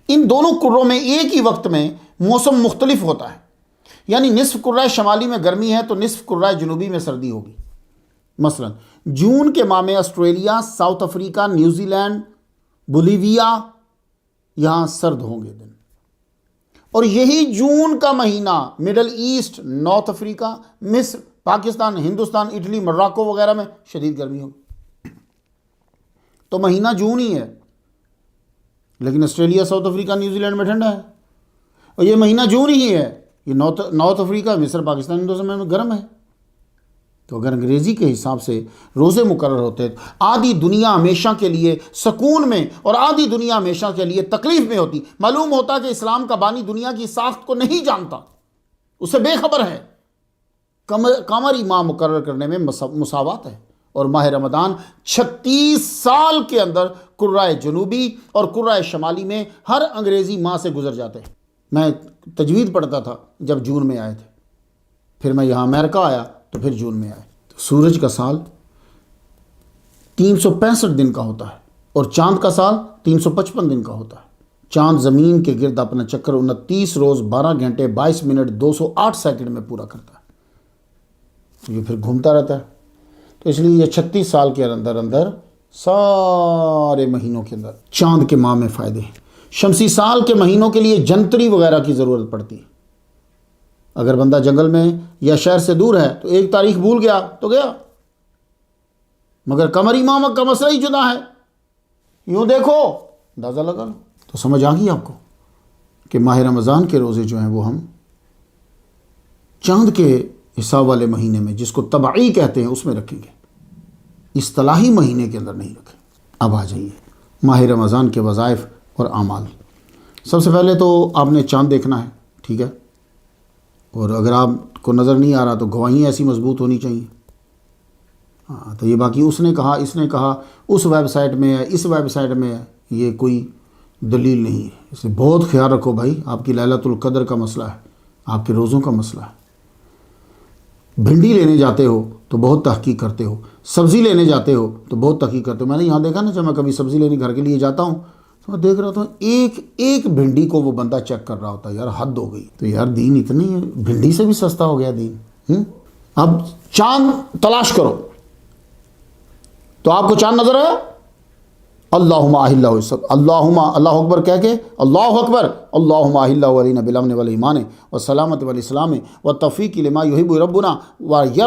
ان دونوں کروں میں ایک ہی وقت میں موسم مختلف ہوتا ہے، یعنی نصف کرۂ شمالی میں گرمی ہے تو نصف کرۂ جنوبی میں سردی ہوگی. مثلا جون کے ماہ میں Australia, South Africa, New Zealand, Bolivia یہاں سرد ہوں گے دن، اور یہی جون کا مہینہ مڈل ایسٹ، نارتھ افریقہ، مصر، پاکستان، ہندوستان، اٹلی، موراکو وغیرہ میں شدید گرمی ہوگی. تو مہینہ جون ہی ہے، لیکن Australia, South Africa, New Zealand میں ٹھنڈا ہے. اور یہ مہینہ جون ہی ہے، یہ نارتھ افریقہ، مصر، پاکستان، ہندوستان میں گرم ہے. تو اگر انگریزی کے حساب سے روزے مقرر ہوتے تو آدھی دنیا ہمیشہ کے لیے سکون میں اور آدھی دنیا ہمیشہ کے لیے تکلیف میں ہوتی. معلوم ہوتا کہ اسلام کا بانی دنیا کی ساخت کو نہیں جانتا، اسے بے خبر ہے. قمری ماہ مقرر کرنے میں مساوات ہے، اور ماہ رمضان 36 سال کے اندر کرۂ جنوبی اور کرۂ شمالی میں ہر انگریزی ماہ سے گزر جاتے ہیں. میں تجوید پڑھتا تھا جب جون میں آئے تھے، پھر میں یہاں امریکہ آیا تو پھر جون میں آئے. تو سورج کا سال 365 دن کا ہوتا ہے اور چاند کا سال 355 دن کا ہوتا ہے. چاند زمین کے گرد اپنا چکر 29 روز 12 گھنٹے 22 منٹ 208 سیکنڈ میں پورا کرتا ہے. یہ پھر گھومتا رہتا ہے. تو اس لیے یہ 36 سال کے اندر سارے مہینوں کے اندر چاند کے ماہ میں فائدے ہیں. شمسی سال کے مہینوں کے لیے جنتری وغیرہ کی ضرورت پڑتی ہے. اگر بندہ جنگل میں یا شہر سے دور ہے تو ایک تاریخ بھول گیا تو گیا، مگر قمری ماہ کا مسئلہ ہی جدا ہے. یوں دیکھو، اندازہ لگا لو. تو سمجھ آ گئی آپ کو کہ ماہ رمضان کے روزے جو ہیں وہ ہم چاند کے حساب والے مہینے میں، جس کو طبعی کہتے ہیں، اس میں رکھیں گے، اصطلاحی مہینے کے اندر نہیں رکھیں. اب آ جائیے ماہ رمضان کے وظائف اور اعمال. سب سے پہلے تو آپ نے چاند دیکھنا ہے، ٹھیک ہے، اور اگر آپ کو نظر نہیں آ رہا تو گواہیاں ایسی مضبوط ہونی چاہیے. ہاں، تو یہ باقی اس نے کہا، اس نے کہا، اس ویب سائٹ میں ہے، اس ویب سائٹ میں ہے، یہ کوئی دلیل نہیں ہے. اس لیے بہت خیال رکھو بھائی، آپ کی لیلۃ القدر کا مسئلہ ہے، آپ کے روزوں کا مسئلہ ہے. بھنڈی لینے جاتے ہو تو بہت تحقیق کرتے ہو، سبزی لینے جاتے ہو تو بہت تحقیق کرتے ہو. میں نے یہاں دیکھا نا، جب میں کبھی سبزی لینے گھر کے لیے جاتا ہوں تو میں دیکھ رہا تھا ایک بھنڈی کو وہ بندہ چیک کر رہا ہوتا ہے. یار حد ہو گئی. تو یار دین اتنی بھنڈی سے بھی سستا ہو گیا دین. اب چاند تلاش کرو تو آپ کو چاند نظر آیا، اللہم اہلہ اللہم اللہ اکبر کہہ کے، اللہ اکبر، اللہم اہلہ علینا بالامن والایمان والسلامت والاسلام والتوفیق لما یحب ربنا ویرضی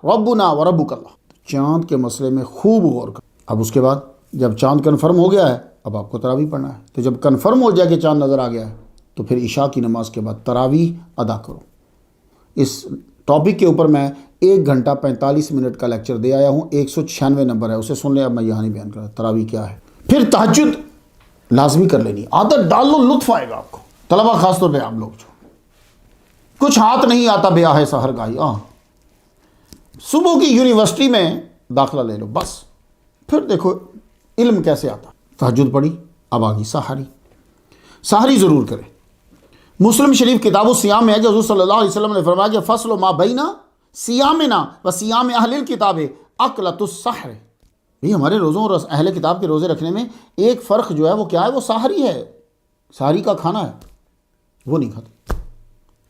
ربنا وربک اللہ. چاند کے مسئلے میں خوب غور کرو. اب اس کے بعد جب چاند کنفرم ہو گیا ہے، اب آپ کو تراویح پڑھنا ہے. تو جب کنفرم ہو جائے کہ چاند نظر آ گیا ہے تو پھر عشاء کی نماز کے بعد تراویح ادا کرو. اس ٹاپک کے اوپر میں 1 گھنٹہ 45 منٹ کا لیکچر دے آیا ہوں، 196 نمبر ہے، اسے سن لیں. اب میں یہاں نہیں بیان کر رہا تراویح کیا ہے. پھر تہجد لازمی کر لینی، عادت ڈال لو، لطف آئے گا آپ کو. طلبہ خاص طور پہ آپ لوگ جو کچھ ہاتھ نہیں آتا بیاہ ہے سحر گاہی، صبح کی یونیورسٹی میں داخلہ لے لو بس، پھر دیکھو علم کیسے آتا. تہجد پڑھی، اب آگی سحری. سحری ضرور کریں. مسلم شریف کتاب الصیام میں ہے کہ حضور صلی اللہ علیہ وسلم نے فرمایا کہ فصل ما بین صیامنا و صیام اہل الکتاب اکلۃ السحر. یہ ہمارے روزوں اور اہل کتاب کے روزے رکھنے میں ایک فرق جو ہے وہ کیا ہے؟ وہ سحری ہے. سحری کا کھانا ہے، وہ نہیں کھاتے.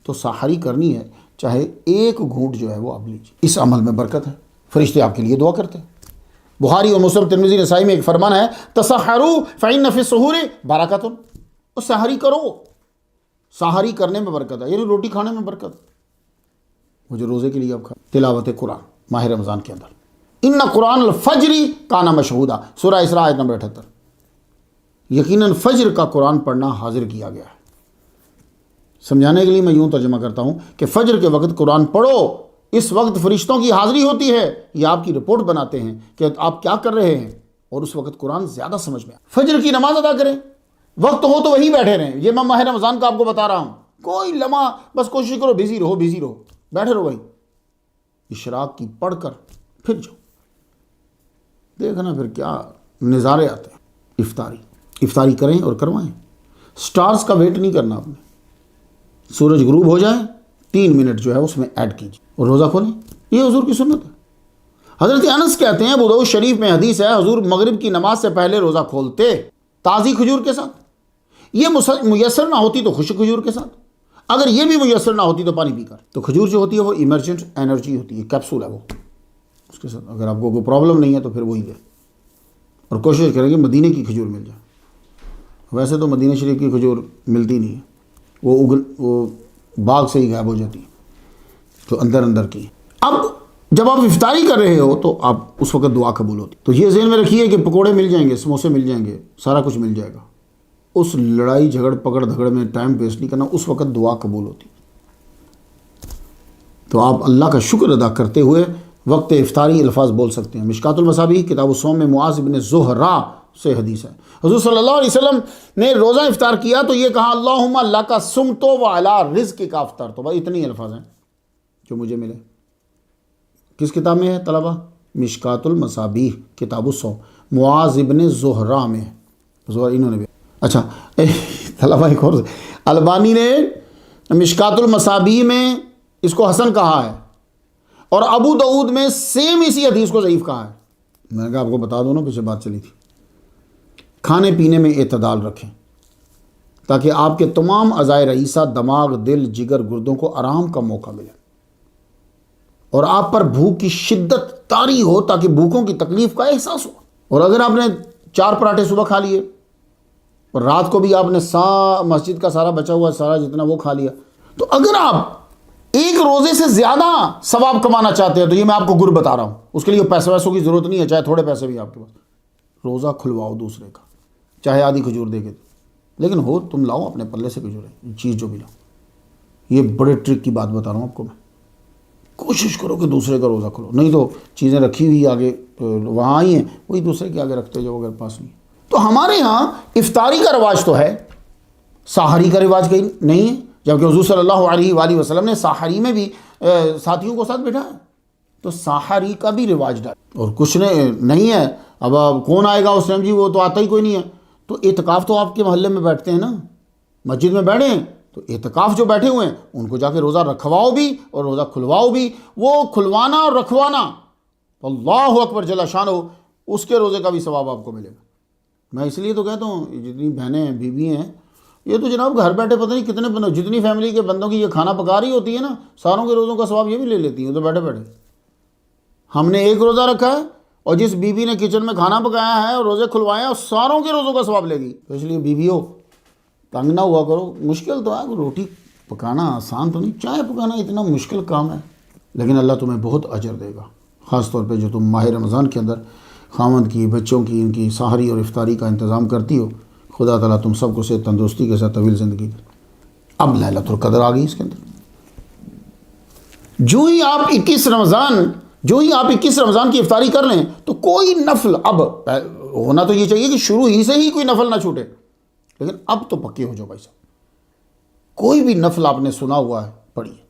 تو سحری کرنی ہے، چاہے ایک گھونٹ جو ہے وہ آپ لیجیے. اس عمل میں برکت ہے، فرشتے آپ کے لیے دعا کرتے ہیں. بخاری اور مسلم، ترمذی، نسائی میں ایک فرمان ہے، تسحروا فإن فی السحور برکۃ. اور سحری کرو، سحری کرنے میں برکت ہے، یعنی روٹی کھانے میں برکت. وہ جو روزے کے لیے آپ کھا. تلاوت قرآن ماہ رمضان کے اندر ان قرآن الفجری کانا مشہودا، سورہ اسراء آیت نمبر 78۔ یقیناً فجر کا قرآن پڑھنا حاضر کیا گیا ہے۔ سمجھانے کے لیے میں یوں ترجمہ کرتا ہوں کہ فجر کے وقت قرآن پڑھو، اس وقت فرشتوں کی حاضری ہوتی ہے، یہ آپ کی رپورٹ بناتے ہیں کہ آپ کیا کر رہے ہیں، اور اس وقت قرآن زیادہ سمجھ میں فجر کی نماز ادا کریں، وقت ہو تو وہیں بیٹھے رہیں۔ یہ میں ماہ رمضان کا آپ کو بتا رہا ہوں، کوئی لمحہ بس کوشش کرو بزی رہو بیٹھے رہو بھائی، اشراق کی پڑھ کر پھر جاؤ، دیکھنا پھر کیا نظارے آتے ہیں۔ افطاری کریں اور کروائیں، سٹارز کا ویٹ نہیں کرنا آپ نے، سورج غروب ہو جائے 3 منٹ جو ہے اس میں ایڈ کیجیے اور روزہ کھولیں، یہ حضور کی سنت ہے۔ حضرت انس کہتے ہیں، ابو داؤد شریف میں حدیث ہے، حضور مغرب کی نماز سے پہلے روزہ کھولتے تازی کھجور کے ساتھ، یہ میسر نہ ہوتی تو خشک کھجور کے ساتھ، اگر یہ بھی میسر نہ ہوتی تو پانی پی کر۔ تو کھجور جو ہوتی ہے وہ ایمرجنٹ انرجی ہوتی ہے، کیپسول ہے وہ، اس کے ساتھ اگر آپ کو کوئی پرابلم نہیں ہے تو پھر وہی لے، اور کوشش کریں کہ مدینے کی کھجور مل جائے۔ ویسے تو مدینہ شریف کی کھجور ملتی نہیں ہے، وہ باغ سے ہی غائب ہو جاتی ہے، تو اندر کی۔ اب جب آپ افطاری کر رہے ہو تو آپ اس وقت دعا قبول ہوتی، تو یہ ذہن میں رکھیے کہ پکوڑے مل جائیں گے، سموسے مل جائیں گے، سارا کچھ مل جائے گا، اس لڑائی جھگڑ پکڑ دھگڑ میں ٹائم ویسٹ نہیں کرنا، اس وقت دعا قبول ہوتی۔ تو آپ اللہ کا شکر ادا کرتے ہوئے وقت افطاری الفاظ بول سکتے ہیں۔ مشکات المصابیح کتاب الصوم میں معاذ بن زہرہ سے حدیث ہے، حضور صلی اللہ علیہ وسلم نے روزہ افطار کیا تو یہ کہا، اللہم اللہ کا سمتو وعلا رزق کا افطار، تو بھائی اتنی الفاظ ہیں جو مجھے ملے۔ کس کتاب میں ہے طلبہ؟ مشکات المصابیح کتاب الصوم، معاذ بن زہرہ میں، انہوں نے بھی۔ اچھا طلبہ ایک اور، البانی نے مشکات المصابیح میں اس کو حسن کہا ہے، اور ابو داؤد میں سیم اسی حدیث کو ضعیف کہا ہے۔ میں نے کہا آپ کو بتا دوں نا، پیچھے بات چلی تھی۔ کھانے پینے میں اعتدال رکھیں تاکہ آپ کے تمام اعضائے رئیسہ، دماغ، دل، جگر، گردوں کو آرام کا موقع ملے، اور آپ پر بھوک کی شدت طاری ہو تاکہ بھوکوں کی تکلیف کا احساس ہو۔ اور اگر آپ نے 4 پراٹھے صبح کھا لیے اور رات کو بھی آپ نے مسجد کا سارا بچا ہوا سارا جتنا وہ کھا لیا، تو اگر آپ ایک روزے سے زیادہ ثواب کمانا چاہتے ہیں تو یہ میں آپ کو گر بتا رہا ہوں، اس کے لیے پیسے ویسوں کی ضرورت نہیں ہے، چاہے تھوڑے پیسے بھی آپ کے پاس، روزہ کھلواؤ دوسرے کا، چاہے آدھی کھجور دے کے، لیکن ہو تم لاؤ اپنے پلے سے کھجوریں، چیز جو بھی لاؤ۔ یہ بڑے ٹرک کی بات بتا رہا ہوں آپ کو میں، کوشش کرو کہ دوسرے کا روزہ کھلو، نہیں تو چیزیں رکھی ہوئی آگے وہاں آئی ہیں، وہی دوسرے کے آگے رکھتے جو اگر پاس نہیں۔ تو ہمارے ہاں افطاری کا رواج تو ہے، ساحری کا رواج کہیں نہیں ہے، جبکہ حضور صلی اللہ علیہ وآلہ وسلم نے ساحری میں بھی ساتھیوں کو ساتھ بٹھایا، تو ساحری کا بھی رواج ڈال، اور کچھ نہیں ہے۔ اب کون آئے گا اس ٹائم، جی وہ تو آتا ہی کوئی نہیں ہے، تو اعتکاف تو آپ کے محلے میں بیٹھتے ہیں نا، مسجد میں بیٹھے ہیں، تو اعتکاف جو بیٹھے ہوئے ہیں ان کو جا کے روزہ رکھواؤ بھی اور روزہ کھلواؤ بھی، وہ کھلوانا اور رکھوانا اللہ اکبر جل شانہ، اس کے روزے کا بھی ثواب آپ کو ملے گا۔ میں اس لیے تو کہتا ہوں جتنی بہنیں ہیں، بیوی ہیں، یہ تو جناب گھر بیٹھے پتہ نہیں کتنے بندوں، جتنی فیملی کے بندوں کی یہ کھانا پکا رہی ہوتی ہے نا، ساروں کے روزوں کا ثواب یہ بھی لے لیتی ہیں، تو بیٹھے بیٹھے ہم نے ایک روزہ رکھا ہے، اور جس بیوی نے کچن میں کھانا پکایا ہے اور روزے کھلوائے ہیں، اور ساروں کے روزوں کا ثواب لے گی۔ تو اس لیے بیویوں تنگ نہ ہوا کرو، مشکل تو ہے، روٹی پکانا آسان تو نہیں، چائے پکانا اتنا مشکل کام ہے، لیکن اللہ تمہیں بہت اجر دے گا، خاص طور پہ جو تم ماہ رمضان کے اندر خاوند کی، بچوں کی، ان کی سحری اور افطاری کا انتظام کرتی ہو۔ خدا تعالیٰ تم سب کو صحت تندرستی کے ساتھ طویل زندگی دے۔ اب لیلۃ القدر آ گئی اس کے اندر، جو ہی آپ 21 رمضان کی افطاری کر لیں تو کوئی نفل، اب ہونا تو یہ چاہیے کہ شروع ہی سے ہی کوئی نفل نہ چھوٹے، لیکن اب تو پکے ہو جاؤ بھائی صاحب، کوئی بھی نفل آپ نے سنا ہوا ہے پڑھیے،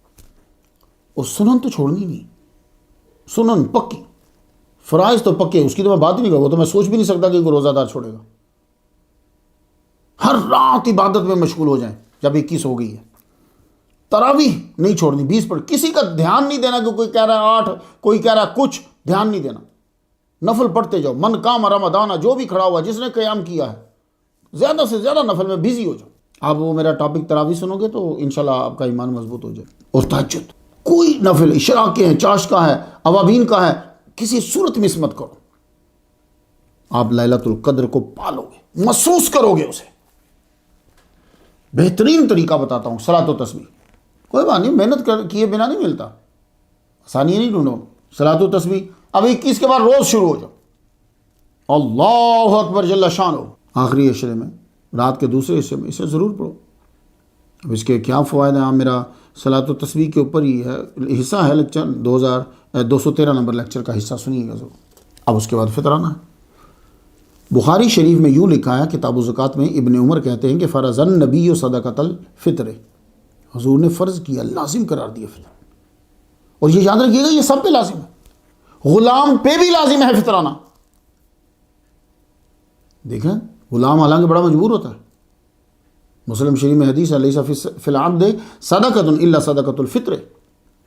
اور سنن تو چھوڑنی نہیں، سنن پکی، فرائض تو پکے، اس کی تو میں بات ہی نہیں کروں، وہ تو میں سوچ بھی نہیں سکتا کہ کوئی روزہ دار چھوڑے گا۔ ہر رات عبادت میں مشغول ہو جائیں، جب 21 ہو گئی ہے، تراویح نہیں چھوڑنی، 20 پڑھ، کسی کا دھیان نہیں دینا کہ کوئی کہہ رہا ہے 8، کوئی کہہ رہا ہے کچھ، دھیان نہیں دینا، نفل پڑھتے جاؤ، من قام رمضان، جو بھی کھڑا ہوا جس نے قیام کیا ہے، زیادہ سے زیادہ نفل میں بزی ہو جاؤ۔ آپ وہ میرا ٹاپک تراویح سنو گے تو انشاءاللہ آپ کا ایمان مضبوط ہو جائے۔ اور تہجد، کوئی نفل، اشراق کے ہیں، چاشت کا ہے، اوابین کا ہے، کسی صورت مس مت کرو، آپ لیلۃ القدر کو پالو گے، محسوس کرو گے اسے۔ بہترین طریقہ بتاتا ہوں، صلاۃ و تسبیح، کوئی بات نہیں، محنت کیے بنا نہیں ملتا، آسانی نہیں ڈھونڈو، صلاۃ و تسبیح اب 21 کے بعد روز شروع ہو جاؤ، اللہ اکبر جل شانہ، آخری عشرے میں، رات کے دوسرے حصے میں اسے ضرور پڑھو۔ اب اس کے کیا فوائد ہیں؟ آپ میرا صلاۃ و تسبیح کے اوپر ہی ہے، حصہ ہے لیکچر 213 نمبر لیکچر کا حصہ سنیے گا ضرور۔ اب اس کے بعد فطرانہ ہے۔ بخاری شریف میں یوں لکھا ہے کتاب الزکوٰۃ میں، ابن عمر کہتے ہیں کہ فرض النبی صدقۃ الفطر، حضور نے فرض کیا، لازم قرار دیا فطر۔ اور یہ یاد رکھیے گا یہ سب پہ لازم ہے، غلام پہ بھی لازم ہے فطرانہ۔ دیکھیں غلام حالانکہ بڑا مجبور ہوتا ہے، مسلم شریف میں حدیث ہے لیس فی العبد صدقۃ الا صدقۃ الفطر،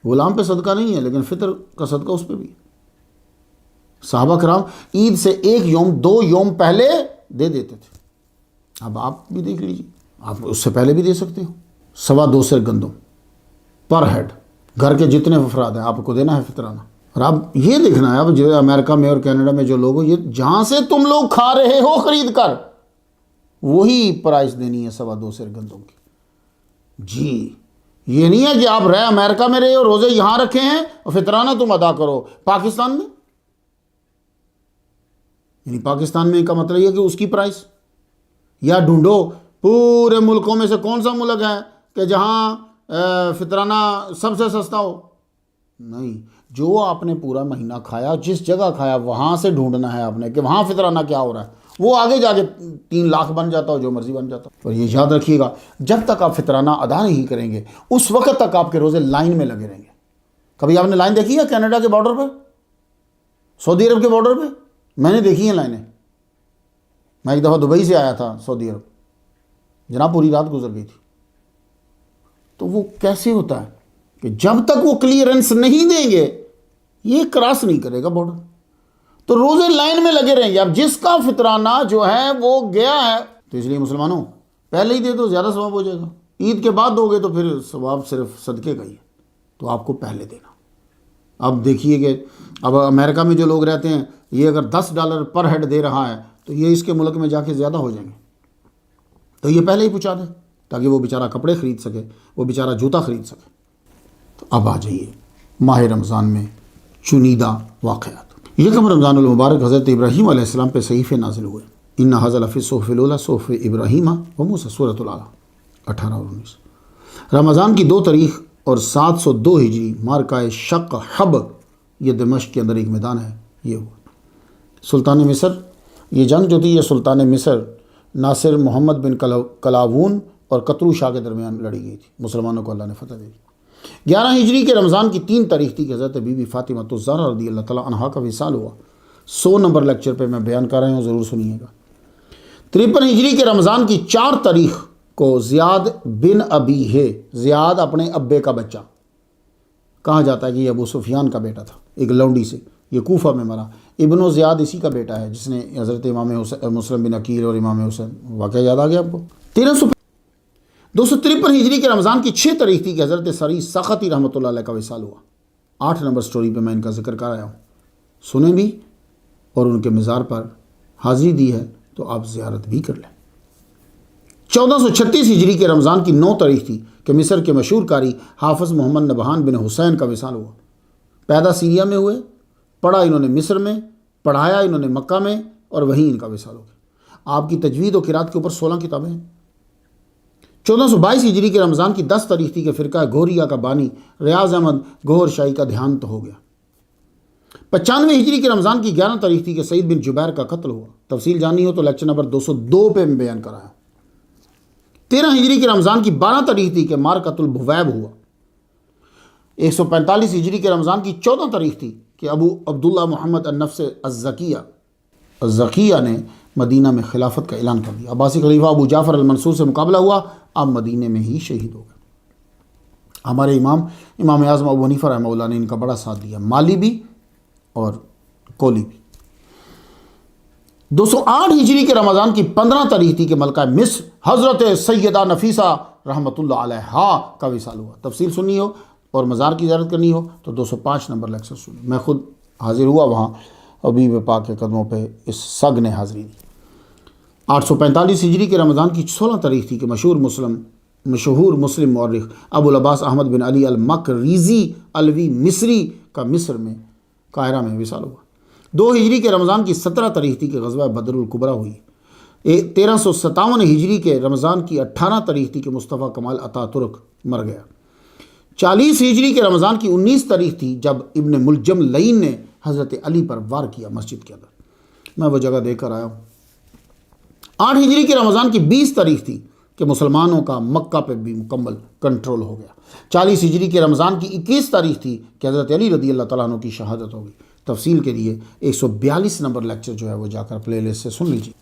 غلام پہ صدقہ نہیں ہے لیکن فطر کا صدقہ اس پہ بھی ہے۔ صحابہ کرام عید سے 1 یوم 2 یوم پہلے دے دیتے تھے۔ اب آپ بھی دیکھ لیجیے، آپ اس سے پہلے بھی دے سکتے ہو۔ 2.25 سیر گندم پر ہیڈ، گھر کے جتنے افراد ہیں آپ کو دینا ہے فطرانہ۔ اور اب یہ دیکھنا ہے، اب جو امریکہ میں اور کینیڈا میں جو لوگ ہو، یہ جہاں سے تم لوگ کھا رہے ہو خرید کر، وہی پرائس دینی ہے 2.25 سیر گندم کی۔ جی یہ نہیں ہے کہ آپ رہے امریکہ میں رہے ہو، روزے یہاں رکھے ہیں اور فطرانہ تم ادا کرو پاکستان میں، یعنی پاکستان میں کا مطلب یہ کہ اس کی پرائس، یا ڈھونڈو پورے ملکوں میں سے کون سا ملک ہے کہ جہاں فطرانہ سب سے سستا ہو۔ نہیں، جو آپ نے پورا مہینہ کھایا، جس جگہ کھایا، وہاں سے ڈھونڈنا ہے آپ نے کہ وہاں فطرانہ کیا ہو رہا ہے۔ وہ آگے جا کے 3 لاکھ بن جاتا ہو، جو مرضی بن جاتا ہو۔ اور یہ یاد رکھیے گا جب تک آپ فطرانہ ادا نہیں کریں گے اس وقت تک آپ کے روزے لائن میں لگے رہیں گے۔ کبھی آپ نے لائن دیکھی ہے کینیڈا کے بارڈر پہ، سعودی عرب کے بارڈر پہ؟ میں نے دیکھی ہیں لائنیں۔ میں ایک دفعہ دبئی سے آیا تھا سعودی عرب، جناب پوری رات گزر گئی تھی۔ تو وہ کیسے ہوتا ہے کہ جب تک وہ کلیئرنس نہیں دیں گے یہ کراس نہیں کرے گا بارڈر، تو روزے لائن میں لگے رہیں گے۔ اب جس کا فطرانہ جو ہے وہ گیا ہے، تو اس لیے مسلمانوں پہلے ہی دے دو، زیادہ ثواب ہو جائے گا۔ عید کے بعد دو گے تو پھر ثواب صرف صدقے کا ہی ہے، تو آپ کو پہلے دینا۔ اب دیکھیے کہ اب امریکہ میں جو لوگ رہتے ہیں، یہ اگر $10 پر ہیڈ دے رہا ہے تو یہ اس کے ملک میں جا کے زیادہ ہو جائیں گے، تو یہ پہلے ہی پہنچا دے تاکہ وہ بیچارہ کپڑے خرید سکے، وہ بیچارہ جوتا خرید سکے۔ تو اب آ جائیے ماہ رمضان میں چنیدہ واقعات۔ یکم رمضان المبارک حضرت ابراہیم علیہ السلام پہ صحیفے نازل ہوئے۔ ان ھذا لفی الصحف الاولی صحف ابراہیم و موسیٰ، سورۃ الاعلیٰ 18 اور 19۔ رمضان کی 2 تاریخ اور 702 ہجری مارکہ شق حب، یہ دمشق کے اندر ایک میدان ہے، یہ ہوا۔ سلطان مصر، یہ جنگ جو تھی یہ سلطان مصر ناصر محمد بن کلاوون اور قطرو شاہ کے درمیان لڑی گئی تھی، مسلمانوں کو اللہ نے فتح دے دی۔ 11 ہجری کے رمضان کی 3 تاریخ تھی کہ حضرت بی بی فاطمہ الزہرا رضی اللہ تعالیٰ عنہا کا وصال ہوا۔ 100 نمبر لیکچر پہ میں بیان کر رہا ہوں، ضرور سنیے گا۔ 53 ہجری کے رمضان کی 4 تاریخ کو زیاد بن ابی ہے، زیاد اپنے ابے کا بچہ، کہا جاتا ہے کہ یہ ابو سفیان کا بیٹا تھا، ایک لونڈی سے، یہ کوفہ میں مرا۔ ابن و زیاد اسی کا بیٹا ہے جس نے حضرت امام مسلم بن عقیل اور امام حسین، واقعہ یاد آ گیا آپ کو۔ 253 ہجری کے رمضان کی 6 تاریخ تھی کہ حضرت سری سختی رحمۃ اللہ علیہ کا وصال ہوا۔ 8 نمبر سٹوری پہ میں ان کا ذکر کر رہا ہوں، سنیں بھی اور ان کے مزار پر حاضری دی ہے تو آپ زیارت بھی کر لیں۔ 1436 ہجری کے رمضان کی 9 تاریخ تھی کہ مصر کے مشہور قاری حافظ محمد نبہان بن حسین کا وصال ہوا۔ پیدا سیریا میں ہوئے، پڑھا انہوں نے مصر میں، پڑھایا انہوں نے مکہ میں، اور وہیں ان کا وصال ہو گیا۔ آپ کی تجوید و قرات کے اوپر 16 کتابیں ہیں۔ 1422 ہجری کے رمضان کی 10 تاریخ تھی کہ فرقہ گوریا کا بانی ریاض احمد گوہر شاہی کا دیہانت ہو گیا۔ 95 ہجری کے رمضان کی 11 تاریخ تھی کہ سعید بن جبیر کا قتل ہوا۔ تفصیل جاننی ہو تو لیکچر نمبر 202 پہ میں بیان کرایا۔ 13 ہجری کے رمضان کی 12 تاریخ تھی کہ مارکۃ البویب ہوا۔ 145 ہجری کے رمضان کی 14 تاریخ تھی کہ ابو عبداللہ محمد النفس الزکیہ نے مدینہ میں خلافت کا اعلان کر دیا۔ عباسی خلیفہ ابو جعفر المنصور سے مقابلہ ہوا، اب مدینہ میں ہی شہید ہو گئے۔ ہمارے امام اعظم ابو حنیفہ رحمہ اللہ نے ان کا بڑا ساتھ دیا، مالی بھی اور کولی بھی۔ 208 ہجری کے رمضان کی 15 تاریخ تھی کہ ملکہ مصر حضرت سیدہ نفیسہ رحمۃ اللہ علیہا کا وصال ہوا۔ تفصیل سننی ہو اور مزار کی زیارت کرنی ہو تو 205 نمبر لیکچر سنیں، میں خود حاضر ہوا وہاں، حبیب پاک کے قدموں پہ اس سگ نے حاضری دی۔ 845 ہجری کے رمضان کی 16 تاریخ تھی کہ مشہور مسلم مورخ ابو العباس احمد بن علی المقریزی الوی مصری کا مصر میں قاہرہ میں وصال ہوا۔ 2 ہجری کے رمضان کی 17 تاریخ تھی کہ غزوہ بدر الکبریٰ ہوئی۔ 1357 ہجری کے رمضان کی 18 تاریخ تھی کہ مصطفیٰ کمال اتا ترک مر گیا۔ 40 ہجری کے رمضان کی 19 تاریخ تھی جب ابن ملجم لعین نے حضرت علی پر وار کیا مسجد کے اندر، میں وہ جگہ دیکھ کر آیا ہوں۔ 8 ہجری کے رمضان کی 20 تاریخ تھی کہ مسلمانوں کا مکہ پہ بھی مکمل کنٹرول ہو گیا۔ 40 ہجری کے رمضان کی 21 تاریخ تھی کہ حضرت علی رضی اللہ تعالیٰ عنہ کی شہادت ہو گئی۔ تفصیل کے لیے 142 نمبر لیکچر جو ہے وہ جا کر پلے لسٹ سے سن لیجیے۔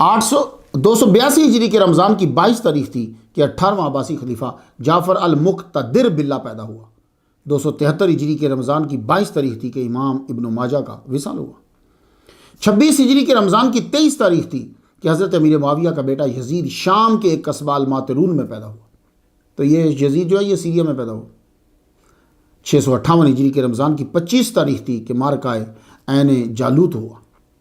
282 ہجری کے رمضان کی 22 تاریخ تھی کہ 18واں عباسی خلیفہ جعفر المقتدر باللہ پیدا ہوا۔ 273 ہجری کے رمضان کی 22 تاریخ تھی کہ امام ابن ماجہ کا وصال ہوا۔ 26 ہجری کے رمضان کی 23 تاریخ تھی کہ حضرت امیر معاویہ کا بیٹا یزید شام کے ایک قصبہ الماترون میں پیدا ہوا۔ تو یہ یزید جو ہے یہ سیریا میں پیدا ہوا۔ 658 ہجری کے رمضان کی 25 تاریخ تھی کہ مارکہ عین جالوت ہوا۔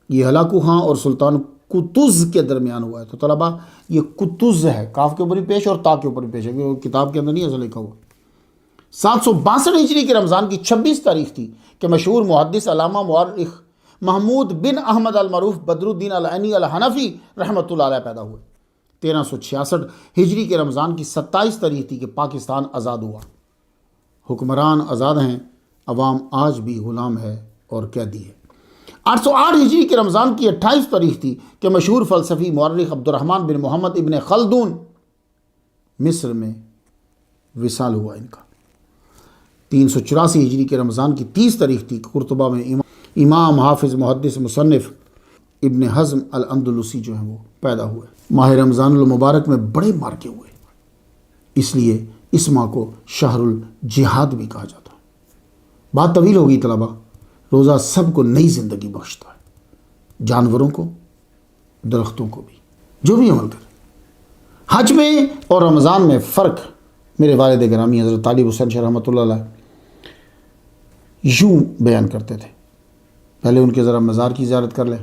یہ ہلاکو خان اور سلطان قطز کے درمیان ہوا ہے۔ تو طلبہ یہ قطز ہے، کاف کے اوپر ہی پیش اور تا کے اوپر ہی پیش ہے، کیونکہ کتاب کے اندر نہیں ایسا لکھا ہوا۔ 762 ہجری کے رمضان کی 26 تاریخ تھی کہ مشہور محدث علامہ مورخ محمود بن احمد المعروف بدر الدین العینی الحنفی رحمۃ اللہ علیہ پیدا ہوئے۔ 1366 ہجری کے رمضان کی 27 تاریخ تھی کہ پاکستان آزاد ہوا۔ حکمران آزاد ہیں، عوام آج بھی غلام ہے اور قیدی ہے۔ 808 ہجری کے رمضان کی 28 تاریخ تھی کہ مشہور فلسفی مورخ عبد الرحمن بن محمد ابن خلدون مصر میں وصال ہوا ان کا۔ 384 ہجری کے رمضان کی 30 تاریخ تھی کہ قرطبہ میں امام حافظ محدث مصنف ابن حزم الاندلسی جو ہیں وہ پیدا ہوئے۔ ماہ رمضان المبارک میں بڑے مارکے ہوئے، اس لیے اس ماہ کو شہر الجہاد بھی کہا جاتا ہے۔ بات طویل ہوگی طلبہ۔ روزہ سب کو نئی زندگی بخشتا ہے، جانوروں کو، درختوں کو بھی، جو بھی عمل کرے۔ حج میں اور رمضان میں فرق میرے والد گرامی حضرت طالب حسین شاہ رحمۃ اللہ علیہ یوں بیان کرتے تھے۔ پہلے ان کے ذرا مزار کی زیارت کر لیں۔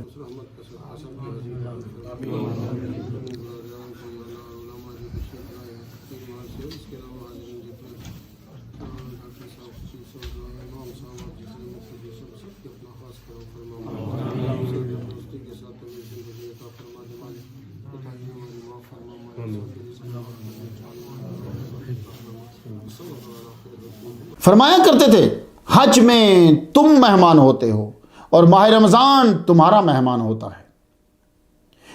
فرمایا کرتے تھے حج میں تم مہمان ہوتے ہو اور ماہ رمضان تمہارا مہمان ہوتا ہے۔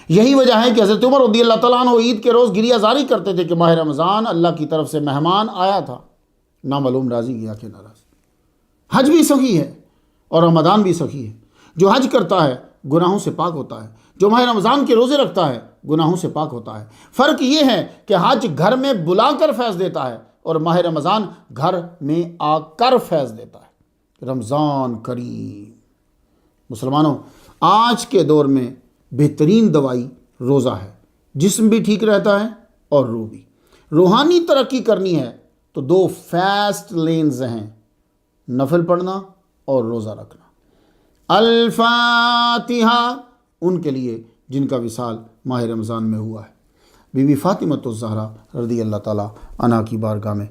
یہی وجہ ہے کہ حضرت عمر رضی اللہ تعالیٰ عنہ عید کے روز گریہ زاری کرتے تھے کہ ماہ رمضان اللہ کی طرف سے مہمان آیا تھا، نامعلوم راضی گیا کہ ناراض۔ حج بھی سخی ہے اور رمضان بھی سخی ہے۔ جو حج کرتا ہے گناہوں سے پاک ہوتا ہے، جو ماہ رمضان کے روزے رکھتا ہے گناہوں سے پاک ہوتا ہے۔ فرق یہ ہے کہ حج گھر میں بلا کر فیض دیتا ہے اور ماہ رمضان گھر میں آ کر فیض دیتا ہے۔ رمضان کریم۔ مسلمانوں، آج کے دور میں بہترین دوائی روزہ ہے۔ جسم بھی ٹھیک رہتا ہے اور روح بھی۔ روحانی ترقی کرنی ہے تو 2 فاسٹ لینز ہیں، نفل پڑھنا اور روزہ رکھنا۔ الفاتحہ ان کے لیے جن کا وصال ماہ رمضان میں ہوا ہے۔ بی بی فاطمہ الزہرا رضی اللہ تعالیٰ عنہا کی بارگاہ میں